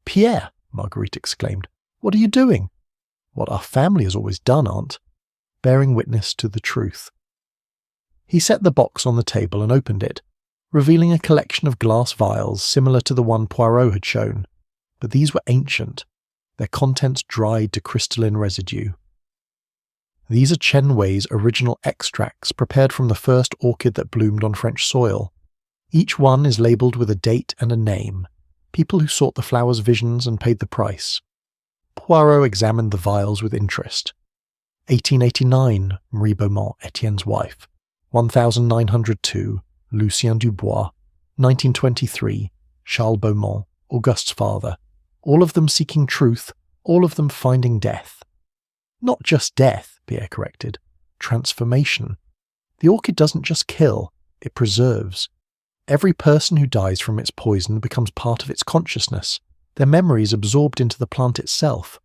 "Pierre!" Marguerite exclaimed. "What are you doing?" "What our family has always done, aunt. Bearing witness to the truth." He set the box on the table and opened it, revealing a collection of glass vials similar to the one Poirot had shown, but these were ancient, their contents dried to crystalline residue. "These are Chen Wei's original extracts prepared from the first orchid that bloomed on French soil. Each one is labelled with a date and a name, people who sought the flower's visions and paid the price." Poirot examined the vials with interest. 1889, Marie Beaumont, Etienne's wife. 1902, Lucien Dubois. 1923, Charles Beaumont, Auguste's father. All of them seeking truth, all of them finding death. "Not just death," Pierre corrected. "Transformation. The orchid doesn't just kill, it preserves. Every person who dies from its poison becomes part of its consciousness, their memories absorbed into the plant itself.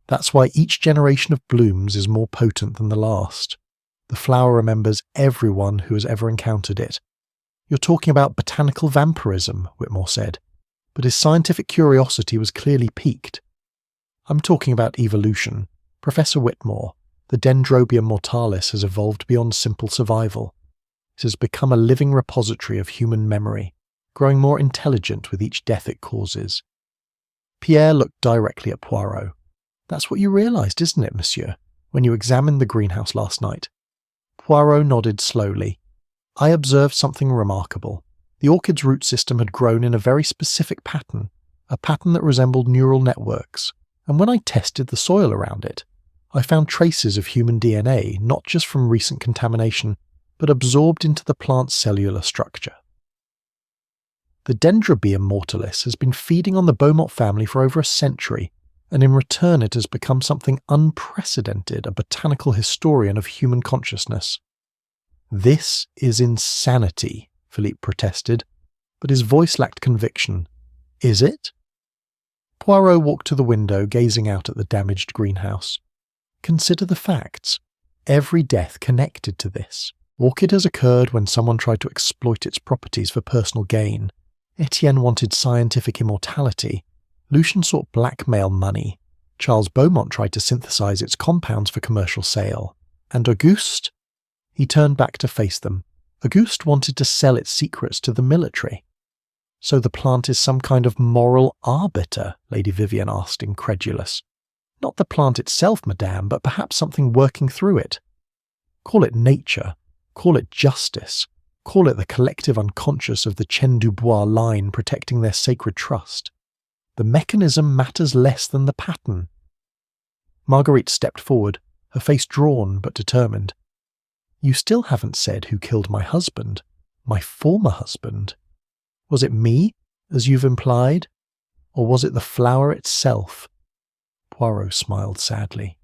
That's why each generation of blooms is more potent than the last. The flower remembers everyone who has ever encountered it." "You're talking about botanical vampirism," Whitmore said, but his scientific curiosity was clearly piqued. "I'm talking about evolution. Professor Whitmore, the Dendrobium mortalis has evolved beyond simple survival. It has become a living repository of human memory, growing more intelligent with each death it causes." Pierre looked directly at Poirot. "That's what you realized, isn't it, monsieur, when you examined the greenhouse last night?" Poirot nodded slowly. "I observed something remarkable. The orchid's root system had grown in a very specific pattern, a pattern that resembled neural networks, and when I tested the soil around it, I found traces of human DNA, not just from recent contamination, but absorbed into the plant's cellular structure. The Dendrobium mortalis has been feeding on the Beaumont family for over a century, and in return it has become something unprecedented, a botanical historian of human consciousness. "This is insanity," Philippe protested, but his voice lacked conviction. "Is it?" Poirot walked to the window, gazing out at the damaged greenhouse. "Consider the facts. Every death connected to this. Orchid has occurred when someone tried to exploit its properties for personal gain. Etienne wanted scientific immortality. Lucien sought blackmail money. Charles Beaumont tried to synthesize its compounds for commercial sale. And Auguste?" He turned back to face them. "Auguste wanted to sell its secrets to the military." "So the plant is some kind of moral arbiter?" Lady Vivian asked, incredulous. "Not the plant itself, madame, but perhaps something working through it. Call it nature, call it justice, call it the collective unconscious of the Chen Dubois line protecting their sacred trust. The mechanism matters less than the pattern." Marguerite stepped forward, her face drawn but determined. "You still haven't said who killed my husband, my former husband. Was it me, as you've implied, or was it the flower itself?" Poirot smiled sadly.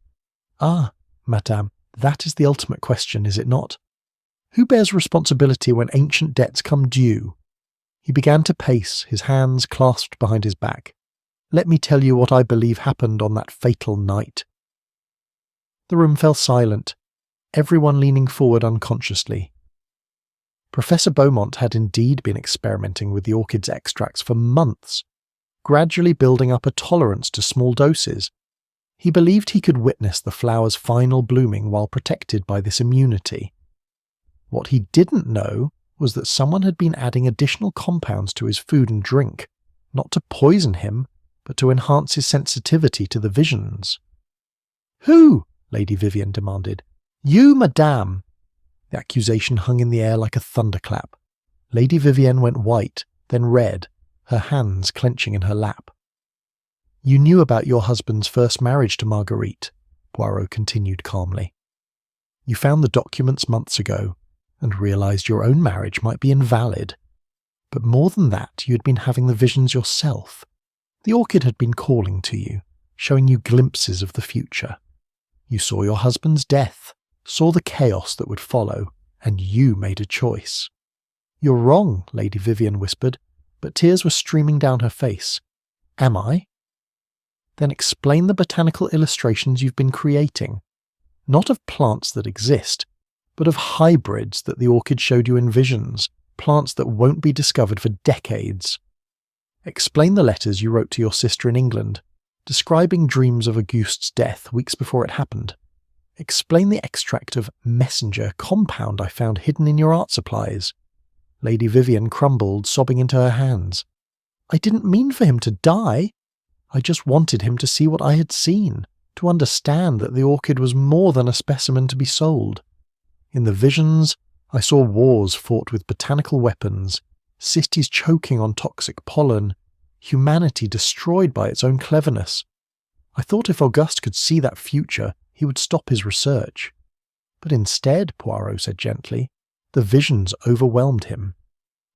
"Ah, madame, that is the ultimate question, is it not? Who bears responsibility when ancient debts come due?" He began to pace, his hands clasped behind his back. "Let me tell you what I believe happened on that fatal night." The room fell silent, everyone leaning forward unconsciously. Professor Beaumont had indeed been experimenting with the orchid's extracts for months, gradually building up a tolerance to small doses. He believed he could witness the flower's final blooming while protected by this immunity. What he didn't know was that someone had been adding additional compounds to his food and drink, not to poison him, but to enhance his sensitivity to the visions. "Who?" Lady Vivian demanded. "You, madame!" The accusation hung in the air like a thunderclap. Lady Vivienne went white, then red, her hands clenching in her lap. "You knew about your husband's first marriage to Marguerite," Poirot continued calmly. "You found the documents months ago, and realized your own marriage might be invalid. But more than that, you had been having the visions yourself. The orchid had been calling to you, showing you glimpses of the future. You saw your husband's death, saw the chaos that would follow, and you made a choice." "You're wrong," Lady Vivian whispered, but tears were streaming down her face. "Am I?" "Then explain the botanical illustrations you've been creating. Not of plants that exist, but of hybrids that the orchid showed you in visions, plants that won't be discovered for decades. Explain the letters you wrote to your sister in England, describing dreams of Auguste's death weeks before it happened. Explain the extract of messenger compound I found hidden in your art supplies." Lady Vivian crumbled, sobbing into her hands. "I didn't mean for him to die. I just wanted him to see what I had seen, to understand that the orchid was more than a specimen to be sold. In the visions, I saw wars fought with botanical weapons, cities choking on toxic pollen, humanity destroyed by its own cleverness. I thought if Auguste could see that future, he would stop his research. But instead," Poirot said gently, "the visions overwhelmed him.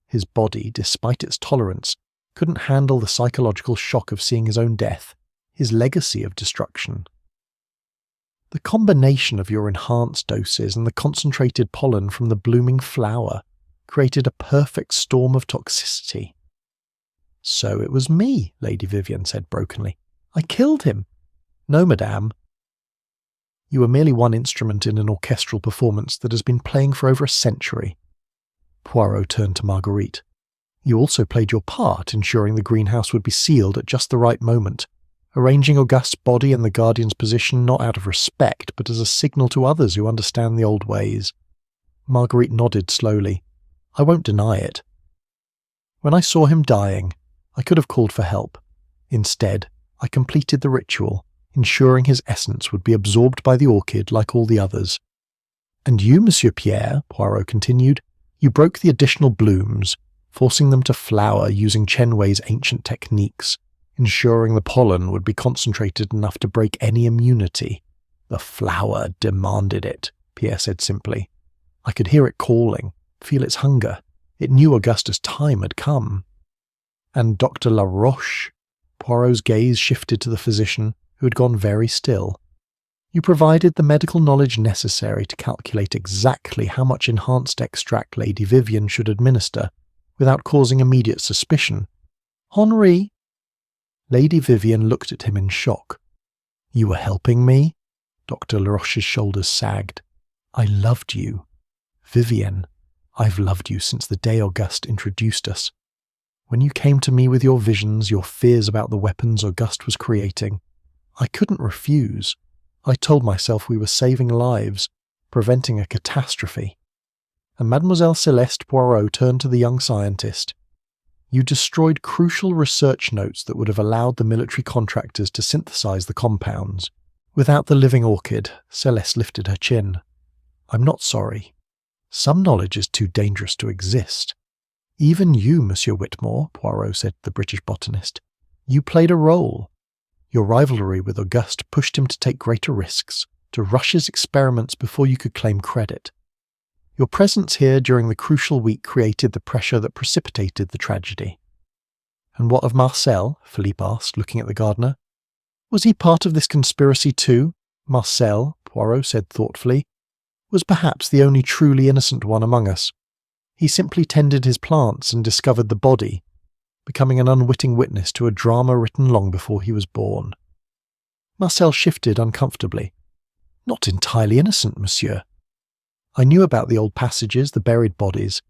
His body, despite its tolerance, couldn't handle the psychological shock of seeing his own death, his legacy of destruction. The combination of your enhanced doses and the concentrated pollen from the blooming flower created a perfect storm of toxicity." "So it was me," Lady Vivian said brokenly. "I killed him." "No, madame. You were merely one instrument in an orchestral performance that has been playing for over a century." Poirot turned to Marguerite. "You also played your part, ensuring the greenhouse would be sealed at just the right moment, arranging Auguste's body in the Guardian's position not out of respect, but as a signal to others who understand the old ways." Marguerite nodded slowly. "I won't deny it. When I saw him dying, I could have called for help. Instead, I completed the ritual, ensuring his essence would be absorbed by the orchid like all the others. And you, Monsieur Pierre," Poirot continued, "you broke the additional blooms, forcing them to flower using Chen Wei's ancient techniques, ensuring the pollen would be concentrated enough to break any immunity. The flower demanded it, Pierre said simply. I could hear it calling, feel its hunger. It knew Augusta's time had come. And Dr. Laroche? Poirot's gaze shifted to the physician, who had gone very still. You provided the medical knowledge necessary to calculate exactly how much enhanced extract Lady Vivian should administer, without causing immediate suspicion. Henri? Lady Vivian looked at him in shock. You were helping me? Dr. Laroche's shoulders sagged. I loved you. Vivian, I've loved you since the day Auguste introduced us. When you came to me with your visions, your fears about the weapons Auguste was creating, I couldn't refuse. I told myself we were saving lives, preventing a catastrophe. And Mademoiselle Celeste Poirot turned to the young scientist. You destroyed crucial research notes that would have allowed the military contractors to synthesize the compounds. Without the living orchid, Celeste lifted her chin. I'm not sorry. Some knowledge is too dangerous to exist. Even you, Monsieur Whitmore, Poirot said to the British botanist. You played a role. Your rivalry with Auguste pushed him to take greater risks, to rush his experiments before you could claim credit. Your presence here during the crucial week created the pressure that precipitated the tragedy. And what of Marcel? Philippe asked, looking at the gardener. Was he part of this conspiracy too? Marcel, Poirot said thoughtfully, was perhaps the only truly innocent one among us. He simply tended his plants and discovered the body, becoming an unwitting witness to a drama written long before he was born. Marcel shifted uncomfortably. Not entirely innocent, monsieur. I knew about the old passages, the buried bodies.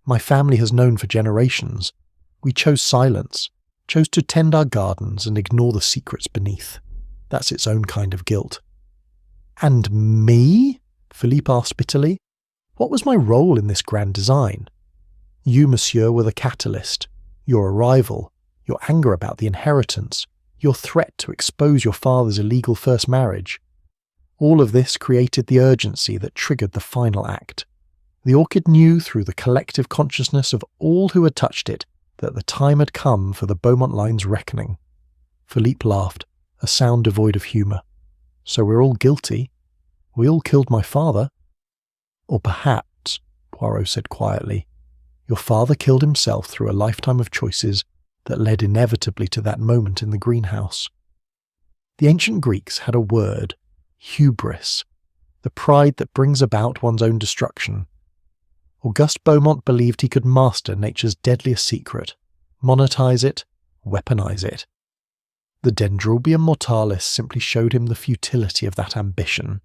My family has known for generations. We chose silence, chose to tend our gardens and ignore the secrets beneath. That's its own kind of guilt. And me? Philippe asked bitterly. What was my role in this grand design? You, monsieur, were the catalyst. Your arrival, your anger about the inheritance, your threat to expose your father's illegal first marriage. All of this created the urgency that triggered the final act. The orchid knew through the collective consciousness of all who had touched it that the time had come for the Beaumont line's reckoning. Philippe laughed, a sound devoid of humour. So we're all guilty. We all killed my father. Or perhaps, Poirot said quietly, your father killed himself through a lifetime of choices that led inevitably to that moment in the greenhouse. The ancient Greeks had a word, hubris, the pride that brings about one's own destruction. Auguste Beaumont believed he could master nature's deadliest secret, monetize it, weaponize it. The Dendrobium mortalis simply showed him the futility of that ambition.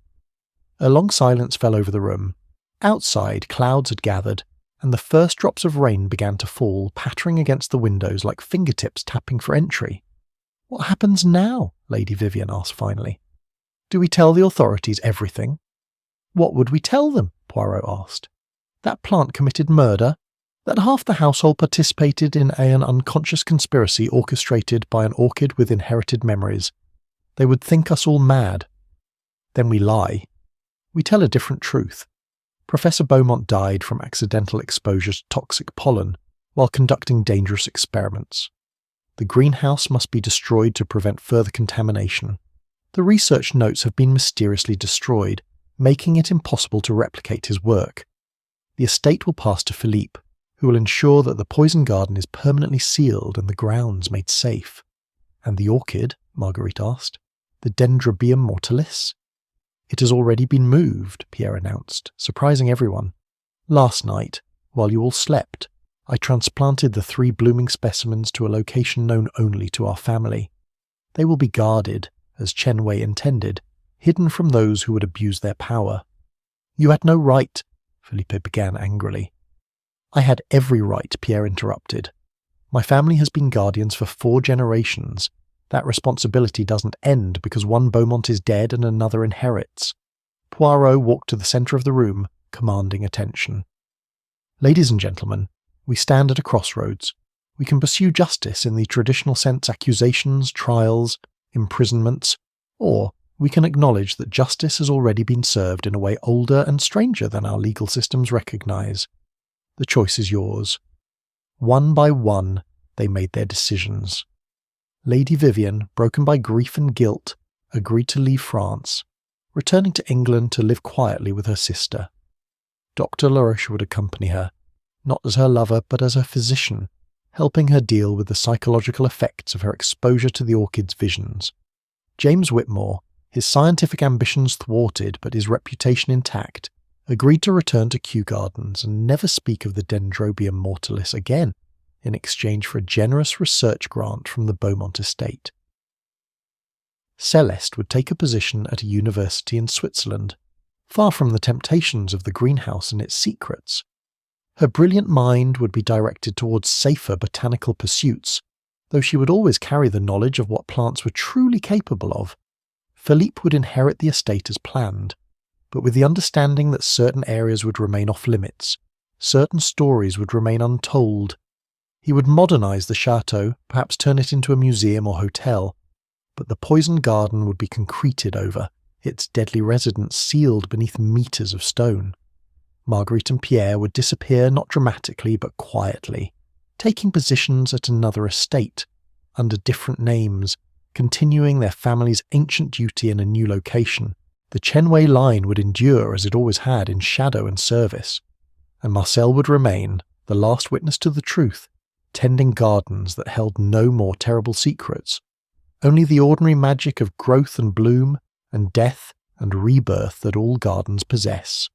A long silence fell over the room. Outside, clouds had gathered, and the first drops of rain began to fall, pattering against the windows like fingertips tapping for entry. What happens now? Lady Vivian asked finally. Do we tell the authorities everything? What would we tell them? Poirot asked. That plant committed murder? That half the household participated in an unconscious conspiracy orchestrated by an orchid with inherited memories? They would think us all mad. Then we lie. We tell a different truth. Professor Beaumont died from accidental exposure to toxic pollen while conducting dangerous experiments. The greenhouse must be destroyed to prevent further contamination. The research notes have been mysteriously destroyed, making it impossible to replicate his work. The estate will pass to Philippe, who will ensure that the poison garden is permanently sealed and the grounds made safe. And the orchid? Marguerite asked. The Dendrobium mortalis? It has already been moved, Pierre announced, surprising everyone. Last night, while you all slept, I transplanted the 3 blooming specimens to a location known only to our family. They will be guarded, as Chen Wei intended, hidden from those who would abuse their power. You had no right, Philippe began angrily. I had every right, Pierre interrupted. My family has been guardians for 4 generations. That responsibility doesn't end because one Beaumont is dead and another inherits. Poirot walked to the centre of the room, commanding attention. Ladies and gentlemen, we stand at a crossroads. We can pursue justice in the traditional sense: accusations, trials, imprisonments, or we can acknowledge that justice has already been served in a way older and stranger than our legal systems recognise. The choice is yours. One by one, they made their decisions. Lady Vivian, broken by grief and guilt, agreed to leave France. returning to England to live quietly with her sister. Dr. Laroche would accompany her, not as her lover but as her physician, helping her deal with the psychological effects of her exposure to the orchid's visions. James Whitmore, his scientific ambitions thwarted but his reputation intact, agreed to return to Kew Gardens and never speak of the Dendrobium mortalis again, in exchange for a generous research grant from the Beaumont estate. Celeste would take a position at a university in Switzerland, far from the temptations of the greenhouse and its secrets. Her brilliant mind would be directed towards safer botanical pursuits, though she would always carry the knowledge of what plants were truly capable of. Philippe would inherit the estate as planned, but with the understanding that certain areas would remain off-limits, certain stories would remain untold. He would modernise the chateau, perhaps turn it into a museum or hotel, but the poisoned garden would be concreted over, its deadly residence sealed beneath metres of stone. Marguerite and Pierre would disappear not dramatically but quietly, taking positions at another estate, under different names, continuing their family's ancient duty in a new location. The Chenway line would endure as it always had in shadow and service, and Marcel would remain, the last witness to the truth, tending gardens that held no more terrible secrets, only the ordinary magic of growth and bloom, and death and rebirth that all gardens possess.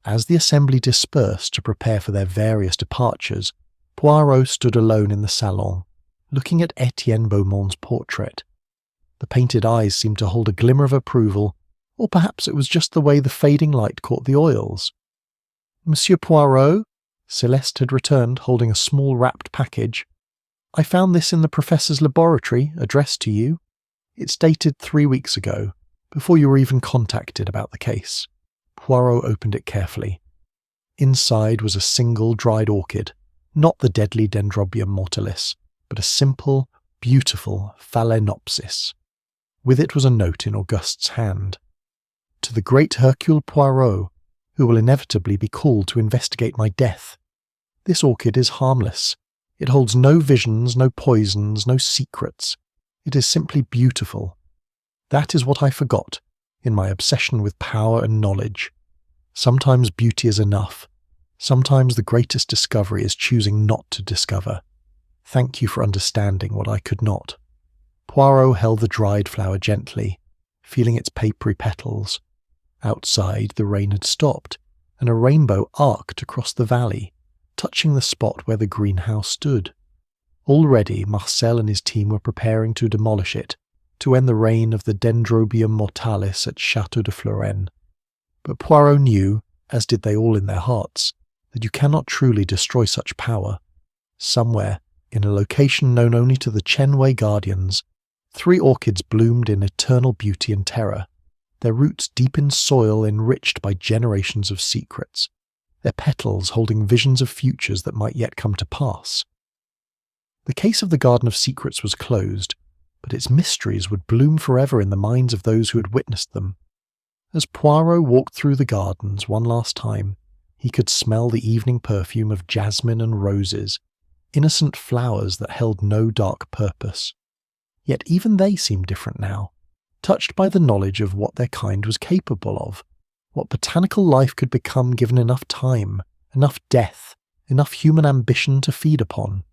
As the assembly dispersed to prepare for their various departures, Poirot stood alone in the salon, looking at Etienne Beaumont's portrait. The painted eyes seemed to hold a glimmer of approval, or perhaps it was just the way the fading light caught the oils. "Monsieur Poirot?" Celeste had returned, holding a small wrapped package. "I found this in the professor's laboratory, addressed to you. It's dated 3 weeks ago, before you were even contacted about the case." Poirot opened it carefully. Inside was a single dried orchid, not the deadly Dendrobium mortalis, but a simple, beautiful Phalaenopsis. With it was a note in Auguste's hand. "To the great Hercule Poirot, who will inevitably be called to investigate my death. This orchid is harmless. It holds no visions, no poisons, no secrets. It is simply beautiful. That is what I forgot in my obsession with power and knowledge. Sometimes beauty is enough. Sometimes the greatest discovery is choosing not to discover. Thank you for understanding what I could not." Poirot held the dried flower gently, feeling its papery petals. Outside, the rain had stopped, and a rainbow arced across the valley, touching the spot where the greenhouse stood. Already Marcel and his team were preparing to demolish it, to end the reign of the Dendrobium mortalis at Château de Florenne. But Poirot knew, as did they all in their hearts, that you cannot truly destroy such power. Somewhere, in a location known only to the Chenway guardians, 3 orchids bloomed in eternal beauty and terror, their roots deep in soil enriched by generations of secrets, their petals holding visions of futures that might yet come to pass. The case of the Garden of Secrets was closed, but its mysteries would bloom forever in the minds of those who had witnessed them. As Poirot walked through the gardens one last time, he could smell the evening perfume of jasmine and roses, innocent flowers that held no dark purpose. Yet even they seemed different now, touched by the knowledge of what their kind was capable of, what botanical life could become given enough time, enough death, enough human ambition to feed upon.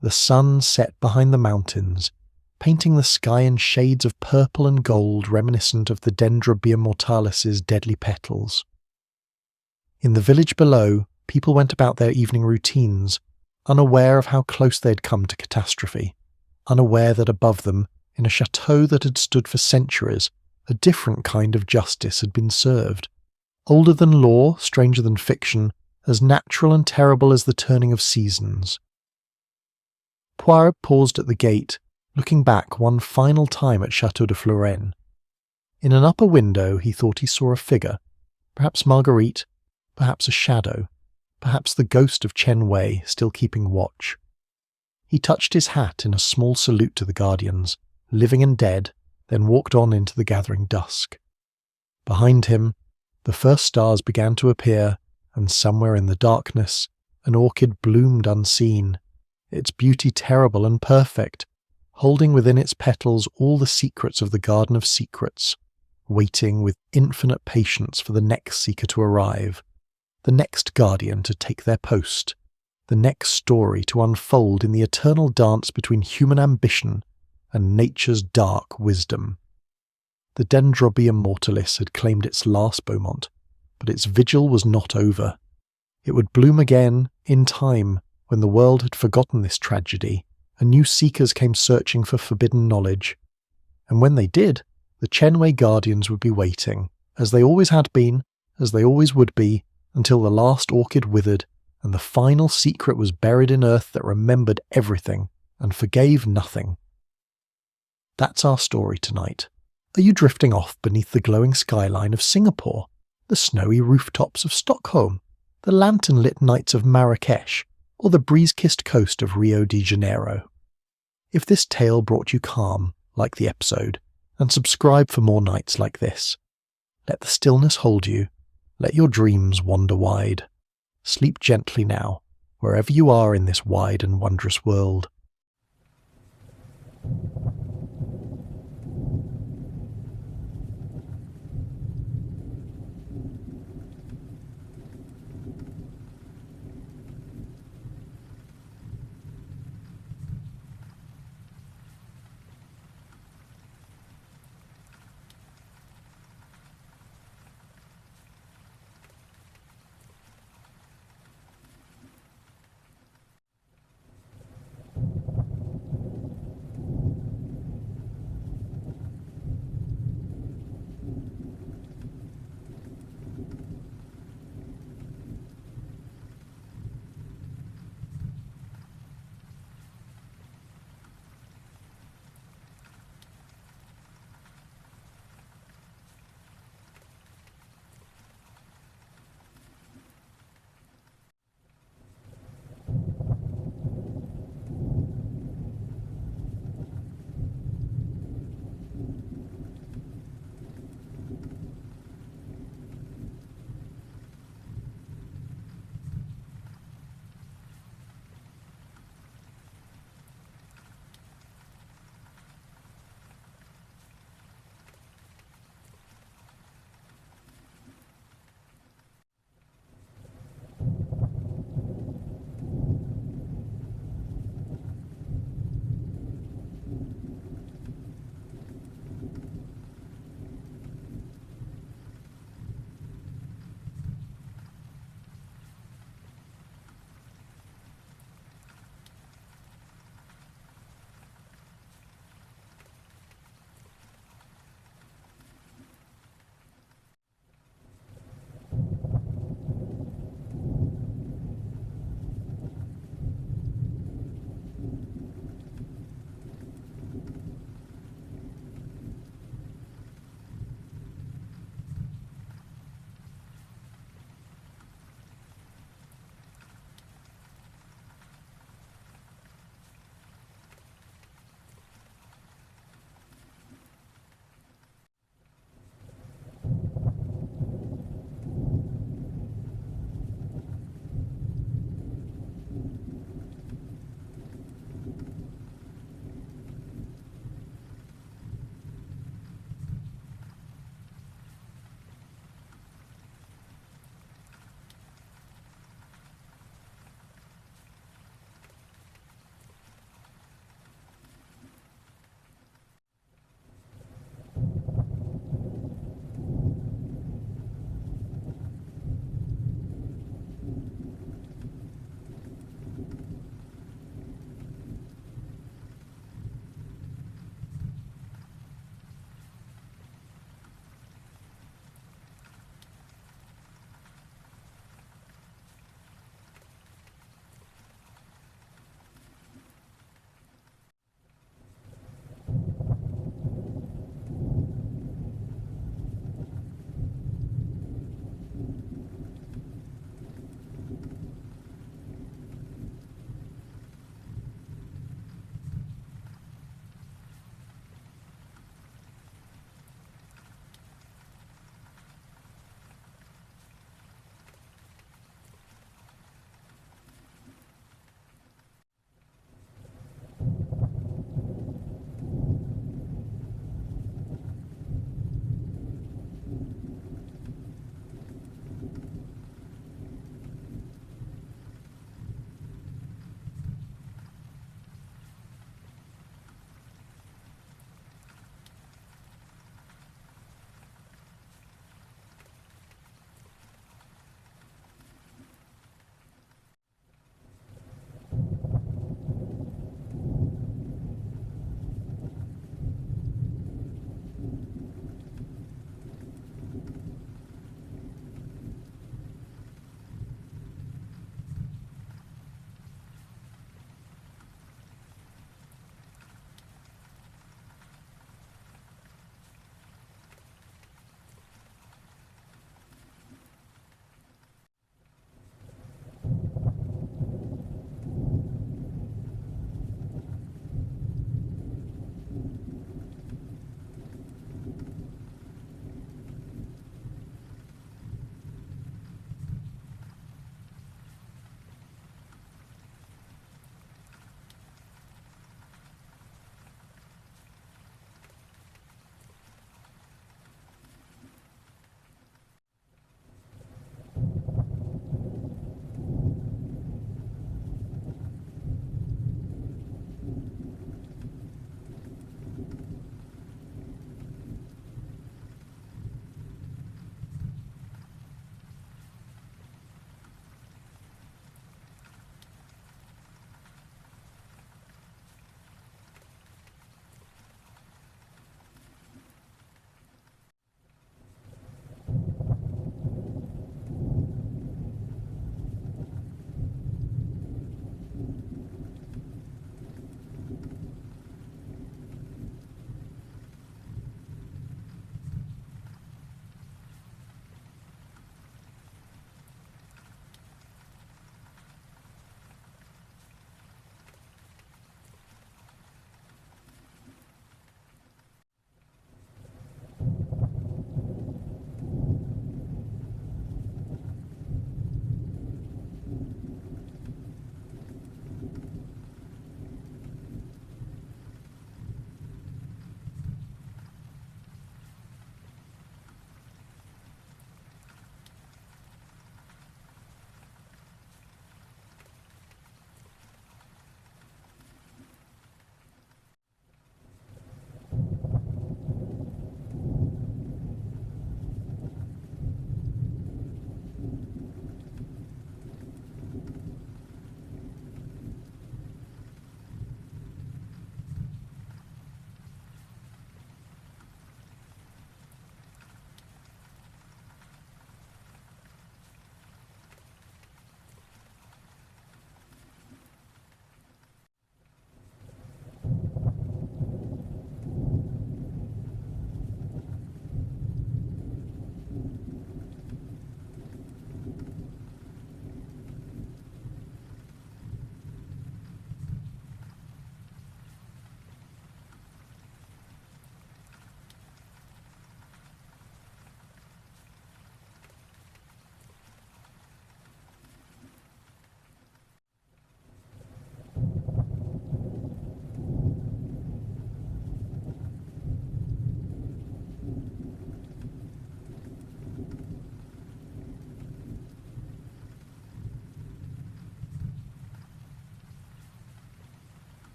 The sun set behind the mountains, painting the sky in shades of purple and gold reminiscent of the Dendrobium mortalis's deadly petals. In the village below, people went about their evening routines, unaware of how close they had come to catastrophe, unaware that above them, in a chateau that had stood for centuries, a different kind of justice had been served, older than law, stranger than fiction, as natural and terrible as the turning of seasons. Poirot paused at the gate, looking back one final time at Château de Florenne. In an upper window he thought he saw a figure, perhaps Marguerite, perhaps a shadow, perhaps the ghost of Chen Wei still keeping watch. He touched his hat in a small salute to the guardians, living and dead, then walked on into the gathering dusk. Behind him, the first stars began to appear, and somewhere in the darkness, an orchid bloomed unseen, its beauty terrible and perfect, holding within its petals all the secrets of the Garden of Secrets, waiting with infinite patience for the next seeker to arrive, the next guardian to take their post, the next story to unfold in the eternal dance between human ambition and nature's dark wisdom. The Dendrobium mortalis had claimed its last Beaumont, but its vigil was not over. It would bloom again, in time, when the world had forgotten this tragedy, and new seekers came searching for forbidden knowledge. And when they did, the Chenway guardians would be waiting, as they always had been, as they always would be, until the last orchid withered, and the final secret was buried in earth that remembered everything and forgave nothing. That's our story tonight. Are you drifting off beneath the glowing skyline of Singapore, the snowy rooftops of Stockholm, the lantern-lit nights of Marrakesh, or the breeze-kissed coast of Rio de Janeiro? If this tale brought you calm, like the episode, and subscribe for more nights like this. Let the stillness hold you. Let your dreams wander wide. Sleep gently now, wherever you are in this wide and wondrous world.